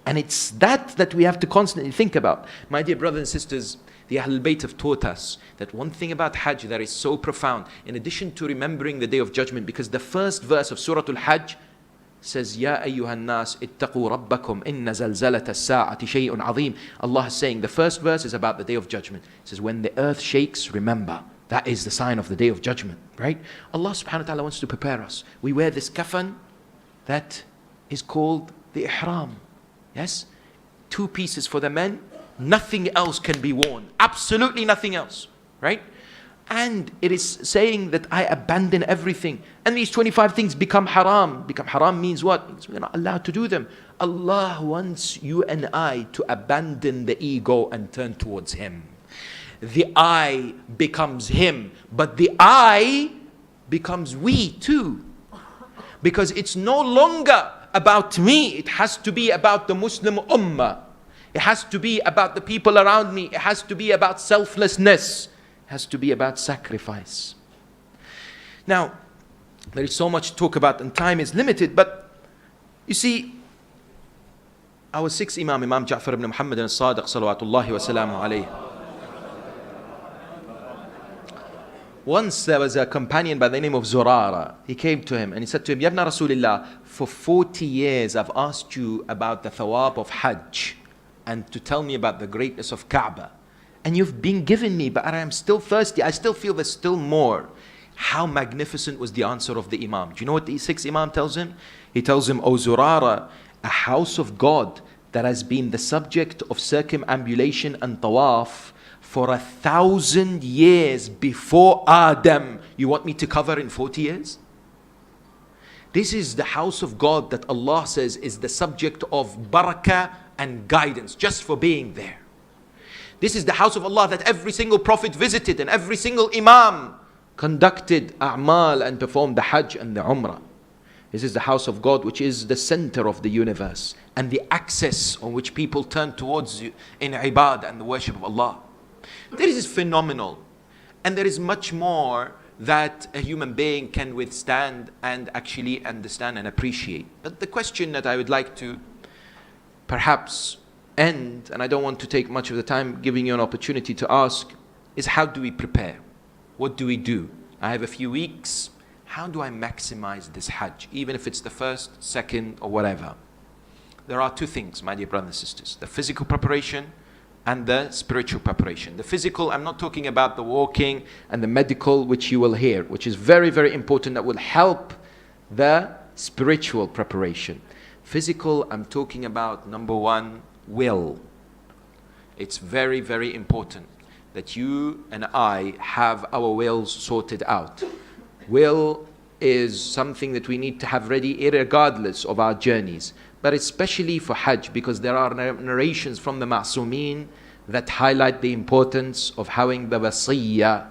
And it's that we have to constantly think about. My dear brothers and sisters, the Ahlul Bayt have taught us that one thing about Hajj that is so profound, in addition to remembering the Day of Judgment, because the first verse of Surah Al-Hajj says, Ya ayyuhan nas ittaqu rabbakum inna zalzalata as-sa'ati shay'un azim. Allah is saying, the first verse is about the Day of Judgment. It says, when the earth shakes, remember. That is the sign of the Day of Judgment, right? Allah subhanahu wa ta'ala wants to prepare us. We wear this kafan that is called the ihram. Yes? 2 pieces for the men. Nothing else can be worn. Absolutely nothing else, right? And it is saying that I abandon everything. And these 25 things become haram. Become haram means what? Means we're not allowed to do them. Allah wants you and I to abandon the ego and turn towards Him. The I becomes Him, but the I becomes we too. Because it's no longer about me. It has to be about the Muslim Ummah. It has to be about the people around me. It has to be about selflessness. It has to be about sacrifice. Now, there is so much to talk about and time is limited, but you see, our sixth Imam, Imam Ja'far ibn Muhammad al-Sadiq, salawatullahi wa salamu alayhi. Once there was a companion by the name of Zurara. He came to him and he said to him, Yabna Rasulillah, for 40 years I've asked you about the thawab of Hajj and to tell me about the greatness of Kaaba. And you've been giving me, but I am still thirsty. I still feel there's still more. How magnificent was the answer of the Imam? Do you know what the sixth Imam tells him? He tells him, O Zurara, a house of God that has been the subject of circumambulation and tawaf for 1,000 years before Adam, you want me to cover in 40 years? This is the house of God that Allah says is the subject of barakah and guidance just for being there. This is the house of Allah that every single prophet visited and every single Imam conducted a'mal and performed the Hajj and the Umrah. This is the house of God which is the center of the universe and the access on which people turn towards you in ibadah and the worship of Allah. This is phenomenal, and there is much more that a human being can withstand and actually understand and appreciate. But the question that I would like to perhaps end, and I don't want to take much of the time giving you an opportunity to ask, is how do we prepare? What do we do? I have a few weeks. How do I maximize this Hajj, even if it's the first, second, or whatever? There are two things, my dear brothers and sisters: the physical preparation and the spiritual preparation. The physical, I'm not talking about the walking and the medical, which you will hear, which is very, very important, that will help the spiritual preparation. Physical, I'm talking about, number one, will. It's very, very important that you and I have our wills sorted out. Will is something that we need to have ready irregardless of our journeys, but especially for Hajj, because there are narrations from the Ma'sumeen that highlight the importance of having the wasiyya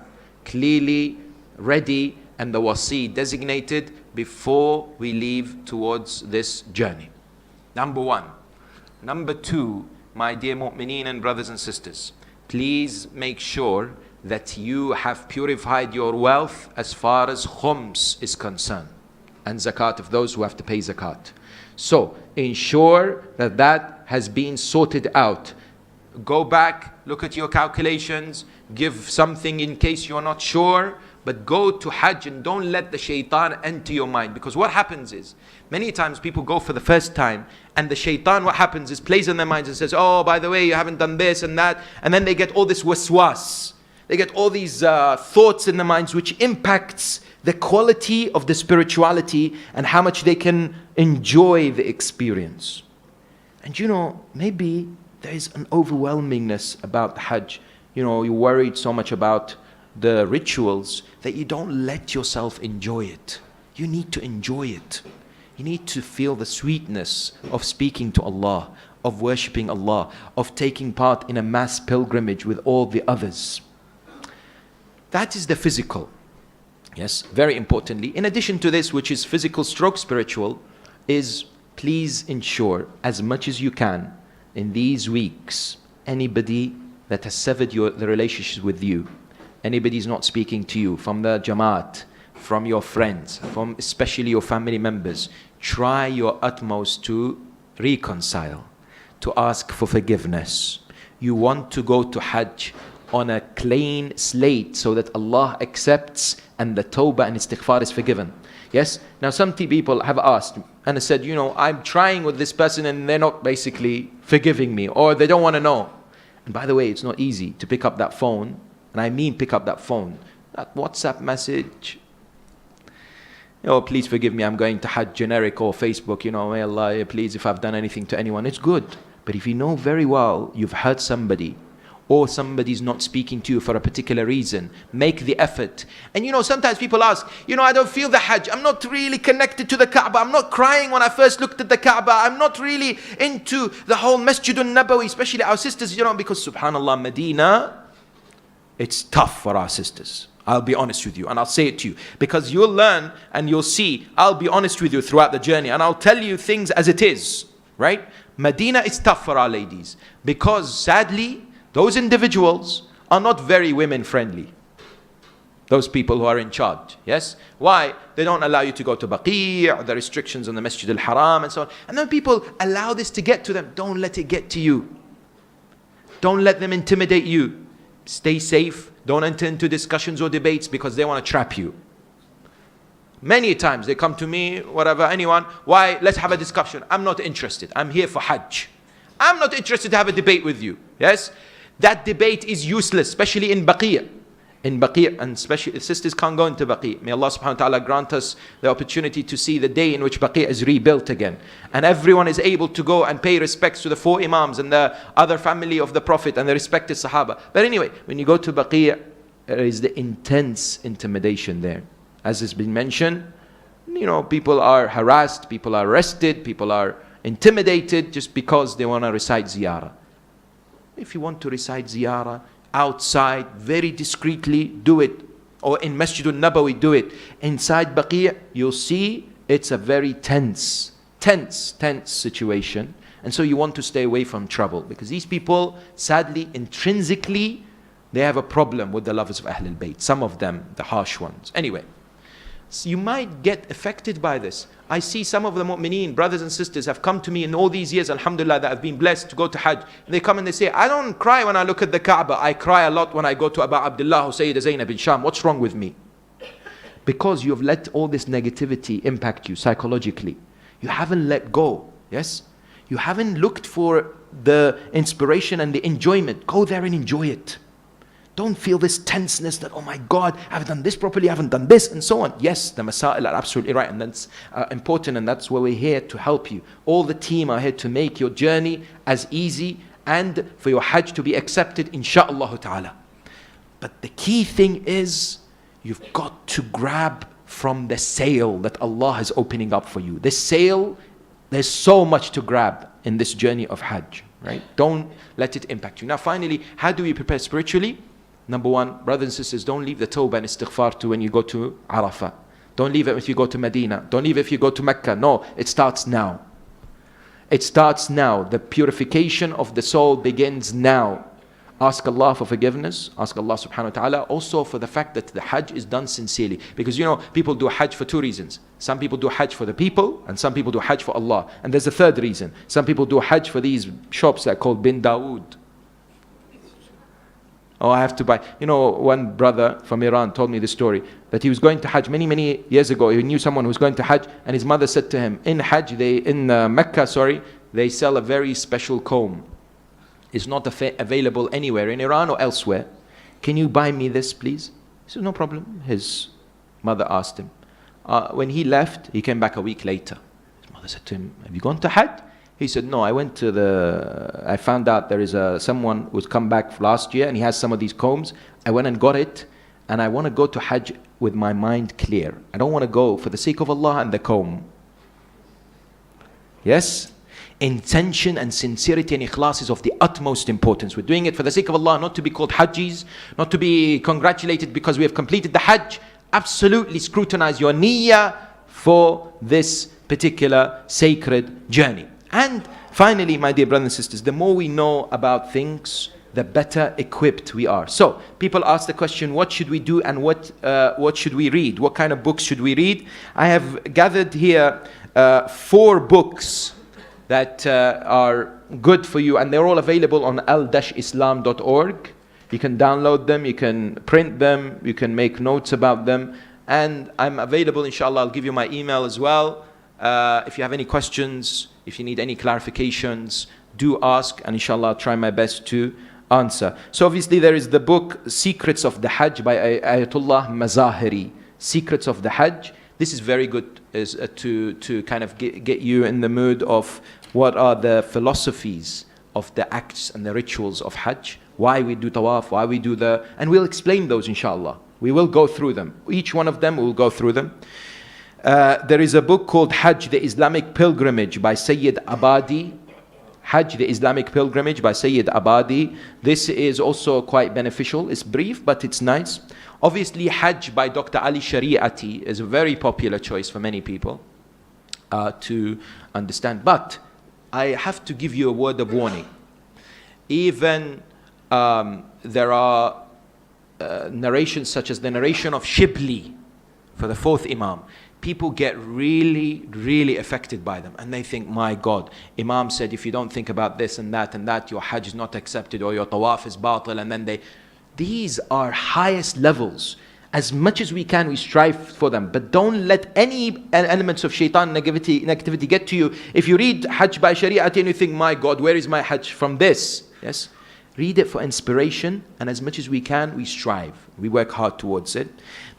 clearly ready and the wasi designated before we leave towards this journey. Number one. Number two, my dear mu'mineen and brothers and sisters, please make sure that you have purified your wealth as far as khums is concerned, and zakat of those who have to pay zakat. So ensure that that has been sorted out. Go back, look at your calculations, give something in case you're not sure, but go to Hajj and don't let the shaitan enter your mind. Because what happens is, many times people go for the first time and the shaitan, what happens is, plays in their minds and says, oh, by the way, you haven't done this and that. And then they get all this waswas. They get all these thoughts in their minds which impacts the quality of the spirituality and how much they can enjoy the experience. And you know, maybe there is an overwhelmingness about the Hajj. You know, you're worried so much about the rituals that you don't let yourself enjoy it. You need to enjoy it. You need to feel the sweetness of speaking to Allah, of worshipping Allah, of taking part in a mass pilgrimage with all the others. That is the physical. Yes, very importantly. In addition to this, which is physical stroke spiritual, is please ensure as much as you can in these weeks, anybody that has severed the relationships with you, anybody is not speaking to you from the Jamaat, from your friends, from especially your family members, try your utmost to reconcile, to ask for forgiveness. You want to go to Hajj on a clean slate so that Allah accepts and the tawbah and istighfar is forgiven. Yes? Now some people have asked and said, you know, I'm trying with this person and they're not basically forgiving me, or they don't want to know. And by the way, it's not easy to pick up that phone, and I mean pick up that phone, that WhatsApp message. Oh, please forgive me, I'm going to Hajj, generic, or Facebook, you know, may Allah, please, if I've done anything to anyone. It's good. But if you know very well you've hurt somebody, or somebody's not speaking to you for a particular reason, make the effort. And you know, sometimes people ask, you know, I don't feel the Hajj, I'm not really connected to the Kaaba, I'm not crying when I first looked at the Kaaba, I'm not really into the whole Masjidun Nabawi, especially our sisters, you know, because subhanallah, Medina, it's tough for our sisters. I'll be honest with you, and I'll say it to you. Because you'll learn and you'll see, I'll be honest with you throughout the journey, and I'll tell you things as it is, right? Medina is tough for our ladies, because sadly, those individuals are not very women friendly. Those people who are in charge, yes? Why? They don't allow you to go to Baqi', the restrictions on the Masjid al-Haram and so on. And then people allow this to get to them. Don't let it get to you. Don't let them intimidate you. Stay safe. Don't enter into discussions or debates because they want to trap you. Many times they come to me, whatever, anyone, why? Let's have a discussion. I'm not interested. I'm here for Hajj. I'm not interested to have a debate with you. Yes? That debate is useless, especially in Baqi'. In Baqi', and especially sisters can't go into Baqi'. May Allah subhanahu wa ta'ala grant us the opportunity to see the day in which Baqi' is rebuilt again. And everyone is able to go and pay respects to the 4 Imams and the other family of the Prophet and the respected Sahaba. But anyway, when you go to Baqi', there is the intense intimidation there. As has been mentioned, people are harassed, people are arrested, people are intimidated just because they want to recite ziyarah. If you want to recite ziyarah, outside, very discreetly, do it. Or in Masjid al-Nabawi, do it. Inside Baqi', you'll see it's a very tense situation. And so you want to stay away from trouble. Because these people, sadly, intrinsically, they have a problem with the lovers of Ahlul Bayt. Some of them, the harsh ones. Anyway, so you might get affected by this. I see some of the mu'mineen, brothers and sisters, have come to me in all these years, alhamdulillah, that I've been blessed to go to Hajj. And they come and they say, I don't cry when I look at the Kaaba. I cry a lot when I go to Aba Abdullah or Sayyidah Zainab bin Sham. What's wrong with me? Because you have let all this negativity impact you psychologically. You haven't let go. Yes? You haven't looked for the inspiration and the enjoyment. Go there and enjoy it. Don't feel this tenseness that, oh my God, I haven't done this properly, I haven't done this, and so on. Yes, the masail are absolutely right, and that's important, and that's why we're here to help you. All the team are here to make your journey as easy and for your Hajj to be accepted, insha'Allah ta'ala. But the key thing is, you've got to grab from the sail that Allah is opening up for you. This sail, there's so much to grab in this journey of Hajj, right? Don't let it impact you. Now finally, how do we prepare spiritually? Number one, brothers and sisters, don't leave the tawbah and istighfar to when you go to Arafah. Don't leave it if you go to Medina. Don't leave it if you go to Mecca. No, it starts now. It starts now. The purification of the soul begins now. Ask Allah for forgiveness. Ask Allah subhanahu wa ta'ala also for the fact that the Hajj is done sincerely. Because people do Hajj for 2 reasons. Some people do Hajj for the people, and some people do Hajj for Allah. And there's a third reason. Some people do Hajj for these shops that are called Bin Dawood. Oh, I have to buy. One brother from Iran told me this story, that he was going to Hajj many years ago. He knew someone who was going to Hajj, and his mother said to him, in Mecca, they sell a very special comb. It's not available anywhere in Iran or elsewhere. Can you buy me this, please? He said, no problem. His mother asked him. When he left, he came back a week later. His mother said to him, have you gone to Hajj? He said, no, I found out there is someone who's come back last year and he has some of these combs. I went and got it, and I want to go to Hajj with my mind clear. I don't want to go for the sake of Allah and the comb. Yes? Intention and sincerity and ikhlas is of the utmost importance. We're doing it for the sake of Allah, not to be called Hajjis, not to be congratulated because we have completed the Hajj. Absolutely scrutinize your niyyah for this particular sacred journey. And finally, my dear brothers and sisters, the more we know about things, the better equipped we are. So, people ask the question, what should we do and what should we read? What kind of books should we read? I have gathered here 4 books that are good for you, and they're all available on al-islam.org. You can download them, you can print them, you can make notes about them, and I'm available, inshallah. I'll give you my email as well. If you have any questions, if you need any clarifications, do ask, and inshallah I'll try my best to answer. So obviously there is the book Secrets of the Hajj by Ayatollah Mazahiri. Secrets of the Hajj. This is very good to kind of get you in the mood of what are the philosophies of the acts and the rituals of Hajj. Why we do tawaf, why we do and we'll explain those inshallah. We will go through them. Each one of them, we will go through them. There is a book called Hajj, the Islamic Pilgrimage by Sayyid Abadi. Hajj, the Islamic Pilgrimage by Sayyid Abadi. This is also quite beneficial. It's brief, but it's nice. Obviously, Hajj by Dr. Ali Shariati is a very popular choice for many people to understand. But I have to give you a word of warning. Even there are narrations such as the narration of Shibli for the fourth Imam. People get really, really affected by them. And they think, my God, Imam said if you don't think about this and that, your Hajj is not accepted or your Tawaf is batil. And then these are highest levels. As much as we can, we strive for them. But don't let any elements of shaitan negativity get to you. If you read Hajj by Shari'ati and you think, my God, where is my Hajj from this? Yes. Read it for inspiration, and as much as we can, we strive. We work hard towards it.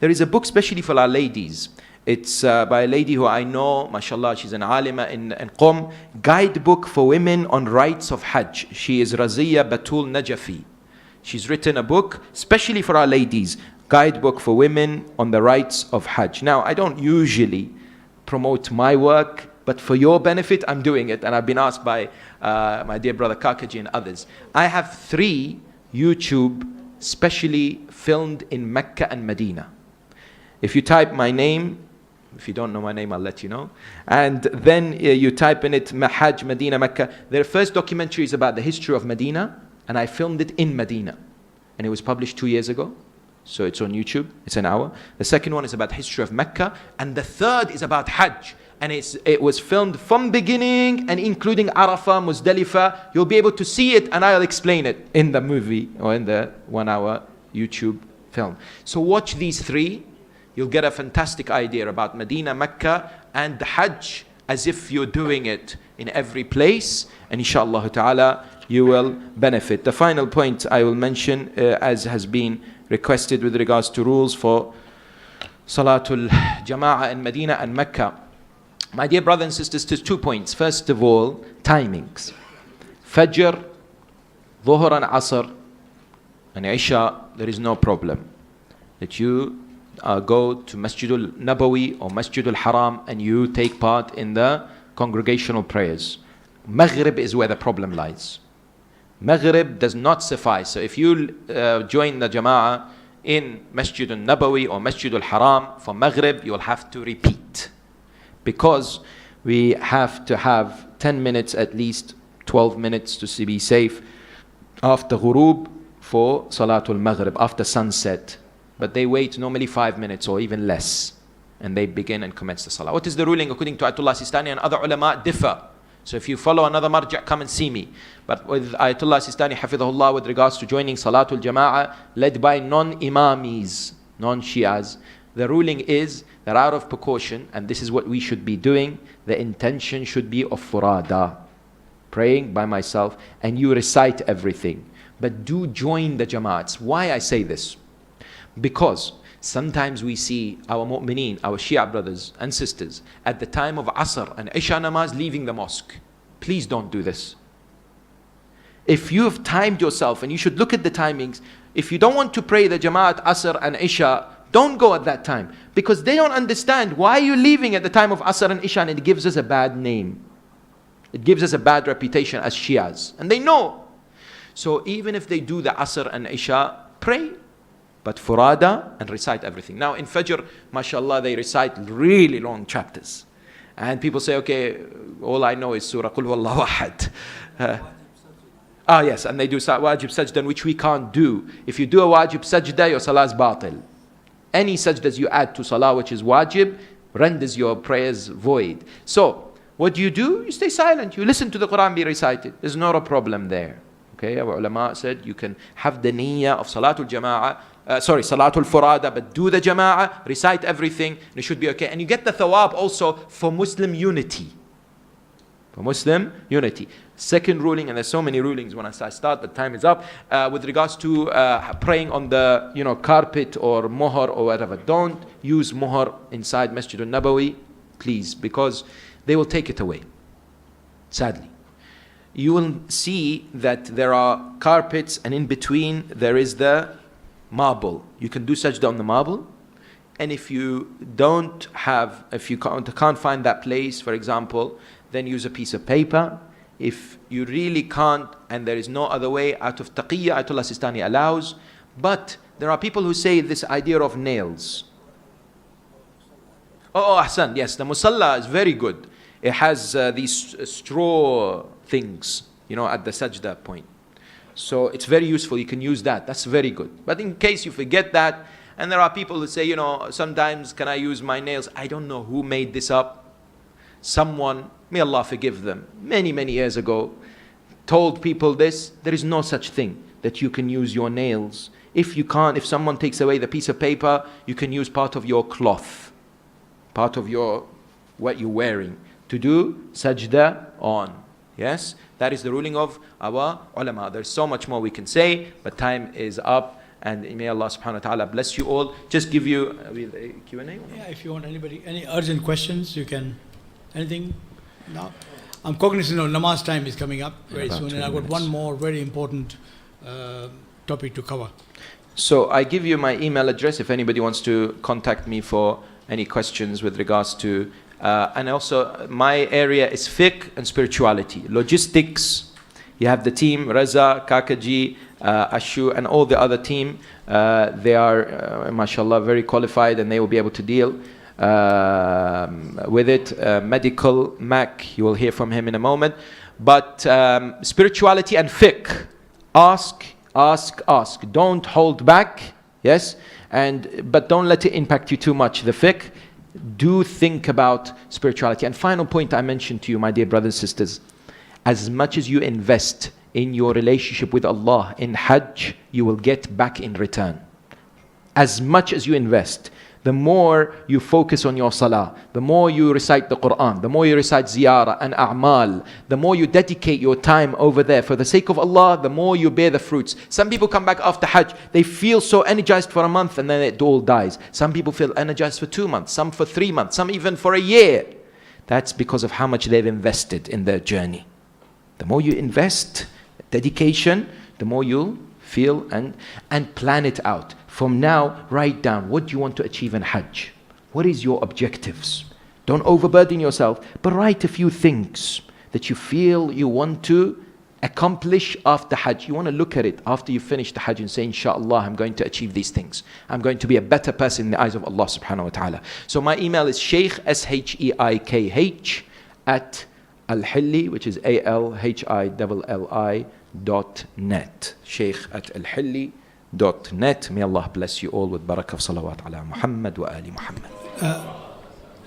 There is a book especially for our ladies. It's by a lady who I know, mashallah, she's an alima in Qom. Guidebook for women on rights of Hajj. She is Razia Batul Najafi. She's written a book especially for our ladies. Guidebook for women on the rights of Hajj. Now, I don't usually promote my work, but for your benefit, I'm doing it. And I've been asked by my dear brother Kakaji and others. I have 3 YouTube specially filmed in Mecca and Medina. If you type my name, if you don't know my name, I'll let you know. And then you type in it, Hajj, Medina, Mecca. Their first documentary is about the history of Medina, and I filmed it in Medina. And it was published 2 years ago. So it's on YouTube, it's an hour. The second one is about the history of Mecca. And the third is about Hajj. And it was filmed from beginning and including Arafah, Muzdalifah. You'll be able to see it and I'll explain it in the movie or in the 1 hour YouTube film. So watch these 3. You'll get a fantastic idea about Medina, Mecca and the Hajj as if you're doing it in every place. And inshallah ta'ala, you will benefit. The final point I will mention as has been requested with regards to rules for Salatul Jama'ah in Medina and Mecca. My dear brothers and sisters, there's 2 points. First of all, timings. Fajr, Dhuhr and Asr, and Isha, there is no problem. That you go to Masjidul Nabawi or Masjidul Haram and you take part in the congregational prayers. Maghrib is where the problem lies. Maghrib does not suffice. So if you join the Jama'ah in Masjidul Nabawi or Masjidul Haram for Maghrib, you'll have to repeat. Because we have to have 10 minutes at least, 12 minutes to be safe after ghurub for Salatul Maghrib, after sunset. But they wait normally 5 minutes or even less. And they begin and commence the Salah. What is the ruling according to Ayatollah Sistani and other ulama differ? So if you follow another marja', come and see me. But with Ayatollah Sistani, hafidhahullah, with regards to joining Salatul Jama'ah, led by non-imamis, non-Shias, the ruling is that out of precaution, and this is what we should be doing, the intention should be of furada, praying by myself, and you recite everything. But do join the jama'ats. Why I say this? Because sometimes we see our mu'mineen, our Shia brothers and sisters, at the time of Asr and Isha namaz leaving the mosque. Please don't do this. If you have timed yourself, and you should look at the timings, if you don't want to pray the Jama'at Asr and Isha, don't go at that time. Because they don't understand why you're leaving at the time of Asr and Isha, and it gives us a bad name. It gives us a bad reputation as Shias. And they know. So even if they do the Asr and Isha, pray. But furada and recite everything. Now in Fajr, mashallah, they recite really long chapters. And people say, okay, all I know is Surah Qul Huwallahu Ahad. Yes, and they do wajib sajda, which we can't do. If you do a wajib sajda, your salah is batil. Any sajdas you add to salah which is wajib renders your prayers void. So what do? You stay silent. You listen to the Quran be recited. There's not a problem there. Okay, our ulama said you can have the niyyah of Salatul Jama'ah, Salatul Furada, but do the Jama'ah, recite everything, and it should be okay. And you get the thawab also for Muslim unity. For Muslim unity. Second ruling, and there's so many rulings when I start, but time is up, with regards to praying on the carpet or mohar or whatever. Don't use mohar inside Masjid al-Nabawi, please, because they will take it away, sadly. You will see that there are carpets, and in between there is the marble. You can do sajda on the marble, and if you can't find that place, for example, then use a piece of paper. If you really can't, and there is no other way, out of taqiyya, Ayatollah Sistani allows, but there are people who say this idea of nails. Ahsan, yes, the musalla is very good. It has these straw things, at the sajda point. So it's very useful, you can use that, that's very good. But in case you forget that, and there are people who say, sometimes can I use my nails? I don't know who made this up. Someone, may Allah forgive them, many, many years ago, told people this. There is no such thing that you can use your nails. If someone takes away the piece of paper, you can use part of your cloth, part of what you're wearing, to do sajda on. Yes, that is the ruling of our ulama. There's so much more we can say, but time is up. And may Allah subhanahu wa ta'ala bless you all. Just give you a Q&A? Yeah, if you want any urgent questions, you can, anything now? I'm cognizant of namaz time is coming up very soon, and I've got one more very important topic to cover. So I give you my email address if anybody wants to contact me for any questions with regards to and also my area is fiqh and spirituality. Logistics, you have the team, Raza, Kakaji, Ashu, and all the other team. They are, mashallah, very qualified, and they will be able to deal with it. Medical, Mac, you will hear from him in a moment. But spirituality and fiqh, ask. Don't hold back, yes? But don't let it impact you too much. The fiqh, do think about spirituality. And final point I mentioned to you, my dear brothers and sisters, as much as you invest in your relationship with Allah in Hajj, you will get back in return. As much as you invest, the more you focus on your salah, the more you recite the Quran, the more you recite ziyarah and a'mal, the more you dedicate your time over there for the sake of Allah, the more you bear the fruits. Some people come back after Hajj, they feel so energized for a month and then it all dies. Some people feel energized for 2 months, some for 3 months, some even for a year. That's because of how much they've invested in their journey. The more you invest, dedication, the more you'll feel and plan it out. From now, write down, what do you want to achieve in Hajj? What is your objectives? Don't overburden yourself, but write a few things that you feel you want to accomplish after Hajj. You want to look at it after you finish the Hajj and say, inshallah, I'm going to achieve these things. I'm going to be a better person in the eyes of Allah subhanahu wa ta'ala. So my email is sheikh, S-H-E-I-K-H, at al-hilli, which is ALHILLI.net. Sheikh at al-hilli.net. May Allah bless you all with barakah of salawat ala Muhammad wa ali Muhammad.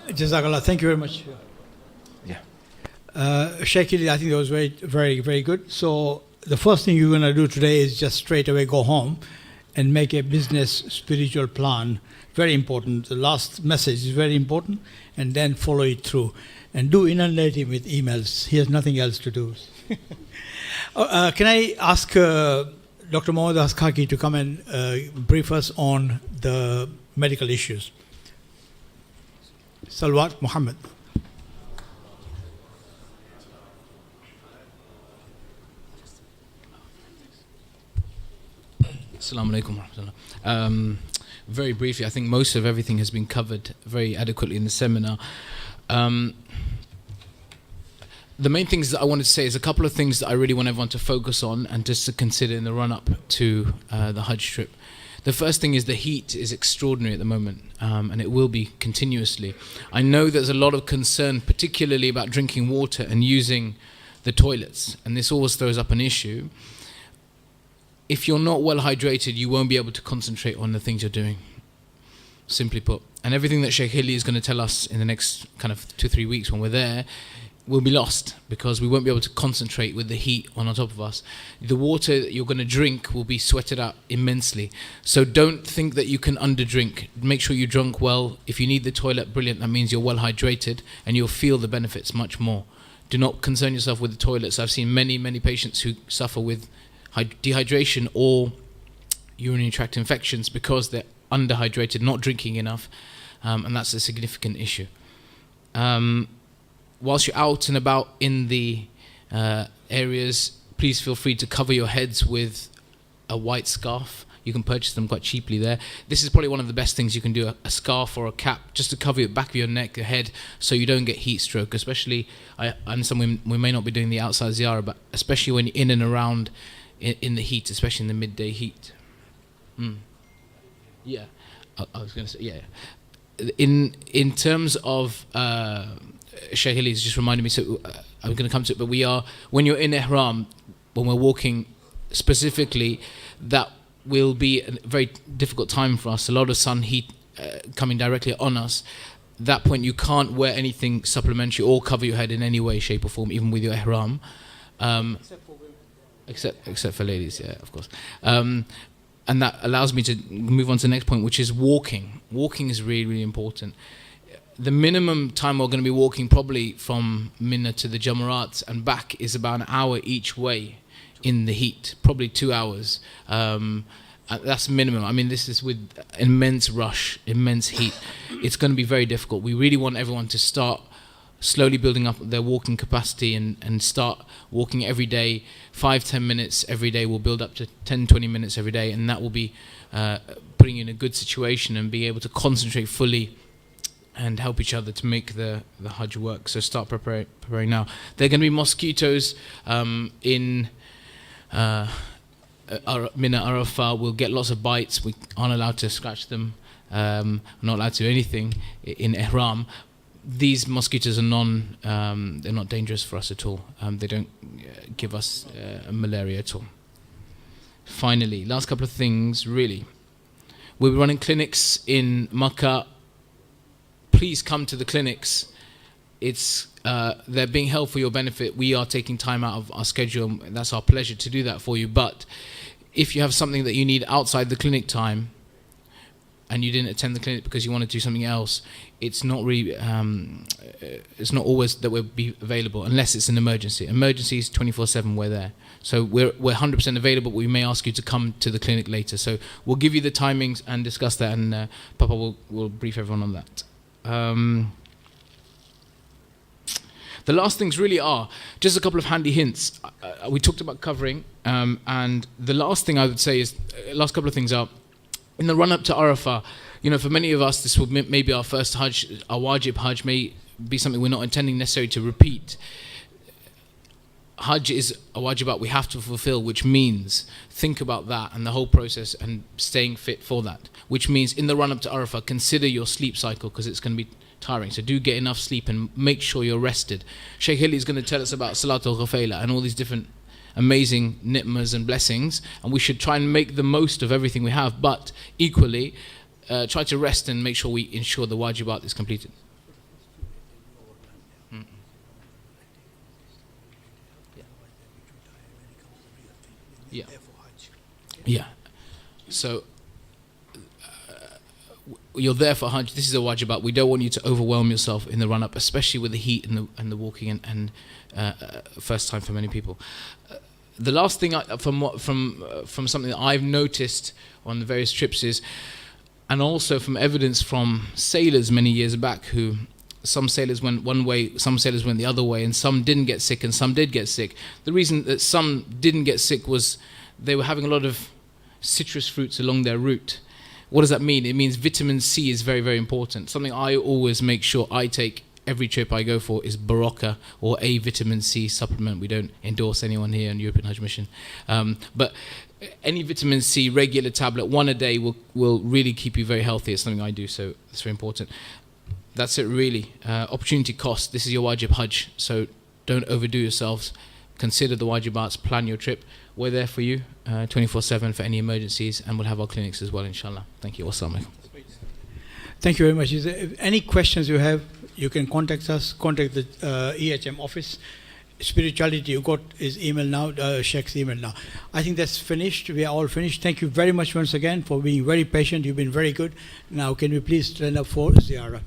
Jazakallah, thank you very much. Yeah. Sheikh, I think that was very, very, very good. So the first thing you're going to do today is just straight away go home and make a business spiritual plan. Very important. The last message is very important, and then follow it through. And do inundate him with emails. He has nothing else to do. Can I ask Dr. Mohammad Askaki to come and brief us on the medical issues? Salwat Muhammad. Assalamu alaikum wa rahmatullah. Very briefly, I think most of everything has been covered very adequately in the seminar. The main things that I wanted to say is a couple of things that I really want everyone to focus on and just to consider in the run-up to the Hajj trip. The first thing is the heat is extraordinary at the moment, and it will be continuously. I know there's a lot of concern, particularly about drinking water and using the toilets, and this always throws up an issue. If you're not well hydrated, you won't be able to concentrate on the things you're doing, simply put. And everything that Sheikh Hilli is going to tell us in the next kind of 2-3 weeks when we're there will be lost, because we won't be able to concentrate with the heat on top of us. The water that you're going to drink will be sweated out immensely. So don't think that you can underdrink. Make sure you drink well. If you need the toilet, brilliant. That means you're well hydrated and you'll feel the benefits much more. Do not concern yourself with the toilets. I've seen many, many patients who suffer with dehydration or urinary tract infections because they're underhydrated, not drinking enough, and that's a significant issue. Whilst you're out and about in the areas, please feel free to cover your heads with a white scarf. You can purchase them quite cheaply there. This is probably one of the best things you can do, a scarf or a cap, just to cover the back of your neck, your head, so you don't get heat stroke. Especially, I understand we may not be doing the outside ziyarah, but especially when you're in and around in the heat, especially in the midday heat. Yeah, I was going to say, yeah. In terms of Sheikh Ali's just reminded me, so I'm going to come to it, but when you're in Ihram, when we're walking specifically, that will be a very difficult time for us. A lot of sun heat coming directly on us. At that point, you can't wear anything supplementary or cover your head in any way, shape or form, even with your Ihram. Except for women. Except for ladies, yeah, of course. And that allows me to move on to the next point, which is walking. Walking is really, really important. The minimum time we're going to be walking probably from Mina to the Jamarat and back is about an hour each way in the heat, probably 2 hours. That's minimum. I mean, this is with immense rush, immense heat. It's going to be very difficult. We really want everyone to start slowly building up their walking capacity and start walking every day. 5-10 minutes every day will build up to 10-20 minutes every day, and that will be putting you in a good situation and being able to concentrate fully and help each other to make the Hajj work. So start preparing now. There are going to be mosquitoes in Mina Arafah. We'll get lots of bites. We aren't allowed to scratch them. We're not allowed to do anything in Ihram. These mosquitoes are they're not dangerous for us at all. They don't give us malaria at all. Finally, last couple of things, really. We'll be running clinics in Makkah. Please come to the clinics. They're being held for your benefit. We are taking time out of our schedule. That's our pleasure to do that for you. But if you have something that you need outside the clinic time, and you didn't attend the clinic because you want to do something else, it's not really, it's not always that we'll be available unless it's an emergency. Emergencies 24/7, we're there. So we're 100% available, but we may ask you to come to the clinic later. So we'll give you the timings and discuss that, and Papa will brief everyone on that. The last things really are just a couple of handy hints. We talked about covering, and the last thing I would say is, last couple of things are, in the run-up to Arafah, for many of us, this will maybe our first Hajj, our Wajib Hajj may be something we're not intending necessarily to repeat. Hajj is a wajibat we have to fulfill, which means think about that and the whole process and staying fit for that, which means in the run-up to Arafah, consider your sleep cycle, because it's going to be tiring. So do get enough sleep and make sure you're rested. Sheikh Ali is going to tell us about Salatul Ghafayla and all these different amazing ni'mas and blessings, and we should try and make the most of everything we have, but equally try to rest and make sure we ensure the wajibat is completed. Yeah. So you're there for Hajj. This is a wajibat. We don't want you to overwhelm yourself in the run-up, especially with the heat and the walking and first time for many people. The last thing from something that I've noticed on the various trips is, and also from evidence from sailors many years back, who some sailors went one way, some sailors went the other way, and some didn't get sick and some did get sick. The reason that some didn't get sick was they were having a lot of citrus fruits along their route. What does that mean? It means vitamin C is very, very important. Something I always make sure I take every trip I go for is Baraka, or a vitamin C supplement. We don't endorse anyone here in European Hajj Mission. But any vitamin C regular tablet, one a day, will really keep you very healthy. It's something I do, so it's very important. That's it really. Opportunity cost. This is your Wajib Hajj, so don't overdo yourselves. Consider the Wajibats, plan your trip. We're there for you 24/7 for any emergencies, and we'll have our clinics as well, inshallah. Thank you. Wassalamu alaikum. Thank you very much. If any questions you have, you can contact us, contact the EHM office. Spirituality, you got his email now, Sheikh's email now. I think that's finished. We are all finished. Thank you very much once again for being very patient. You've been very good. Now, can we please stand up for Ziyarah?